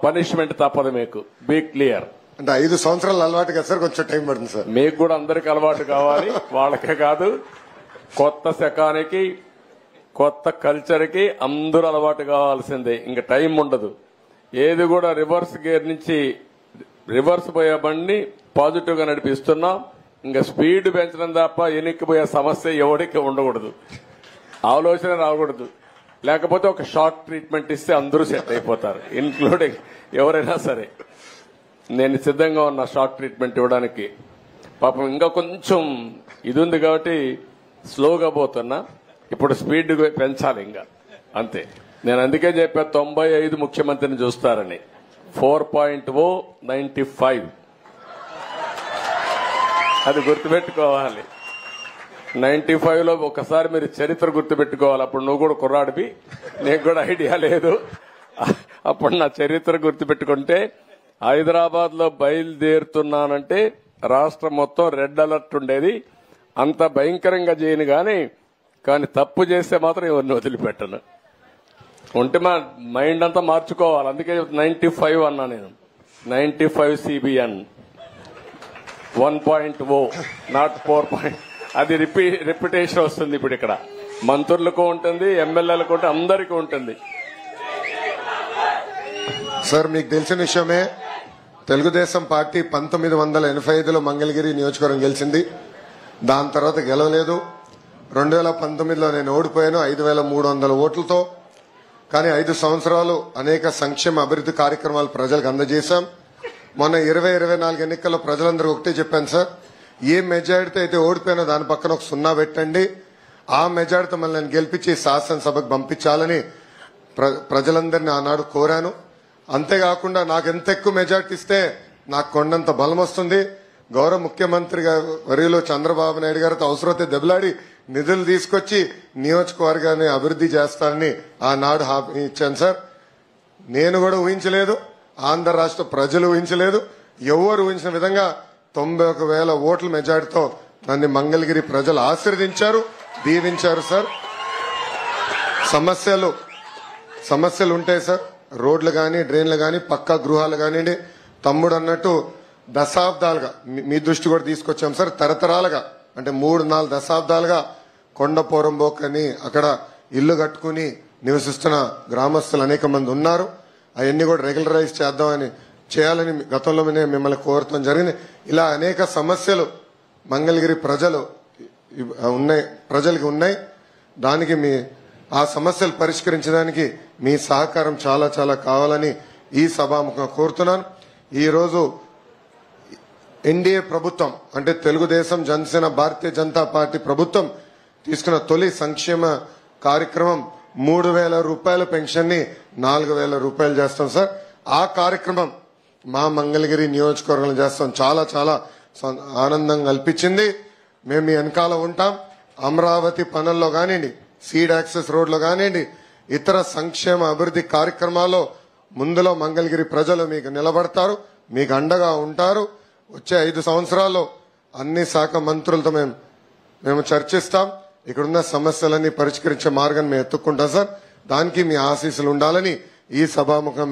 పనిష్మెంట్ తప్పదు. మీకు బీ క్లియర్. అంటే 5 సంవత్సరాలు అలవాటు కదా సార్, కొంచెం టైం పడుతుంది సార్. మీకు కూడా అందరికి అలవాటు కావాలి, వాళ్ళకే కాదు. కొత్త శకానికి కొత్త కల్చర్ కి అందరూ అలవాటు కావాల్సిందే. ఇంకా టైం ఉండదు. ఏది కూడా రివర్స్ గేర్ నుంచి రివర్స్ పోయే బండిని పాజిటివ్ గా నడిపిస్తున్నాం. ఇంకా స్పీడ్ పెంచడం తప్ప ఎనిక్కిపోయే సమస్య ఎవరికి ఉండకూడదు. ఆలోచన రాకూడదు. లేకపోతే ఒక షార్ట్ ట్రీట్మెంట్ ఇస్తే అందరూ సెట్ అయిపోతారు, ఇన్క్లూడింగ్ ఎవరైనా సరే. నేను సిద్ధంగా ఉన్నా షార్ట్ ట్రీట్మెంట్ ఇవ్వడానికి. పాపం ఇంకా కొంచెం ఇది ఉంది కాబట్టి స్లోగా పోతున్నా. ఇప్పుడు స్పీడ్ పెంచాలి ఇంకా, అంతే. నేను అందుకే చెప్పా 95 ముఖ్యమంత్రిని చూస్తారని. 4.0 95 అది గుర్తుపెట్టుకోవాలి. 95 లో ఒకసారి మీరు చరిత్ర గుర్తుపెట్టుకోవాలి. అప్పుడు నువ్వు కూడా కుర్రాడివి, నీకు కూడా ఐడియా లేదు. అప్పుడు నా చరిత్ర గుర్తుపెట్టుకుంటే హైదరాబాద్ లో బయలుదేరుతున్నానంటే రాష్ట్రం మొత్తం రెడ్ అలర్ట్ ఉండేది. అంత భయంకరంగా చేయను కానీ తప్పు చేస్తే మాత్రం ఎవరిని వదిలిపెట్టను. ఉంటే మా మైండ్ అంతా మార్చుకోవాలి. అందుకే 95 అన్నా నేను. 95 CBN 1.0 నాట్ 4. అది రిపిటేషన్ వస్తుంది. ఇప్పుడు ఇక్కడ మంత్రులకు ఉంటుంది, ఎమ్మెల్యేలకు ఉంటుంది, అందరికీ ఉంటుంది. సార్ మీకు తెలిసిన విషయమే, తెలుగుదేశం పార్టీ 1985లో మంగళగిరి నియోజకవర్గం గెలిచింది. దాని తర్వాత గెలవలేదు. 2019లో నేను ఓడిపోయాను 5300 ఓట్లతో. కానీ 5 సంవత్సరాలు అనేక సంక్షేమ అభివృద్ధి కార్యక్రమాలు ప్రజలకు అందజేశాం. మొన్న 2024 ఎన్నికల్లో ప్రజలందరూ ఒకటే చెప్పాను సార్, ఏ మెజారిటీతో అయితే ఓడిపోయినా దాని పక్కన ఒక 0 పెట్టండి. ఆ మెజారిటీతో మళ్ళీ నేను గెలిపించి శాసనసభకు పంపించాలని ప్రజలందరినీ ఆనాడు కోరాను. అంతేకాకుండా నాకు ఎంత ఎక్కువ మెజారిటీ ఇస్తే నాకు కొండంత బలం వస్తుంది. గౌరవ ముఖ్యమంత్రి వర్యులు చంద్రబాబు నాయుడు గారితో అవసరమైతే దెబ్బలాడి నిధులు తీసుకొచ్చి నియోజకవర్గాన్ని అభివృద్ధి చేస్తానని ఆనాడు హామీ ఇచ్చాను సార్. నేను కూడా ఊహించలేదు, ఆంధ్ర రాష్ట్ర ప్రజలు ఊహించలేదు, ఎవరు ఊహించిన విధంగా 91,000 ఓట్ల మెజారిటీతో నన్ను మంగళగిరి ప్రజలు ఆశీర్వదించారు, దీవించారు సార్. సమస్యలు ఉంటాయి సార్. రోడ్లు కానీ, డ్రైన్లు కానీ, పక్కా గృహాలు కానివ్వండి. తమ్ముడు అన్నట్టు దశాబ్దాలుగా మీ దృష్టి కూడా తీసుకొచ్చాం సార్. తరతరాలుగా అంటే 3-4 దశాబ్దాలుగా కొండపోరంబోక్ అని అక్కడ ఇల్లు కట్టుకుని నివసిస్తున్న గ్రామస్తులు అనేక మంది ఉన్నారు. అవన్నీ కూడా రెగ్యులరైజ్ చేయాలని గతంలో మిమ్మల్ని కోరటం జరిగింది. ఇలా అనేక సమస్యలు మంగళగిరి ప్రజలకి ఉన్నాయి. దానికి ఆ సమస్యలు పరిష్కరించడానికి మీ సహకారం చాలా చాలా కావాలని ఈ సభాముఖంగా కోరుతున్నాను. ఈ రోజు ఎన్డీఏ ప్రభుత్వం అంటే తెలుగుదేశం, జనసేన, భారతీయ జనతా పార్టీ ప్రభుత్వం తీసుకున్న తొలి సంక్షేమ కార్యక్రమం 3,000 రూపాయల పెన్షన్ ని 4,000 రూపాయలు చేస్తాం సార్. ఆ కార్యక్రమం మా మంగళగిరి నియోజకవర్గంలో చేస్తాం. చాలా చాలా ఆనందం కల్పించింది. మేము మీ వెనకాల ఉంటాం. అమరావతి పనుల్లో కానివ్వండి, సీడ్ యాక్సెస్ రోడ్లో కానివ్వండి, ఇతర సంక్షేమ అభివృద్ధి కార్యక్రమాల్లో ముందులో మంగళగిరి ప్రజలు మీకు నిలబడతారు, మీకు అండగా ఉంటారు. వచ్చే 5 సంవత్సరాల్లో అన్ని శాఖ మంత్రులతో మేము చర్చిస్తాం. ఇక్కడున్న సమస్యలన్నీ పరిష్కరించే మార్గాన్ని మేము ఎత్తుక్కుంటాం సార్. దానికి మీ ఆశీస్సులు ఉండాలని ఈ సభాముఖం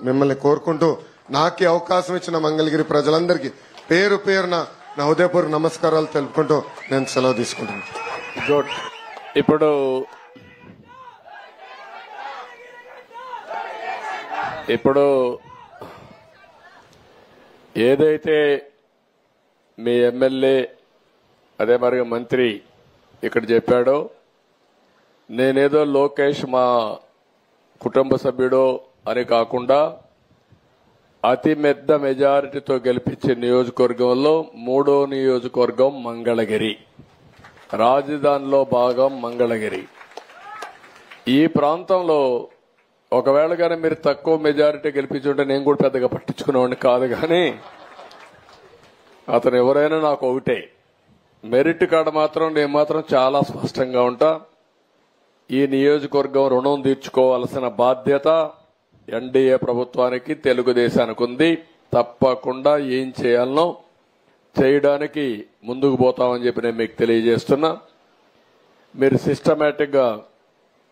మిమ్మల్ని కోరుకుంటూ నాకు అవకాశం ఇచ్చిన మంగళగిరి ప్రజలందరికీ పేరు పేరున నా హృదయపూర్వక నమస్కారాలు తెలుపుకుంటూ నేను సెలవు తీసుకుంటున్నాను. ఇప్పుడు ఏదైతే మీ ఎమ్మెల్యే అదే మరి మంత్రి ఇక్కడ చెప్పాడో, నేనేదో లోకేష్ మా కుటుంబ సభ్యుడో అని కాకుండా అతి పెద్ద మెజారిటీతో గెలిపించే నియోజకవర్గంలో 3వ నియోజకవర్గం మంగళగిరి, రాజధానిలో భాగం మంగళగిరి. ఈ ప్రాంతంలో ఒకవేళ కానీ మీరు తక్కువ మెజారిటీ గెలిపించుంటే నేను కూడా పెద్దగా పట్టించుకునేవాడిని కాదు, కానీ అతను ఎవరైనా నాకు ఒకటే. మెరిట్ కాడ మాత్రం నేను మాత్రం చాలా స్పష్టంగా ఉంటా. ఈ నియోజకవర్గం రుణం తీర్చుకోవాల్సిన బాధ్యత ఎన్డీఏ ప్రభుత్వానికి, తెలుగుదేశానికి ఉంది. తప్పకుండా ఏం చేయాలనో చేయడానికి ముందుకు పోతామని చెప్పి నేను మీకు తెలియజేస్తున్నా. మీరు సిస్టమేటిక్ గా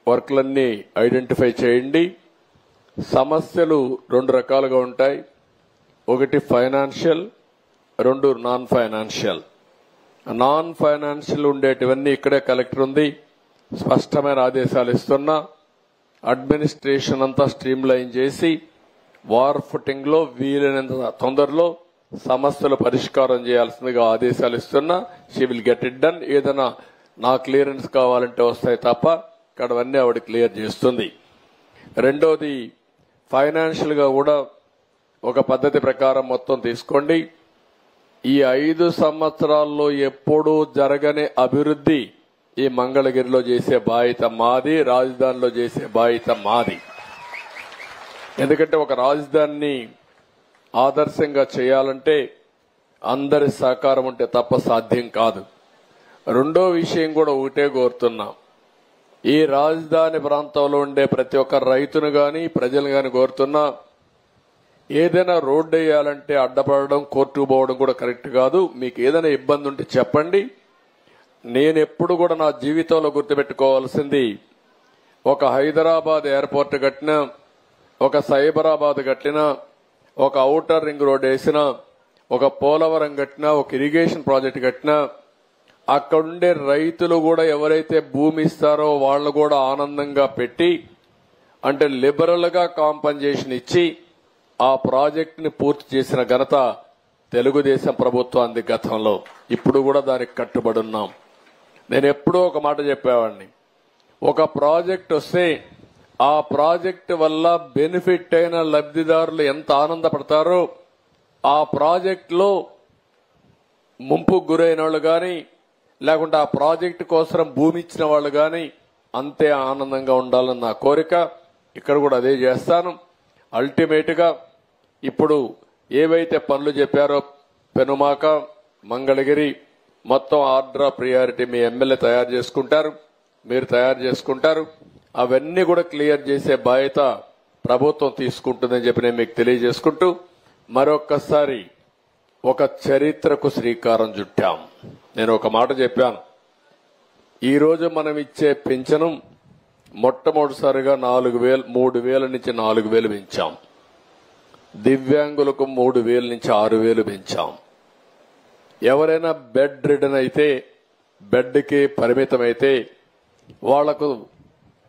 వర్క్లన్నీ ఐడెంటిఫై చేయండి. సమస్యలు 2 రకాలుగా ఉంటాయి. ఒకటి financial, 2 non financial. Non financial ఉండేటివన్నీ ఇక్కడే కలెక్టర్ ఉంది, స్పష్టమైన ఆదేశాలు ఇస్తున్నా. అడ్మినిస్ట్రేషన్ అంతా స్ట్రీమ్ లైన్ చేసి వార్ ఫుటింగ్ లో వీలైనంత తొందరలో సమస్యలు పరిష్కారం చేయాల్సిందిగా ఆదేశాలు ఇస్తున్నా. She will get it done. ఏదైనా నా క్లియరెన్స్ కావాలంటే వస్తాయి తప్ప ఇక్కడవన్నీ ఆవిడ క్లియర్ చేస్తుంది. రెండోది ఫైనాన్షియల్ గా కూడా ఒక పద్ధతి ప్రకారం మొత్తం తీసుకోండి. ఈ 5 సంవత్సరాల్లో ఎప్పుడూ జరగని అభివృద్ధి ఈ మంగళగిరిలో చేసే బాధ్యత మాది, రాజధానిలో చేసే బాధ్యత మాది. ఎందుకంటే ఒక రాజధానిని ఆదర్శంగా చేయాలంటే అందరి సహకారం ఉంటే తప్ప సాధ్యం కాదు. రెండో విషయం కూడా ఒకటే కోరుతున్నా, ఈ రాజధాని ప్రాంతంలో ఉండే ప్రతి ఒక్క రైతును గాని ప్రజలు గాని కోరుతున్నా, ఏదైనా రోడ్డు వేయాలంటే అడ్డపడడం, కోర్టుకు పోవడం కూడా కరెక్ట్ కాదు. మీకు ఏదైనా ఇబ్బంది ఉంటే చెప్పండి. నేను ఎప్పుడు కూడా నా జీవితంలో గుర్తుపెట్టుకోవాల్సింది, ఒక హైదరాబాద్ ఎయిర్పోర్ట్ కట్టినా, ఒక సైబరాబాద్ కట్టినా, ఒక ఔటర్ రింగ్ రోడ్ వేసినా, ఒక పోలవరం కట్టినా, ఒక ఇరిగేషన్ ప్రాజెక్ట్ కట్టినా, అక్కడుండే రైతులు కూడా ఎవరైతే భూమి ఇస్తారో వాళ్ళు కూడా ఆనందంగా పెట్టి, అంటే లిబరల్ గా కాంపన్సేషన్ ఇచ్చి ఆ ప్రాజెక్ట్ ని పూర్తి చేసిన ఘనత తెలుగుదేశం ప్రభుత్వానికి గతంలో. ఇప్పుడు కూడా దానికి కట్టుబడి ఉన్నాం. నేను ఎప్పుడూ ఒక మాట చెప్పేవాడిని, ఒక ప్రాజెక్ట్ వస్తే ఆ ప్రాజెక్ట్ వల్ల బెనిఫిట్ అయిన లబ్ధిదారులు ఎంత ఆనందపడతారో, ఆ ప్రాజెక్ట్ లో ముంపుకు గురైన వాళ్ళు గాని, లేకుంటే ఆ ప్రాజెక్టు కోసం భూమి ఇచ్చిన వాళ్ళు గాని అంతే ఆనందంగా ఉండాలని నా కోరిక. ఇక్కడ కూడా అదే చేస్తాను. అల్టిమేట్ గా ఇప్పుడు ఏవైతే పనులు చెప్పారో పెనుమాక, మంగళగిరి మొత్తం order of priority me MLA తయారు చేసుకుంటారు, మీరు తయారు చేసుకుంటారు. అవన్నీ కూడా క్లియర్ చేసే బాధ్యత ప్రభుత్వం తీసుకుంటుందని చెప్పి నేను మీకు తెలియజేసుకుంటూ మరొక్కసారి ఒక చరిత్రకు శ్రీకారం చుట్టాం. నేను ఒక మాట చెప్పాను, ఈ రోజు మనం ఇచ్చే పింఛను మొట్టమొదటిసారిగా 3,000 నుంచి 4,000 పెంచాం. దివ్యాంగులకు 3,000 నుంచి 6,000 పెంచాం. ఎవరైనా బెడ్ రిడన్ అయితే, బెడ్కి పరిమితమైతే వాళ్లకు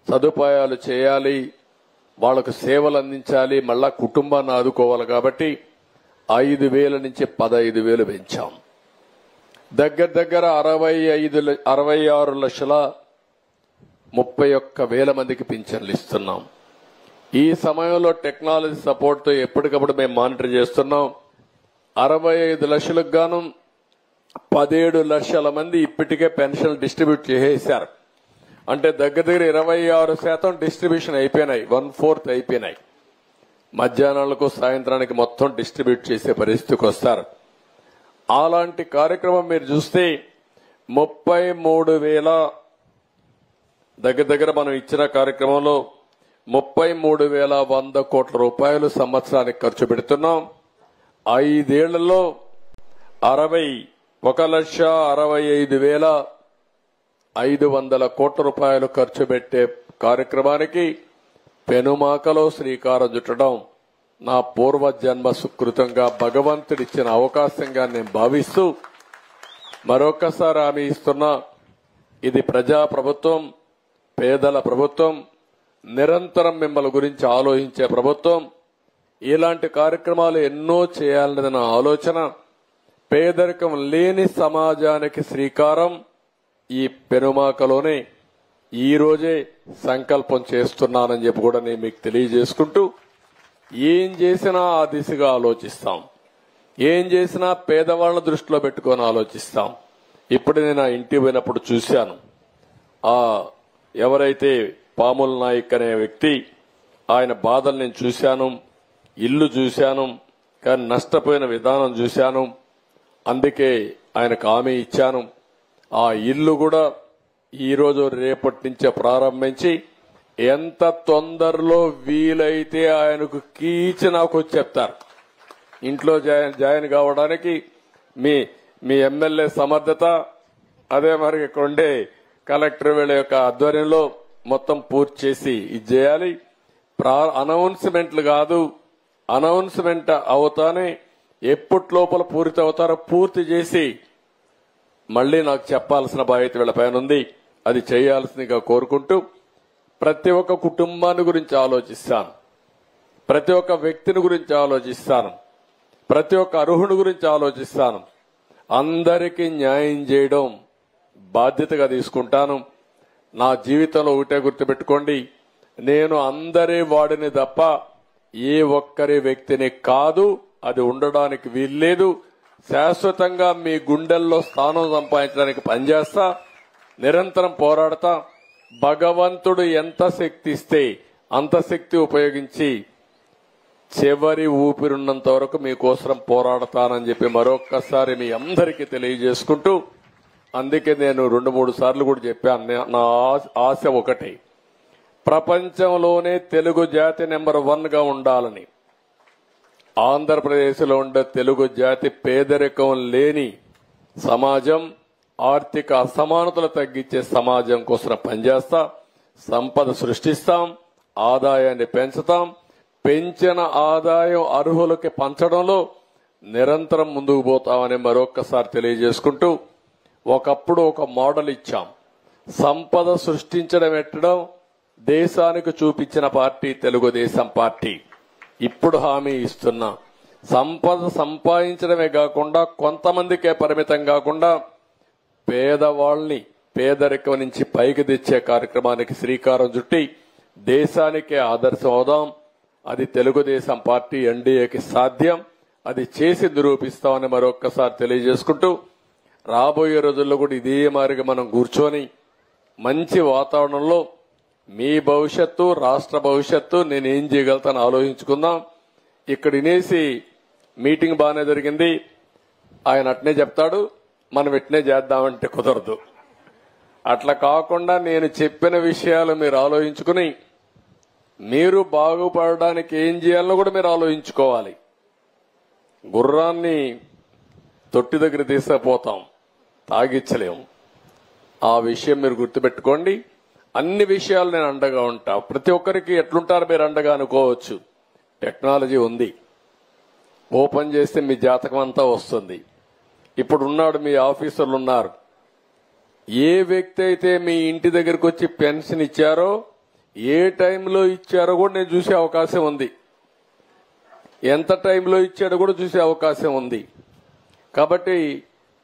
సదుపాయాలు చేయాలి, వాళ్లకు సేవలు అందించాలి, మళ్ళా కుటుంబాన్ని ఆదుకోవాలి. కాబట్టి 5,000 నుంచి 15,000 పెంచాం. దగ్గర 66,31,000 మందికి పింఛన్లు ఇస్తున్నాం. ఈ సమయంలో టెక్నాలజీ సపోర్ట్ తో ఎప్పటికప్పుడు మేము మానిటర్ చేస్తున్నాం. 65 లక్షలకు గాను 17 లక్షల మంది ఇప్పటికే పెన్షన్ డిస్ట్రిబ్యూట్ చేసేశారు. అంటే దగ్గర 26% డిస్ట్రిబ్యూషన్ అయిపోయినాయి, 1/4 అయిపోయినాయి. మధ్యాహ్నాలకు సాయంత్రానికి మొత్తం డిస్ట్రిబ్యూట్ చేసే పరిస్థితికి వస్తారు. అలాంటి కార్యక్రమం మీరు చూస్తే 33,000 దగ్గర మనం ఇచ్చిన కార్యక్రమంలో 33,100 కోట్ల రూపాయలు సంవత్సరానికి ఖర్చు పెడుతున్నాం. 5 ఏళ్లలో 1,65,500 కోట్ల రూపాయలు ఖర్చు పెట్టే కార్యక్రమానికి పెనుమాకలో శ్రీకారం చుట్టడం నా పూర్వజన్మ సుకృతంగా భగవంతుడిచ్చిన అవకాశంగా నేను భావిస్తూ మరొకసారి హామీ ఇస్తున్నా, ఇది ప్రజా ప్రభుత్వం, పేదల ప్రభుత్వం, నిరంతరం మిమ్మల్ని గురించి ఆలోచించే ప్రభుత్వం. ఇలాంటి కార్యక్రమాలు ఎన్నో చేయాలనేది నా ఆలోచన. పేదరికం లేని సమాజానికి శ్రీకారం ఈ పెనుమాకలోనే ఈ రోజే సంకల్పం చేస్తున్నానని చెప్పి కూడా నేను మీకు తెలియజేసుకుంటూ, ఏం చేసినా ఆ దిశగా ఆలోచిస్తాం, ఏం చేసినా పేదవాళ్ళ దృష్టిలో పెట్టుకొని ఆలోచిస్తాం. ఇప్పుడు నేను ఆ ఇంటికి పోయినప్పుడు చూశాను, ఆ ఎవరైతే పాముల నాయక్ అనే వ్యక్తి, ఆయన బాధలు నేను చూశాను, ఇల్లు చూశాను, కానీ నష్టపోయిన విధానం చూశాను. అందుకే ఆయనకు హామీ ఇచ్చాను. ఆ ఇల్లు కూడా ఈ రోజు రేపటి నుంచే ప్రారంభించి ఎంత తొందరలో వీలైతే ఆయనకు కీ ఇచ్చి నాకు వచ్చి చెప్తారు. ఇంట్లో జాయిన్ కావడానికి మీ ఎమ్మెల్యే సమర్థత, అదే మరి ఇక్కడ ఉండే కలెక్టర్ వీళ్ళ యొక్క ఆధ్వర్యంలో మొత్తం పూర్తి చేసి ఇది చేయాలి. అనౌన్స్మెంట్లు కాదు, అనౌన్స్మెంట్ అవుతానే ఎప్పటి లోపల పూర్తి అవుతారో పూర్తి చేసి మళ్లీ నాకు చెప్పాల్సిన బాధ్యత వీళ్ళపైన ఉంది. అది చేయాల్సిందిగా కోరుకుంటూ, ప్రతి ఒక్క కుటుంబాన్ని గురించి ఆలోచిస్తాను, ప్రతి ఒక్క వ్యక్తిని గురించి ఆలోచిస్తాను, ప్రతి ఒక్క అర్హుని గురించి ఆలోచిస్తాను. అందరికీ న్యాయం చేయడం బాధ్యతగా తీసుకుంటాను. నా జీవితంలో ఒకటే గుర్తుపెట్టుకోండి, నేను అందరి వాడిని తప్ప ఏ ఒక్కరి వ్యక్తిని కాదు. అది ఉండడానికి వీల్లేదు. శాశ్వతంగా మీ గుండెల్లో స్థానం సంపాదించడానికి పనిచేస్తా, నిరంతరం పోరాడతా. భగవంతుడు ఎంత శక్తి ఇస్తే అంత శక్తి ఉపయోగించి చివరి ఊపిరున్నంత వరకు మీకోసం పోరాడతానని చెప్పి మరొక్కసారి మీ అందరికీ తెలియజేసుకుంటూ, అందుకే నేను 2-3 సార్లు కూడా చెప్పాను, నా ఆశ ఒకటి, ప్రపంచంలోనే తెలుగు జాతి నెంబర్ 1 గా ఉండాలని. ఆంధ్రప్రదేశ్లో ఉండే తెలుగు జాతి పేదరికం లేని సమాజం, ఆర్థిక అసమానతలు తగ్గించే సమాజం కోసం పనిచేస్తా. సంపద సృష్టిస్తాం, ఆదాయాన్ని పెంచుతాం. పెంచిన ఆదాయం అర్హులకి పంచడంలో నిరంతరం ముందుకు పోతామని మరొక్కసారి తెలియజేసుకుంటూ, ఒకప్పుడు ఒక మోడల్ ఇచ్చాం. సంపద సృష్టించడం ఎట్టడం దేశానికి చూపించిన పార్టీ తెలుగుదేశం పార్టీ. ఇప్పుడు హామీ ఇస్తున్నా, సంపద సంపాదించడమే కాకుండా కొంతమందికే పరిమితం కాకుండా పేదవాళ్ళని పేదరికం నుంచి పైకి తెచ్చే కార్యక్రమానికి శ్రీకారం చుట్టి దేశానికే ఆదర్శం అవుదాం. అది తెలుగుదేశం పార్టీ ఎన్డీఏకి సాధ్యం. అది చేసి నిరూపిస్తామని మరొక్కసారి తెలియజేసుకుంటూ, రాబోయే రోజుల్లో కూడా ఇదే మాదిరిగా మనం కూర్చొని మంచి వాతావరణంలో మీ భవిష్యత్తు, రాష్ట్ర భవిష్యత్తు నేనేం చేయగలుగుతాను ఆలోచించుకుందాం. ఇక్కడ వినేసి మీటింగ్ బాగానే జరిగింది, ఆయన అట్నే చెప్తాడు, మనం ఇట్నే చేద్దామంటే కుదరదు. అట్లా కాకుండా నేను చెప్పిన విషయాలు మీరు ఆలోచించుకుని మీరు బాగుపడడానికి ఏం చేయాలో కూడా మీరు ఆలోచించుకోవాలి. గుర్రాన్ని తొట్టి దగ్గర తీసుకుపోతాం, తాగిచ్చలేము. ఆ విషయం మీరు గుర్తుపెట్టుకోండి. అన్ని విషయాలు నేను అండగా ఉంటా. ప్రతి ఒక్కరికి ఎట్లుంటారు మీరు అండగా అనుకోవచ్చు. టెక్నాలజీ ఉంది, ఓపెన్ చేస్తే మీ జాతకం అంతా వస్తుంది. ఇప్పుడు ఉన్నాడు, మీ ఆఫీసర్లు ఉన్నారు. ఏ వ్యక్తి అయితే మీ ఇంటి దగ్గరకు వచ్చి పెన్షన్ ఇచ్చారో, ఏ టైంలో ఇచ్చారో కూడా నేను చూసే అవకాశం ఉంది. ఎంత టైంలో ఇచ్చాడో కూడా చూసే అవకాశం ఉంది. కాబట్టి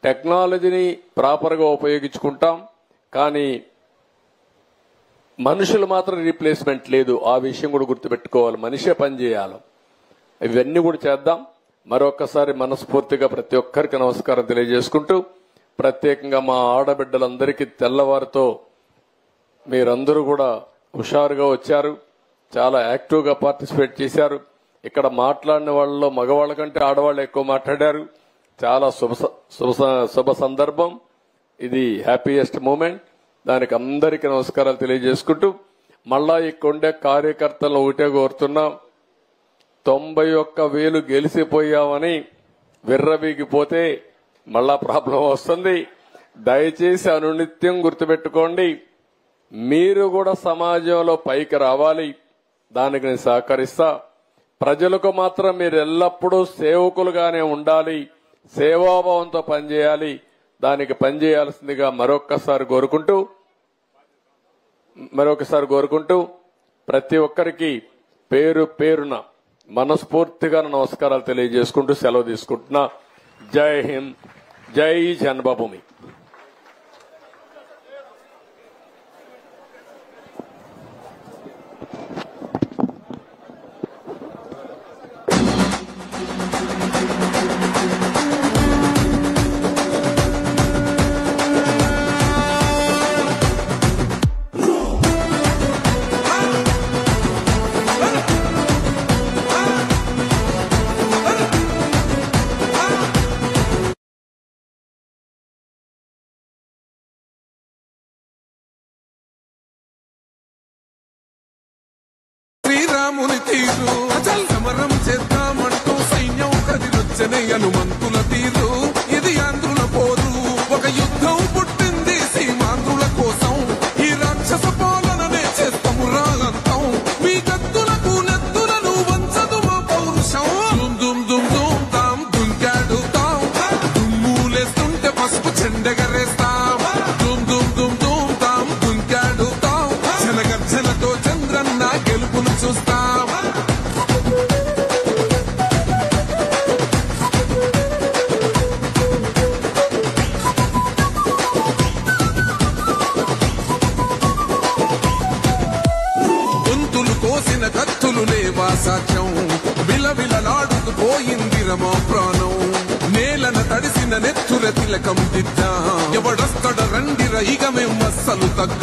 టెక్నాలజీని ప్రాపర్గా ఉపయోగించుకుంటాం, కానీ మనుషులు మాత్రం రీప్లేస్మెంట్ లేదు. ఆ విషయం కూడా గుర్తుపెట్టుకోవాలి. మనిషే పని చేయాలి. ఇవన్నీ కూడా చేద్దాం. మరొకసారి మనస్ఫూర్తిగా ప్రతి ఒక్కరికి నమస్కారం తెలియజేసుకుంటూ, ప్రత్యేకంగా మా ఆడబిడ్డలందరికీ తెల్లవారితో మీరందరూ కూడా హుషారుగా వచ్చారు, చాలా యాక్టివ్గా పార్టిసిపేట్ చేశారు. ఇక్కడ మాట్లాడిన వాళ్ళలో మగవాళ్ళ కంటే ఆడవాళ్ళు ఎక్కువ మాట్లాడారు. చాలా శుభ సందర్భం ఇది, హ్యాపీయెస్ట్ మూమెంట్. దానికి అందరికీ నమస్కారాలు తెలియజేసుకుంటూ, మళ్ళా ఇక్కడ ఉండే కార్యకర్తలను ఒకటే కోరుతున్నాం, 91,000 గెలిచిపోయామని విర్రవీగిపోతే మళ్ళా ప్రాబ్లం వస్తుంది. దయచేసి అనునిత్యం గుర్తుపెట్టుకోండి, మీరు కూడా సమాజంలో పైకి రావాలి. దానికి నేను సహకరిస్తా. ప్రజలకు మాత్రం మీరు ఎల్లప్పుడూ సేవకులుగానే ఉండాలి, సేవాభావంతో పనిచేయాలి. దానికి పనిచేయాల్సిందిగా మరొకసారి కోరుకుంటూ ప్రతి ఒక్కరికి పేరు పేరున మనస్ఫూర్తిగా నమస్కారాలు తెలియజేసుకుంటూ సెలవు తీసుకుంటున్నా. జై హింద్, జై జన్మభూమి. శ్రీరాముని తీరు అచల్ సమరం చేద్దామంటూ సైన్యం కదిలొచ్చనే హనుమంతుల తీరు. ఇది ఆంధ్రుల పోరు, ఒక యుద్ధం పుట్టింది సీమాంధ్రుల కోసం. ఈ రాక్షస పాలననే చేస్తాము రాగంతం. మీ గద్దులకు నెత్తులను వంచదు మా పౌరుషం. దుమ్ దుమ్ దుమ్ దుమ్ తాం దుంకాడుతాం, దుమ్ములేస్తుంటే పసుపు చెండెగరేస్తాం. దుమ్ దుమ్ దుమ్ దుమ్ తాం దుంకాడుతాం, జనగర్జనతో చంద్రన్న గెలుపును చూస్తాం. గొంతులు కోసిన కత్తులు లేవా సాక్ష్యం, విలవిలలాడుతూ పోయింది రమా ప్రాణం. నేలన తడిసిన నెత్తుల తిలకం దిద్దా, ఎవడొస్తడ రండిర ఇక మేం అస్సలు తగ్గ.